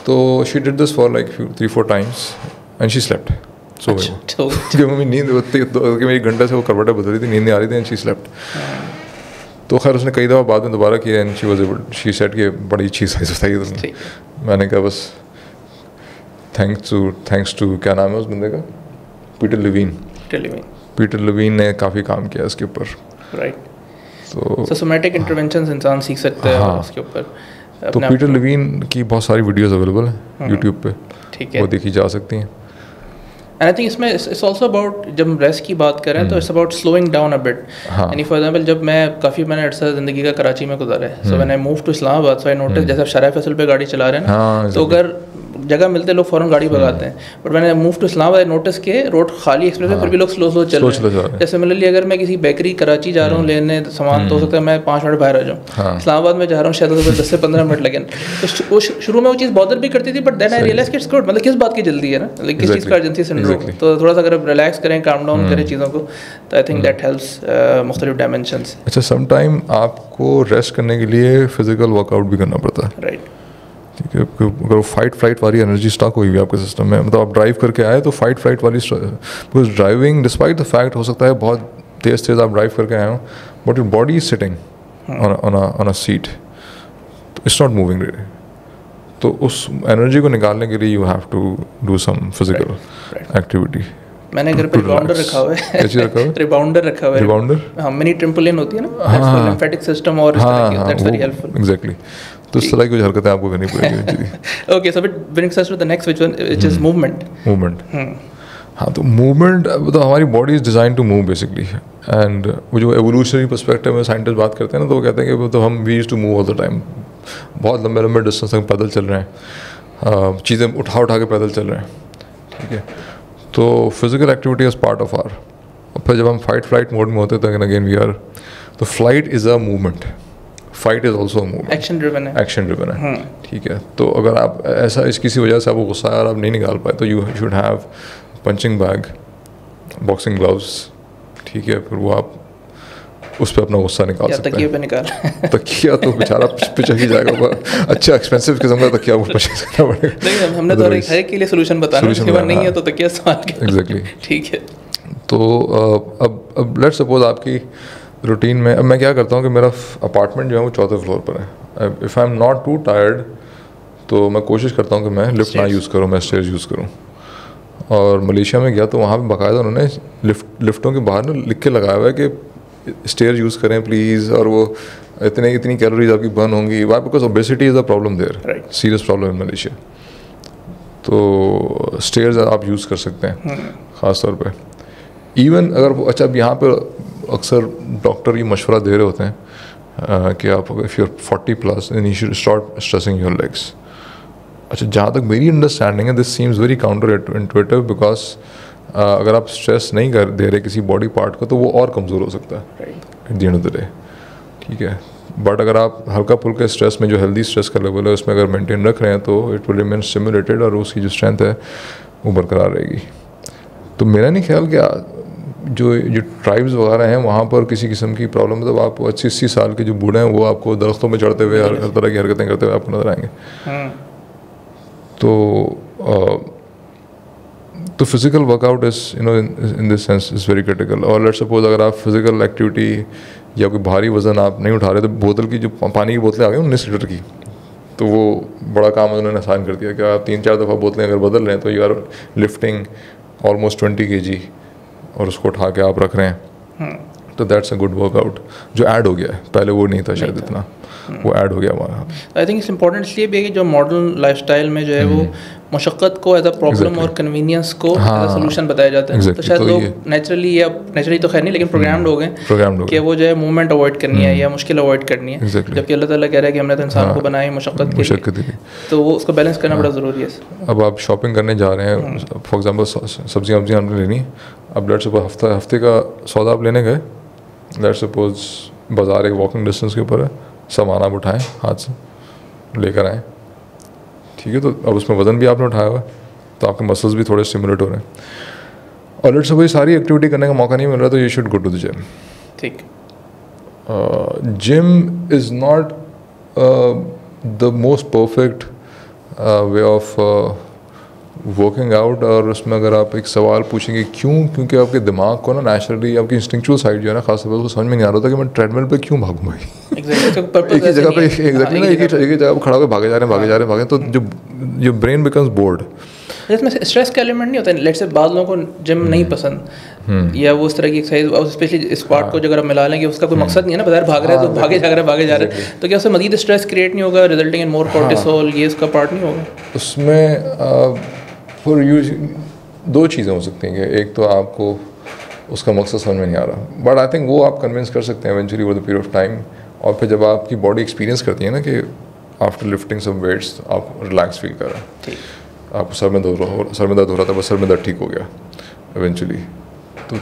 तो she did this for like 3-4 times and she slept. सो गई वो, क्योंकि मम्मी नींद होती कि मेरी घंटे से वो करवटें बदल रही थी, नींद नहीं आ रही थी, एंड शी स्लेप्ट। तो खैर उसने कई दफ़ा बाद में दोबारा किया, एंड शी सेड कि बड़ी अच्छी एक्सरसाइज बताई तुमने। मैंने कहा बस थैंक्स टू क्या नाम है उस बंदे का, पीटर लेविन। पीटर लेविन ने काफ़ी काम किया इसके ऊपर, राइट। तो सोमैटिक इंटरवेंशंस इंसान सीख सकते हैं उसके ऊपर। तो पीटर लेविन की बहुत सारी वीडियोस अवेलेबल हैं यूट्यूब पे, ठीक है, वो देखी जा सकती हैं। एंड आई थिंक इसमें इट्स ऑल्सो अबाउट, जब हम रेस्ट की बात करें तो it's about slowing down a bit. यानी फॉर एग्जांपल जब मैंने अर्सा ज़िंदगी का कराची में गुजारा है, so when I move to Islamabad, so I notice जैसे आप शराय फैसल पे गाड़ी चला रहे हैं ना, तो अगर जगह मिलते लोग फ़ौरन गाड़ी भगाते हैं, बट मैंने मूव टू इस्लामाबाद नोटिस के रोड खाली एक्सप्रेस है, फिर भी लोग स्लो चल रहे हैं। जैसे सिमिलरली अगर मैं किसी बेकरी कराची जा रहा हूँ लेने सामान, तो हो सकता है मैं 5 मिनट बाहर आ जाऊँ। इस्लामाबाद में जा रहा हूँ शायद 10 से 15 मिनट लगे। तो शुरू में वो चीज़ बॉदर भी करती थी, बट देन आई रियलाइज कि इट्स गुड। मतलब किस बात की जल्दी है ना, लाइक किस चीज़ का अर्जेंसी सिंड्रोम। तो थोड़ा सा अगर रिलैक्स करें, काम डाउन करें चीज़ों को, तो आई थिंक दैट हेल्प्स मुख्तलिफ डायमेंशंस। अच्छा, सम टाइम आपको रेस्ट करने के लिए फिजिकल वर्कआउट भी करना पड़ता है, राइट, ठीक है। अगर फाइट फ्लाइट वाली एनर्जी स्टॉक हुई हुई आपके सिस्टम में, मतलब आप ड्राइव करके आए तो फाइट फ्लाइट वाली, because driving despite the fact हो सकता है बहुत तेज़ आप ड्राइव करके आए हो, but your body is sitting on a seat, तो इट्स नॉट मूविंग रियली। तो उस एनर्जी को निकालने के लिए you have to do some physical activity. मैंने घर पे रिबाउंडर रखा हुआ है। कैसे रखा हुआ है? रिबाउंडर रखा हुआ है। रिबाउंडर, हाँ, मिनी ट्रम्पोलिन होती है ना, दैट्स फॉर लिम्फेटिक सिस्टम, और इस तरह की, दैट्स वेरी हेल्पफुल। एग्जैक्टली, तो इस तरह की कुछ हरकतें आपको करनी पड़ेगी। Okay, so it brings us to the next which is movement. हाँ, तो मूवमेंट, तो हमारी body is design to move basically, and वो जो एवोल्यूशनरी पर्सपेक्टिव में साइंटिस्ट बात करते हैं ना, तो वो कहते हैं कि तो हम we used to move all the time, बहुत लंबे लंबे डिस्टेंस तक पैदल चल रहे हैं, चीज़ें उठा के पैदल चल रहे हैं, ठीक है। तो physical activity is part of our. और फिर जब हम फाइट फ्लाइट मोड में होते हैं तो अगेन वी आर, तो flight is a movement, fight is also movement, action driven है, ठीक है। तो अगर आप ऐसा किसी वजह से आपको गुस्सा है और आप नहीं निकाल पाए, तो you should have punching bag, boxing gloves, ठीक है। फिर वो आप उस पर अपना गुस्सा निकाल सकते हैं। तकिया पे निकाल तकिया तो बेचारा पिछक ही जाएगा, अच्छा एक्सपेंसिव किस्म का तकिया वो परचेज करना पड़ेगा। नहीं, हमने तो हर एक के लिए सोल्यूशन बताना, उसके बाद नहीं है तो तकिया इस्तेमाल करें। एग्जैक्टली, ठीक है। तो अब लेट्स सपोज आपकी रूटीन में, अब मैं क्या करता हूँ कि मेरा अपार्टमेंट जो है वो 4th फ्लोर पर है। If I am not to tired, तो मैं कोशिश करता हूँ कि मैं लिफ्ट ना यूज़ करूँ, मैं स्टेयर्स यूज़ करूँ। और मलेशिया में गया तो वहाँ पे बाकायदा उन्होंने लिफ्टों के बाहर ना लिख के लगाया हुआ है कि स्टेयर यूज़ करें प्लीज़, और वो इतनी कैलोरीज आपकी बर्न होंगी, why because obesity is a problem there, serious problem in Malaysia. तो स्टेयर्स आप यूज़ कर सकते हैं ख़ास तौर पे। इवन अगर अच्छा, अब यहाँ पर अक्सर डॉक्टर ये मशवरा दे रहे होते हैं कि आप if you're 40+ then you should start stressing your legs. अच्छा, जहाँ तक मेरी अंडरस्टैंडिंग है, this seems very counter intuitive, because अगर आप स्ट्रेस नहीं कर दे रहे किसी बॉडी पार्ट को, तो वो और कमज़ोर हो सकता है at the end of the day, ठीक है। बट अगर आप हल्का फुल्का स्ट्रेस में, जो हेल्दी स्ट्रेस का लेवल है उसमें अगर मेंटेन रख रहे हैं, तो इट विल रिमेन स्टिमुलेटेड, और उसकी जो स्ट्रेंथ है वो बरकरार रहेगी। तो मेरा नहीं ख्याल कि जो ट्राइब्स वगैरह हैं वहाँ पर किसी किस्म की प्रॉब्लम, मतलब आप 80-80 साल के जो बूढ़े हैं वो आपको दरख्तों में चढ़ते हुए हर तरह की हरकतें करते हुए आपको नजर आएंगे। तो physical workout is in this sense is very critical. और लेट्स सपोज अगर आप फिजिकल एक्टिविटी या कोई भारी वज़न आप नहीं उठा रहे, तो बोतल की जो पानी की बोतलें आ गई 19 लीटर की, तो वो बड़ा काम उन्होंने आसान कर दिया कि आप 3-4 दफ़ा बोतलें अगर बदल रहे हैं, तो you are lifting almost 20 kg, और उसको उठा के आप रख रहे हैं, तो दैट्स अ गुड वर्कआउट जो ऐड हो गया है। पहले वो नहीं था शायद इतना, वो ऐड हो गया हमारा। आई थिंक इट्स इंपॉर्टेंट इसलिए भी है कि जो मॉडर्न लाइफस्टाइल में जो है वो मशक्क़त को एज अ प्रॉब्लम और कन्वीनियंस को एज अ सोल्यूशन बताया जाता है। तो शायद लोग नेचुरली तो खैर नहीं, लेकिन प्रोग्राम्ड हो गए कि वो जो है मूवमेंट अवॉइड करनी है या मुश्किल अवॉइड करनी है, जबकि अल्लाह ताला कह रहा है कि हमने तो इंसान को बनाया मशक्क़त के लिए, तो वो उसको बैलेंस करना बड़ा ज़रूरी है। अब आप शॉपिंग करने जा रहे हैं, फॉर एग्जाम्पल सब्जियाँ हमने लेनी, अब लेट्स सपोज हफ्ते का सौदा आप लेने गए, लेट्स सपोज बाज़ार एक वॉकिंग डिस्टेंस के ऊपर है, सामान आप उठाएँ हाथ से लेकर आएँ, ठीक है। तो अब उसमें वज़न भी आपने उठाया हुआ है, तो आपके मसल्स भी थोड़े स्टिमुलेट हो रहे हैं। और लेट्स सपोज सारी एक्टिविटी करने का मौका नहीं मिल रहा तो you should go to the gym. ठीक. Gym is not the most perfect way of working out. और उसमें अगर आप एक सवाल पूछेंगे क्यों, क्योंकि आपके दिमाग को ना नेचुरली आपकी इंस्टिंक्चुअल साइड जो है ना, खास तौर पर उसको समझ में नहीं आ रहा था कि मैं ट्रेडमिल पे क्यों भागूँ भाई. एक ही जगह पे एग्जैक्टली ना एक ही जगह खड़ा होकर भागे जा रहे हैं तो जो ब्रेन बिकम्स बोर्ड. इसमें स्ट्रेस का एलिमेंट नहीं होता है. लेट्स से बाद लोगों को जिम नहीं पसंद या वो उस तरह की एक्सरसाइज, और स्पेशली स्क्वाट को अगर आप मिला लेंगे उसका कोई मकसद नहीं है ना, बाहर भाग रहे हैं तो भागे जा रहे हैं, तो क्या उससे मजीद स्ट्रेस क्रिएट नहीं होगा, रिजल्टिंग इन मोर कॉर्टिसोल, ये उसका पार्ट नहीं होगा उसमें. फॉर यू दो चीज़ें हो सकती हैं कि एक तो आपको उसका मकसद समझ में नहीं आ रहा, बट आई थिंक वो आप कन्विंस कर सकते हैं eventually over the period of time. और फिर जब आपकी बॉडी एक्सपीरियंस करती है ना कि आफ्टर लिफ्टिंग सम वेट्स आप रिलैक्स फील कर रहे हैं, आपको सर में दर्द हो रहा था, बस सर में दर्द ठीक हो गया इवेंचुअली. तो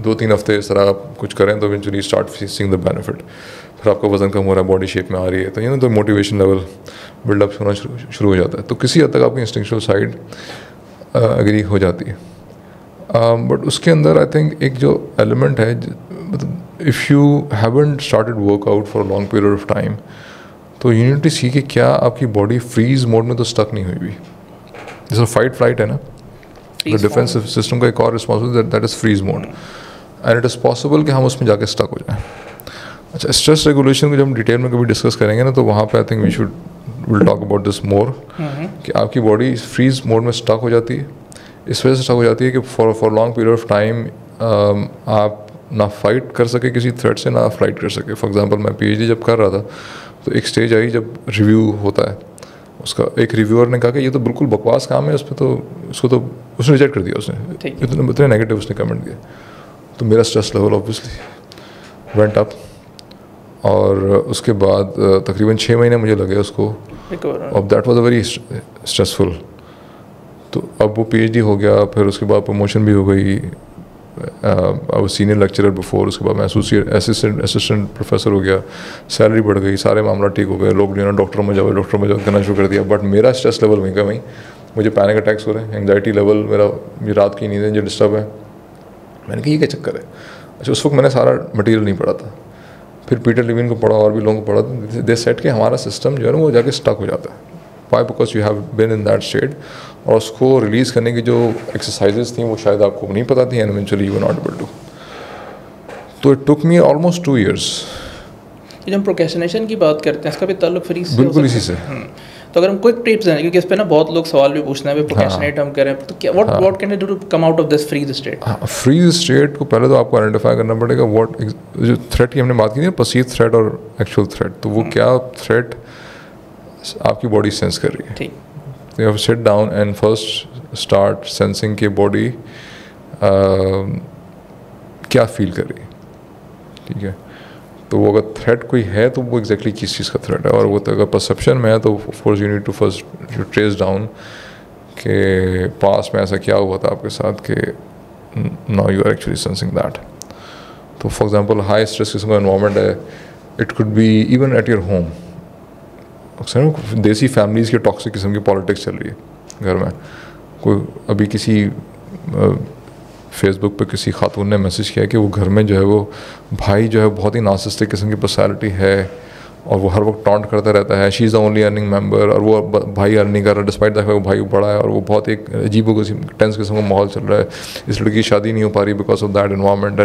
2-3 हफ्ते इस तरह आप कुछ करें तो eventually start seeing the benefit. फिर आपका वजन कम हो रहा है, बॉडी शेप में आ रही है, तो तो मोटिवेशन लेवल बिल्डअप होना शुरू हो जाता है. तो किसी हद तक आपकी इंस्टिंक्चुअल साइड एग्री हो जाती है. बट उसके अंदर आई थिंक एक जो एलिमेंट है, मतलब if you haven't started workout for a long period of time, तो यू नीड टू सी कि क्या आपकी बॉडी फ्रीज मोड में तो स्टक नहीं हुई भी. जैसे फाइट फ्लाइट है ना, द डिफेंसिव सिस्टम का एक और responsibility that is freeze mode, and it is possible कि हम उसमें जाके स्टक हो जाएं. अच्छा, स्ट्रेस रेगुलेशन को जब हम डिटेल में कभी डिस्कस करेंगे ना, तो वहाँ पे I think will talk about this more, कि आपकी बॉडी फ्रीज मोड में स्टक हो जाती है. इस वजह से स्टक हो जाती है कि for long period of time आप ना फाइट कर सके किसी थ्रेट से, ना फ्लाइट कर सके. फॉर एग्जांपल मैं PhD जब कर रहा था तो एक स्टेज आई जब रिव्यू होता है, उसका एक रिव्यूअर ने कहा कि ये तो बिल्कुल बकवास काम है, उस पर तो उसको तो उसने रिजेक्ट कर दिया. उसने इतने नेगेटिव उसने कमेंट दिए, तो मेरा stress level obviously went up. और उसके बाद तकरीबन 6 महीने मुझे लगे उसको, और that was a very stressful. तो अब वो PhD हो गया, फिर उसके बाद प्रमोशन भी हो गई, अब सीनियर लेक्चरर बिफोर, उसके बाद मैं असिस्टेंट प्रोफेसर हो गया, सैलरी बढ़ गई, सारे मामला ठीक हो गए, लोग जो है डॉक्टर में जाओ करना शुरू कर दिया. बट मेरा स्ट्रेस लेवल वहीं का वहीं, मुझे पैनिक अटैक्स हो रहे हैं, एंग्जाइटी लेवल मेरा, रात की नींदें जो डिस्टर्ब है. मैंने कहा ये क्या चक्कर है. अच्छा, उस वक्त मैंने सारा मटीरियल नहीं पढ़ा था, फिर पीटर लिविन को पढ़ा और भी लोगों को पढ़ा. दे सेट कि हमारा सिस्टम जो है ना वो जाके स्टक हो जाता है. Why? Because you have been in that state. और उसको रिलीज़ करने की जो एक्सरसाइजेज थी वो शायद आपको नहीं पता थी, and eventually you were not able to. तो it took me almost 2 years. जब हम प्रोक्रेस्टिनेशन की बात करते हैं, इसका भी ताल्लुक फ्रीज से बिल्कुल इसी से. तो अगर हम क्विक टिप्स दें, क्योंकि इस पे ना बहुत लोग सवाल भी पूछते हैं, प्रोक्रेस्टिनेट हम करें तो क्या, what can I do to come out of this freeze state? Freeze state को पहले तो आपको आइडेंटिफाई करना पड़ेगा व्हाट जो थ्रेट की हमने बात की थी, परसीव थ्रेट और एक्चुअल थ्रेट. तो वो क्या थ्रेट आपकी बॉडी सेंस कर रही है. ठीक. You have to sit down and first start sensing कि बॉडी क्या फील कर रही है. ठीक है, तो वो अगर थ्रेट कोई है तो वो एग्जैक्टली किस चीज़ का थ्रेट है. और वो तो अगर परसेप्शन में है तो of course you need to first you trace down कि पास्ट में ऐसा क्या हुआ था आपके साथ कि now you are actually sensing that. तो फॉर एग्जांपल हाई स्ट्रेस किस्म का एनवायरनमेंट है, it could be even at your home. अक्सर देसी फैमिलीज़ की टॉक्सिक किस्म की पॉलिटिक्स चल रही है घर में. कोई अभी किसी फेसबुक पे किसी खातून ने मैसेज किया कि वो घर में जो है वो भाई जो है बहुत ही नार्सिसिस्टिक किस्म की पर्सनैलिटी है, और वो हर वक्त टॉन्ट करता रहता है, she is the only earning member, और वो भाई अर्न नहीं कर रहा डिस्पाइट दैट वो भाई बड़ा है, और वो बहुत एक अजीब टेंस किस्म का माहौल चल रहा है. इस लड़की की शादी नहीं हो पा रही because of that environment,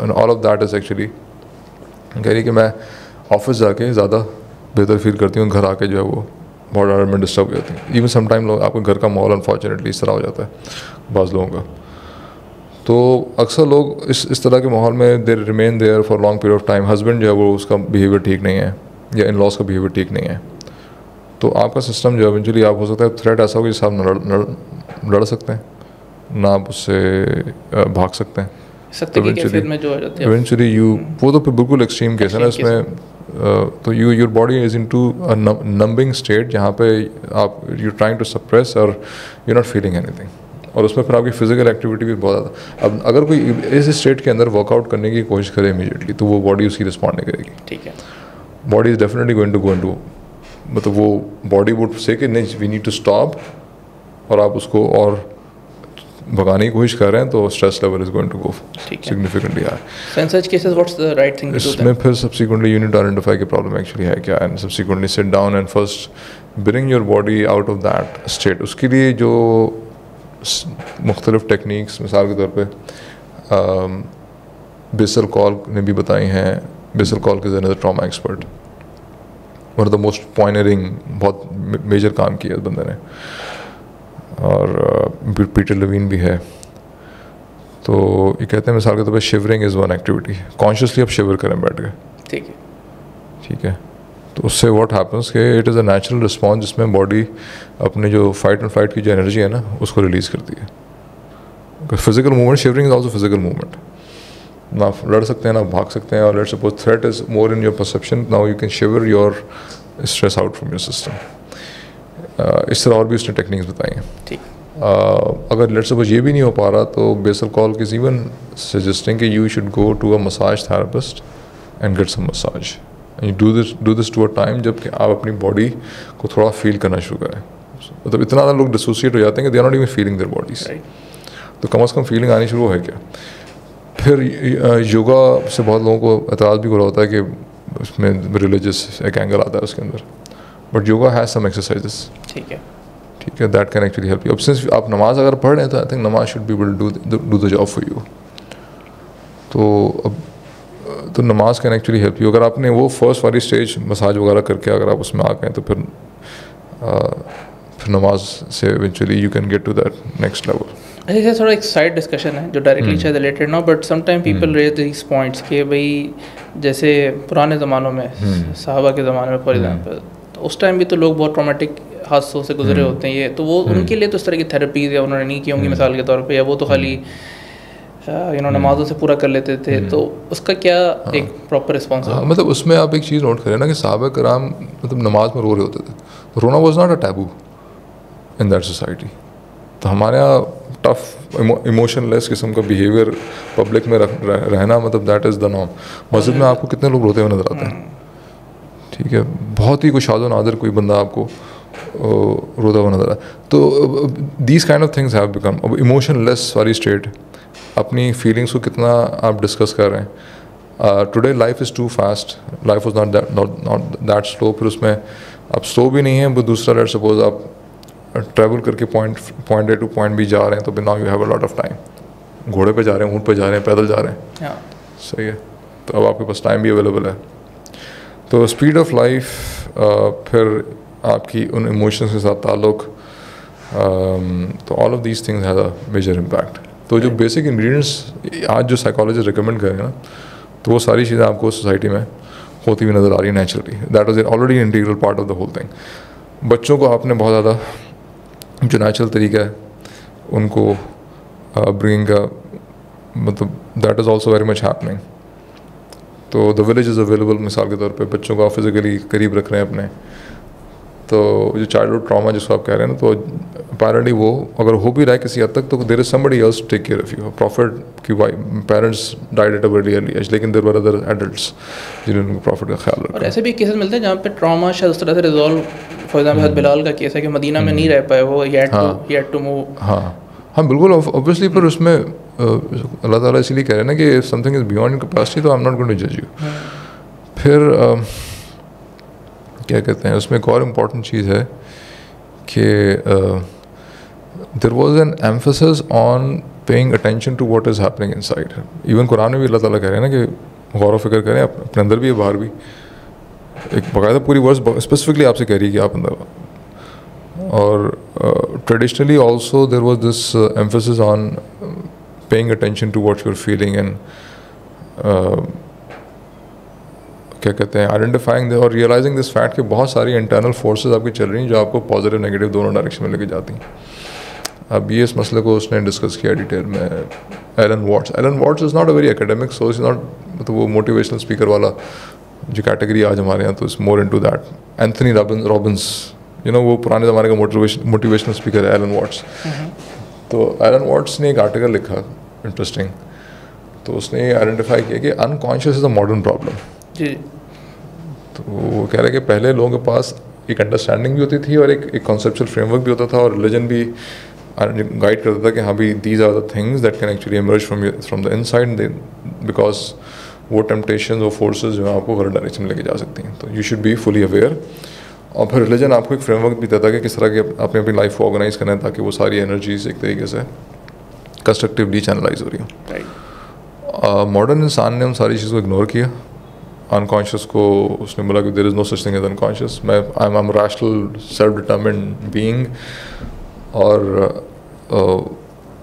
and all of that is actually कह रही कि मैं ऑफिस जाके ज़्यादा बेहतर फील करती हूँ, घर आके जो है वो बहुत ज़्यादा में डिस्टर्ब हो जाती है. इवन समटाइम लोग आपके घर का माहौल अनफॉर्चुनेटली इस तरह हो जाता है बाज़ लोगों का. तो अक्सर लोग इस तरह के माहौल में they remain there for long period of time. Husband जो है वो उसका बिहेवियर ठीक नहीं है, या इन लॉज का बिहेवियर ठीक नहीं है, तो आपका सिस्टम जो है इवेंचुअली आप हो सकता है थ्रेट ऐसा हो कि जिससे आप लड़ सकते हैं, ना आप उससे भाग सकते हैं. इवेंचुअली यू वो तो बिल्कुल एक्सट्रीम केस है ना इसमें. तो your body is into a numbing state जहाँ पे आप यू ट्राइंग टू सप्रेस और यू नॉट फीलिंग एनीथिंग. और उसमें फिर आपकी फिजिकल एक्टिविटी भी बहुत ज़्यादा. अब अगर कोई इस स्टेट के अंदर वर्कआउट करने की कोशिश करे इमीडिएटली, तो वो बॉडी उसकी रिस्पॉन्ड नहीं करेगी. ठीक है. Body is definitely going to मतलब वो बॉडी वुड से कि नहीं वी नीड टू स्टॉप, और आप उसको और भगाने की कोशिश कर रहे हैं तो stress level is going to go significantly high. So in such cases, what's the right thing to do? इसमें फिर सब्सिक्वेंटली यूनिट आइडेंटिफाई की प्रॉब्लम एक्चुअली है क्या, and subsequently seat down and first bring your body out of that state. उसके लिए जो मुख्तलिफ टेक्निक्स मिसाल के तौर पे बेसल कॉल ने भी बताई हैं। Bessel Kolk is another trauma expert, one of the most pioneering, बहुत मेजर काम किया इस बंदे ने, और पीटर लेविन भी है। तो ये कहते हैं मिसाल के तौर पे shivering is one activity, consciously आप शिवर करें बैठ के, ठीक है। तो उससे व्हाट हैपन्स कि it is a natural response जिसमें बॉडी अपने जो फाइट एंड फ्लाइट की जो एनर्जी है ना उसको रिलीज़ करती है। Physical movement, shivering is also physical movement. ना आप लड़ सकते हैं ना भाग सकते हैं, और let's suppose threat is more in your perception, now you can shiver your stress out from your system. इस तरह और भी उसने टेक्निक्स बताई हैं। ठीक। अगर लेट्स सपोज ये भी नहीं हो पा रहा तो Bessel Kolk is even suggesting कि you should go to a massage therapist and get some massage. You do this to a time जब कि आप अपनी बॉडी को थोड़ा फील करना शुरू करें। मतलब इतना ज़्यादा लोग डिसोसिएट हो जाते हैं कि they are not even feeling their bodies, तो कम अज़ कम फीलिंग आनी शुरू है क्या। फिर योगा से बहुत लोगों को एतराज़ भी हो रहा होता है कि उसमें रिलीजियस एक एंगल आता है उसके अंदर, but yoga has some exercises, ठीक है, that can actually help you. अब सिंस आप नमाज अगर पढ़ रहे हैं तो आई थिंक नमाज should be able to do the job for you. तो अब तो नमाज कैन एक्चुअली हेल्प यू। अगर आपने वो फर्स्ट वाली स्टेज मसाज वगैरह करके अगर आप उसमें आ गए तो फिर नमाज से eventually you can get to that next level. I think थोड़ा एक साइड डिस्कशन है जो डायरेक्टली शायद रिलेटेड ना, but sometime people raise this points कि भाई जैसे पुराने ज़मानों में साहबा के ज़माने में फॉर एग्जांपल, तो उस टाइम भी तो लोग बहुत ट्रॉमेटिक हादसों से गुजरे होते हैं, ये तो वो उनके लिए तो इस तरह की थेरेपीज या उन्होंने नहीं की होंगी मिसाल के तौर पे, या वो तो खाली नमाजों से पूरा कर लेते थे, तो उसका क्या एक प्रॉपर रिस्पॉन्स है? मतलब उसमें आप एक चीज़ नोट करें ना कि साहबा कराम मतलब नमाज में रो रहे होते थे। रोना was not a taboo in that society. तो हमारे यहाँ टफ इमोशनलेस किस्म का बिहेवियर पब्लिक में रहना, मतलब दैट इज़ द नॉर्म। मस्जिद में आपको कितने लोग रोते हुए नजर आते हैं, ठीक है, बहुत ही कोई शादो नादर कोई बंदा आपको रोता हुआ नजर आता। तो these kind of things have become, अब इमोशनलेस वाली स्टेट, अपनी फीलिंग्स को कितना आप डिस्कस कर रहे हैं। Today life is too fast, life was not that slow. फिर उसमें आप स्लो भी नहीं है, वो दूसरा लेट सपोज आप ट्रैवल करके point A to point B जा रहे हैं, तो now you have a lot of time. घोड़े पे जा रहे हैं, ऊँट पे जा रहे हैं, पैदल जा रहे हैं, सही है, तो अब आपके पास टाइम भी अवेलेबल है। तो स्पीड ऑफ लाइफ, फिर आपकी उन इमोशंस के साथ ताल्लुक़, तो all of these things has a major impact. तो जो बेसिक इंग्रेडिएंट्स आज जो साइकोलॉजिस्ट रिकमेंड करेंगे ना, तो वो सारी चीज़ें आपको सोसाइटी में होती हुई नज़र आ रही है naturally. That was already integral part of the whole thing. बच्चों को आपने बहुत ज़्यादा जो नेचुरल तरीका है उनको ब्रिंगिंग का, मतलब that is also very much happening. तो द विलेज इज़ अवेलेबल, मिसाल के तौर पे बच्चों को आप फिज़िकली करीब रख रहे हैं अपने। तो जो चाइल्डहुड ट्रॉमा जिसको आप कह रहे हैं ना, तो अपैरेंटली वो अगर हो भी रहा है किसी हद तक, तो there is somebody else take care of you. Prophet की parents died at a very early age, लेकिन देयर वर अदर एडल्ट्स जिन्होंने प्रॉफिट का ख्याल रखा। और ऐसे भी केसेस मिलते हैं जहाँ पे ट्रॉमा शायद उस तरह से रिजॉल्व, फॉर एग्जांपल बिलाल का केस है कि मदीना में नहीं रह पाए वो, ही हैड टू मूव। हाँ बिल्कुल, ऑब्वियसली। पर उसमें अल्लाह ताला इसलिए कह रहे हैं ना कि something is beyond your capacity, तो I am not going to जज यू। फिर क्या कहते हैं, उसमें एक और इम्पॉर्टेंट चीज़ है कि there was an emphasis on paying attention to what is happening inside. Even Quran में भी अल्लाह ताला कह रहे हैं ना कि गौर व फिक्र करें, अपने अंदर भी है बाहर भी। एक बाकायदा पूरी वर्स स्पेसिफिकली आपसे कह रही है कि आप अंदर। और traditionally also there was this emphasis on paying attention to what you are feeling and क्या कहते हैं आइडेंटिफाइंग और रियलाइजिंग दिस फैक्ट कि बहुत सारी इंटरनल फोर्सेस आपकी चल रही हैं जो आपको पॉजिटिव नेगेटिव दोनों डायरेक्शन में लेके जाती हैं। अब ये इस मसले को उसने डिस्कस किया डिटेल में Alan Watts. Alan Watts is not a very academic, so is not, मतलब वो मोटिवेशनल स्पीकर वाला जो कैटेगरी आज हमारे यहाँ, तो it's more into that. Anthony Robbins, you know, वो पुराने ज़माने का मोटिवेशनल स्पीकर है एलन वाट्स। तो एलन वाट्स ने एक आर्टिकल लिखा इंटरेस्टिंग, तो उसने आइडेंटिफाई किया कि unconscious is a modern problem. तो वो कह रहे हैं कि पहले लोगों के पास एक अंडरस्टैंडिंग भी होती थी और एक कॉन्सेप्चुअल फ्रेमवर्क भी होता था, और रिलीजन भी गाइड करता था कि हाँ भाई these are the things that can actually emerge from the inside, because वो टेम्पटेशन, वो फोर्सेस जो है आपको गलत डायरेक्शन में लेके जा सकती हैं. तो you should be fully aware. और फिर रिलीजन आपको एक फ्रेमवर्क भी देता है कि किस तरह के आपने अपनी लाइफ को ऑर्गेनाइज करना है ताकि वो सारी एनर्जीज एक तरीके से कंस्ट्रक्टिवली चैनलाइज हो रही हो. मॉडर्न इंसान ने उन सारी चीज़ों को इग्नोर किया. अनकॉन्शियस को उसने बोला कि there is no such thing as unconscious. I am rational self determined being. और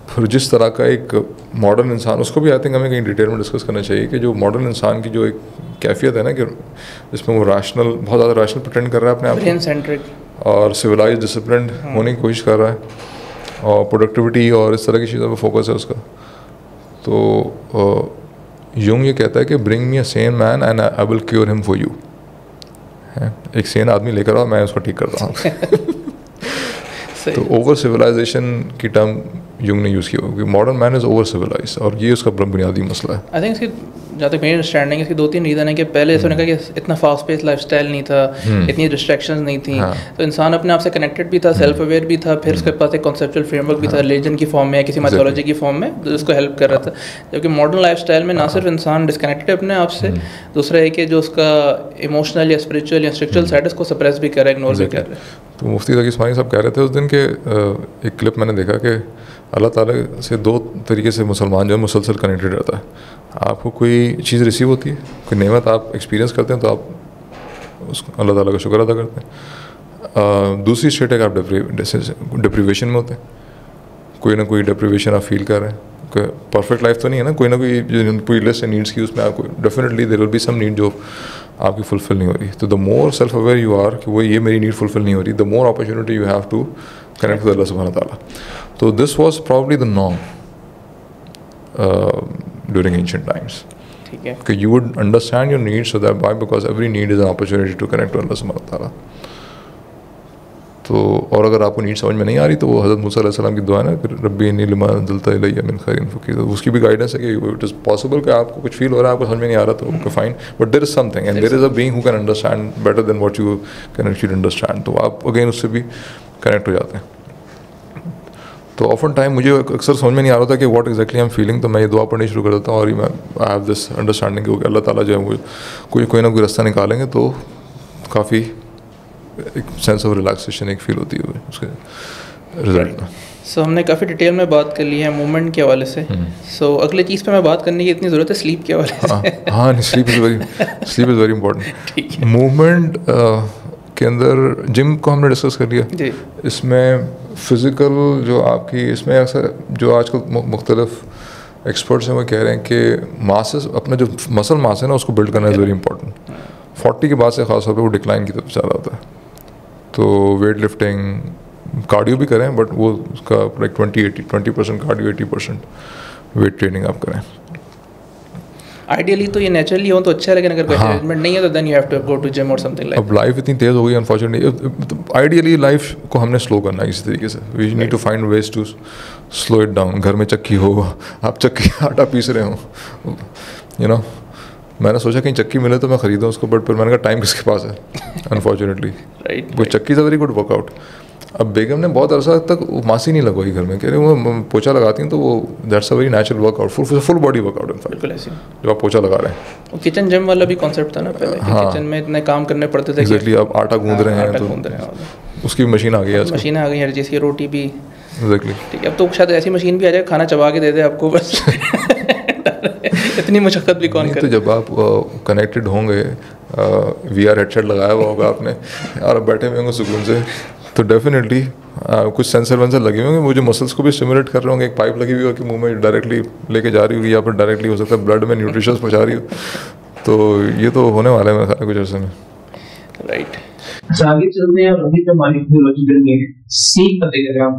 फिर जिस तरह का एक मॉडर्न इंसान, उसको भी आई थिंक हमें कहीं डिटेल में डिस्कस करना चाहिए कि जो मॉडर्न इंसान की जो एक कैफियत है ना कि जिसमें वो रैशनल, बहुत ज़्यादा रैशनल प्रिटेंड कर रहा है अपने आप ब्रेन सेंट्रिक और सिविलाइज डिसिप्लिन होने की कोशिश कर रहा है और प्रोडक्टिविटी और इस तरह की चीज़ों पर फोकस है उसका. तो यूंग ये कहता है कि bring me a Sen man and I will cure him for you. एक सेन आदमी लेकर आओ, मैं उसको ठीक करता हूँ. तो ओवर सिविलाइजेशन की टर्म यूंग ने यूज़ किया. Modern man is over civilize और ये उसका बुनियादी मसला है. आई थिंक इसकी जहाँ तक मेरी अंडरस्टैंडिंग इसकी 2-3 रीज़न है कि पहले जैसे उन्होंने कहा कि इतना फास्ट पेस लाइफस्टाइल नहीं था, इतनी डिस्ट्रैक्शंस नहीं थी. तो इंसान अपने आप से कनेक्टेड भी था, सेल्फ अवेयर भी था. फिर उसके पास एक कॉन्सेप्चुअल फ्रेमवर्क भी था रिलीजन की फॉर्म में या किसी मैथोलॉजी की फॉर्म में जो उसको हेल्प कर रहा था. जबकि मॉडर्न लाइफस्टाइल में ना सिर्फ इंसान डिस्कनेक्टेड है अपने आप से, दूसरा है कि जो उसका इमोशनल या स्पिरिचुअल या स्ट्रक्चरल साइड है उसको सप्रेस भी कर रहा है, इग्नोर भी कर रहा है. तो मुफ्ती तकी उस्मानी साहब कह रहे थे उस दिन के एक क्लिप मैंने देखा कि अल्लाह ताला से 2 तरीके से मुसलमान जो है मुसलसल कनेक्टेड रहता है. आपको कोई चीज़ रिसीव होती है, कोई नेमत आप एक्सपीरियंस करते हैं तो आप उस अल्लाह ताला का शुक्र अदा करते हैं. दूसरी स्टेट है कि आप डिप्रीवेशन में होते हैं. कोई ना कोई डिप्रीवेशन आप फील कर रहे हैं. परफेक्ट लाइफ तो नहीं है ना, कोई ना कोई लिस्ट है नीड्स की, उसमें आपको definitely there will be some need जो आपकी फुलफिल नहीं हो रही. तो the more self aware you are कि वो ये मेरी नीड फुलफिल नहीं हो रही, the more opportunity you have to connect with Allah सुब्हानहू व तआला. तो this was probably the norm during ancient times. ठीक है कि you would understand your needs so that why because every need is an opportunity to connect with Allah सुब्हानहू व तआला. तो और अगर आपको नीड समझ में नहीं आ रही तो वो हज़रत मूसा अलैहि सलाम की दुआ है ना कि रब्बी इन्नी लिमा अंज़लता इलैया मिन खैरिन फ़क़ीर. तो उसकी भी गाइडेंस है कि इट इज़ पॉसिबल कि आपको कुछ फील हो रहा है, आपको समझ में नहीं आ रहा, तो okay fine, but there is something and there is a being who can understand better than what you can actually understand. तो आप अगेन उससे भी कनेक्ट हो जाते हैं. तो ऑफन टाइम मुझे अक्सर समझ में नहीं आ रहा था कि what exactly I am feeling. तो मैं ये दुआ पढ़नी शुरू कर देता हूँ और मैं आई हैव दिस अंडरस्टैंडिंग कि अल्लाह ताला जो है वो कोई ना कोई रास्ता निकालेंगे तो काफ़ी एक सेंस ऑफ रिलैक्सेशन एक फील होती है उसके रिजल्ट में. सो हमने काफ़ी डिटेल में बात कर ली है मूवमेंट के हवाले से. सो अगले चीज़ पे मैं बात करने की इतनी ज़रूरत है स्लीप के हवाले से. हाँ sleep is very important. Movement के अंदर जिम को हमने डिस्कस कर लिया जी. इसमें फ़िज़िकल जो आपकी इसमें अक्सर जो आजकल मुख्तलिफ एक्सपर्ट्स हैं वो कह रहे हैं कि मासेस अपना जो मसल मास है ना उसको बिल्ड करना इज़ वेरी इंपॉर्टेंट. 40 के बाद से ख़ास तौर पर वो डिक्लाइन की तरफ ज़्यादा होता है. तो वेट लिफ्टिंग, कार्डियो भी करें बट वो उसका लाइक 20% कार्डियो, 80% वेट ट्रेनिंग आप करें. आइडियली तो ये नेचुरली हो तो अच्छा है, लेकिन अगर कोई अरेंजमेंट नहीं है तो then you have to go to gym और समथिंग लाइक. अब लाइफ इतनी तेज़ हो गई अनफॉर्चुनेटली. आइडियली लाइफ को हमने स्लो करना है किसी तरीके से. We need to find ways to slow it down. घर में चक्की हो, आप चक्की आटा पीस रहे हो, यू नो. मैंने सोचा कहीं चक्की मिले तो मैं ख़रीदूँ उसको, बट फिर मैंने कहा टाइम किसके पास है अनफॉर्चुनेटली. वो चक्की is a very good workout. अब बेगम ने बहुत अरसा तक मासी नहीं लगवाई घर में, कह रहे वो पोछा लगाती हैं तो वो that's a very natural workout, full body workout in fact जब आप पोछा लगा रहे हैं. वो किचन जिम वाला भी कॉन्सेप्ट था ना पहले. हाँ. किचन में इतने काम करने पड़ते थे. एग्जैक्टली. आप आटा गूंद रहे हैं तो उसकी मशीन आ गई है. मशीन आ गई है जिसकी रोटी भी. एग्जैक्टली. ठीक है. अब तो शायद ऐसी मशीन भी आ जाए खाना चबा के दे दे आपको बस. इतनी मशक्क़त भी कौन करे. तो जब आप कनेक्टेड होंगे, VR हेडसेट लगाया हुआ होगा आपने और बैठे हुए होंगे सुकून से, तो डेफिनेटली कुछ सेंसर वेंसर लगे होंगे वो जो मसल्स को भी स्टिमुलेट कर रहे होंगे. एक पाइप लगी हुई हो कि मुंह में डायरेक्टली लेके जा रही होगी या फिर डायरेक्टली हो सकता है ब्लड में न्यूट्रिशंस पहुँचा रही हो. तो ये तो होने वाला है मेरे ख्याल कुछ अर्से में. राइट. आगे चलते हैं. अभी जो हमारी फिजियोलॉजी करेंगे सीख पते करें आप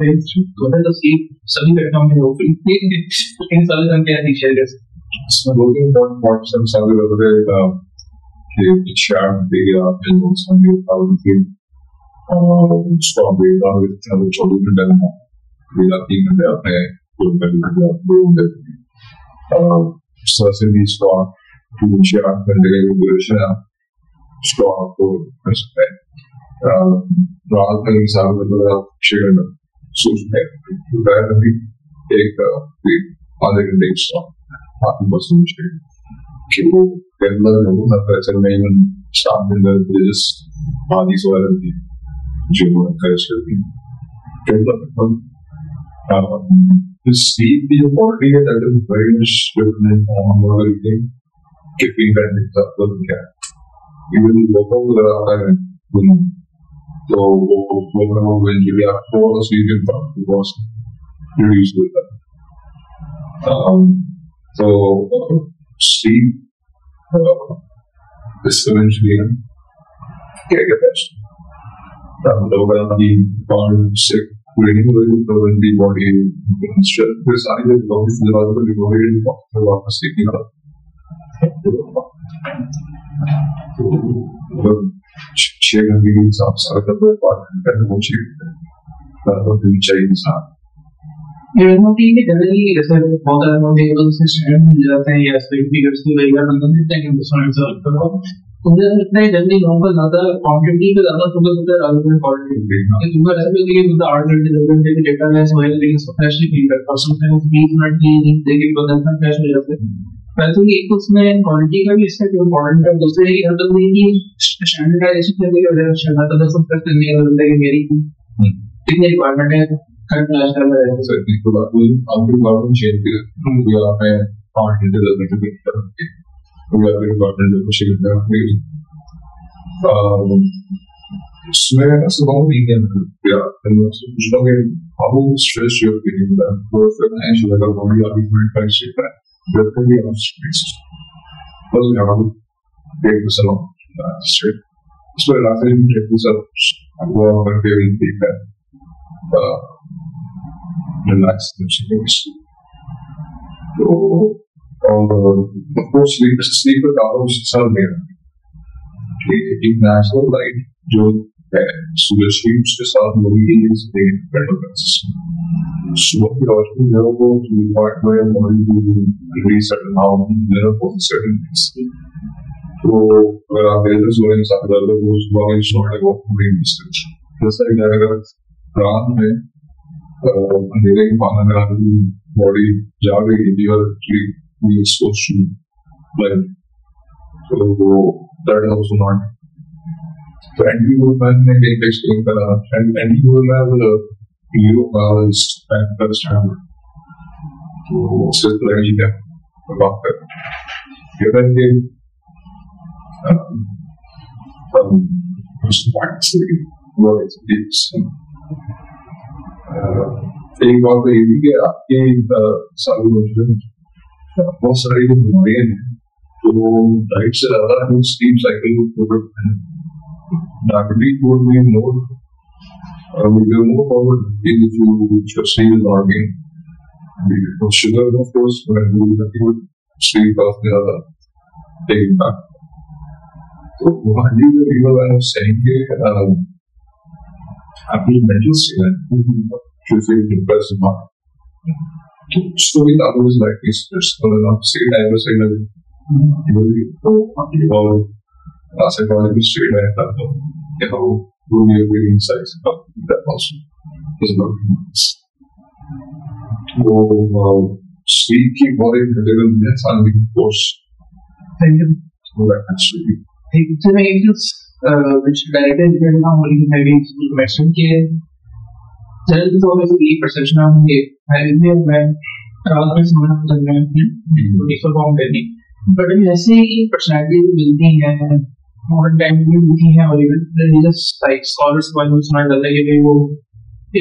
तो सीख सभी घटनाओं में हो इन सारे रंग के शेयर कर सकते हैं. Looking at what some Saudi Arabia shared the results from the Olympic story with the children dilemma. We are thinking about certainly start to share and the start to respect. Rather than Saudi Arabia shared सोचते हैं अभी एक आधे घंटे आपकी पर्सनल शेयर कि वो केरला में वो ऐसे में इवन स्टाफ में रिलीजियस पार्टीज वगैरह भी जो एनकरेज करती हैं केरला में the sleep the body that is very much different from what we think keeping that example क्या even लोगों को लगा है तो वो programme when you are for the sleep impact was reduced with that so sleep is eventually क्या कहते हैं लोग अभी born sick training when the body फिर सारी जब बॉडी से जब आपको रिकवरी तो वापस सीखना तो 6 घंटे के हिसाब से अगर कोई पार्ट करने को चाहिए इंसान यूनिटी के जनरली जैसे बहुत सारे लोग एक दूसरे से शेयर मिल जाते हैं या फिगर्स की वजह से बंद देते हैं कि दूसरों से मुझे लगता है जल्दी लोगों का ज्यादा क्वांटिटी पे ज्यादा फोकस होता है rather than क्वालिटी कि तुम्हें ऐसा लगता है कि मतलब 8 घंटे 10 घंटे के डेटा है सोए लेकिन फ्रेशली फील करता है उसमें 20 मिनट की देखिए 10 मिनट फ्रेश हो जाते हैं वैसे ही एक उसमें क्वालिटी का भी इसका इम्पोर्टेंट है दूसरे की हद तक नहीं कि स्टैंडर्डाइजेशन करने की वजह से शायद तो सब करते नहीं होता है कि मेरी कितनी रिक्वायरमेंट है करना चाहिए है सर तो बात हुई आपकी बात चेंज कर या मैं 8 घंटे 10 घंटे करके we are very important to push it down. इसमें ऐसा बहुत नहीं है यार तो कुछ लोग हैं how stress you're feeling that perfect financial like a body are different kind of shit that can be of stress because we have to take this along straight so I think take this up and go on and very deep and relax and things so of course sleep का कारण सर मेरा एक नेचुरल लाइट जो है सूरज की उसके साथ लोगों के लिए बेटर सिस्टम सुबह की रोशनी जो वो पार्ट में बॉडी को रिलीज करना मेरा बहुत सर्टेन थिंग्स तो अगर आप इधर सोने के साथ कर लो वो सुबह में सोने को पूरी मिस कर जैसा कि अगर रात में अंधेरे के पानी में बॉडी जा रही है और we exposed to light. So that is also not. So anti-woman may take explain that and anti-woman have a zero balance and first hammer. So it's like you can about that. Given the responsibility what it is. एक बात तो ये भी कि आपके सारे बच्चे बहुत सारी जो बीमारियां हैं तो डाइट से ज्यादा हम स्लीप साइकिल को प्रोटेक्ट हैं diabetes would be more will be more forward if your sleep is not being because sugar of course when you would sleep of the other take it back so what you were saying happy mental state to feel depressed about so with others like this, there's not say diversity or psychology straight like that. You know, do you have any insights about that also? Is not nice. So, sleep keep body material that's on the course. Thank you. So that's really. So मैं एक which director is now only having mentioned कि जनरल तो हमें ये परसेप्शन होंगे है मैं रात में सोना चल रहा है डिफर फॉर्म करनी बट ऐसे ही पर्सनालिटी मिलती है मॉडर्न टाइम में मिलती है और इवन रिलीजियस लाइक स्कॉलर्स को भी सुना जाता है कि वो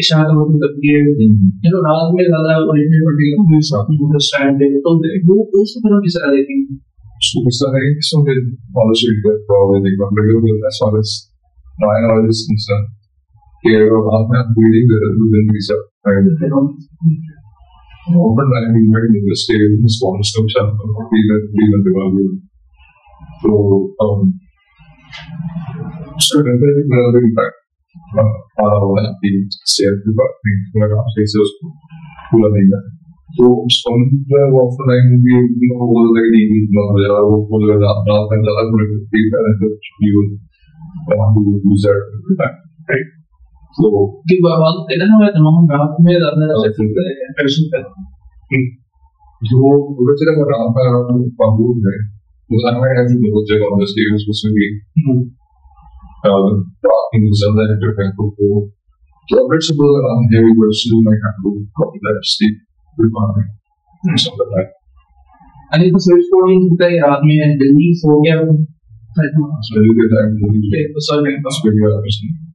इशारा हो सकती है you know रात में ज्यादा ओरिजिनल पर्टिकुलर अंडरस्टैंड है तो वो उस तरह की तरह देखते हैं so with policy that probably they got regular as far as I know is concerned here about that reading the within research and open learning very interested in this one structure even development so certain impact on the self development when I say so पूरा नहीं है तो समुद्र ऑफ लाइन भी बोल रहे हैं कि यार वो बोल रहे हैं रात में ज्यादा प्रोडक्टिव है तो you want to use that right तो की बात कहते हैं ना, मैं तमाम रात में ज़्यादा प्रेशर करता जो original Rama Babu है, वो हमें ऐसे बहुत जगह on the stage specifically talking to some that interfere को तो principle on heavy versus my kind of copy that state requirement something like that. अरे तो स्विच कोडिंग होता है रात में, दिल्ली सो गया So you get that तो सर that's very interesting.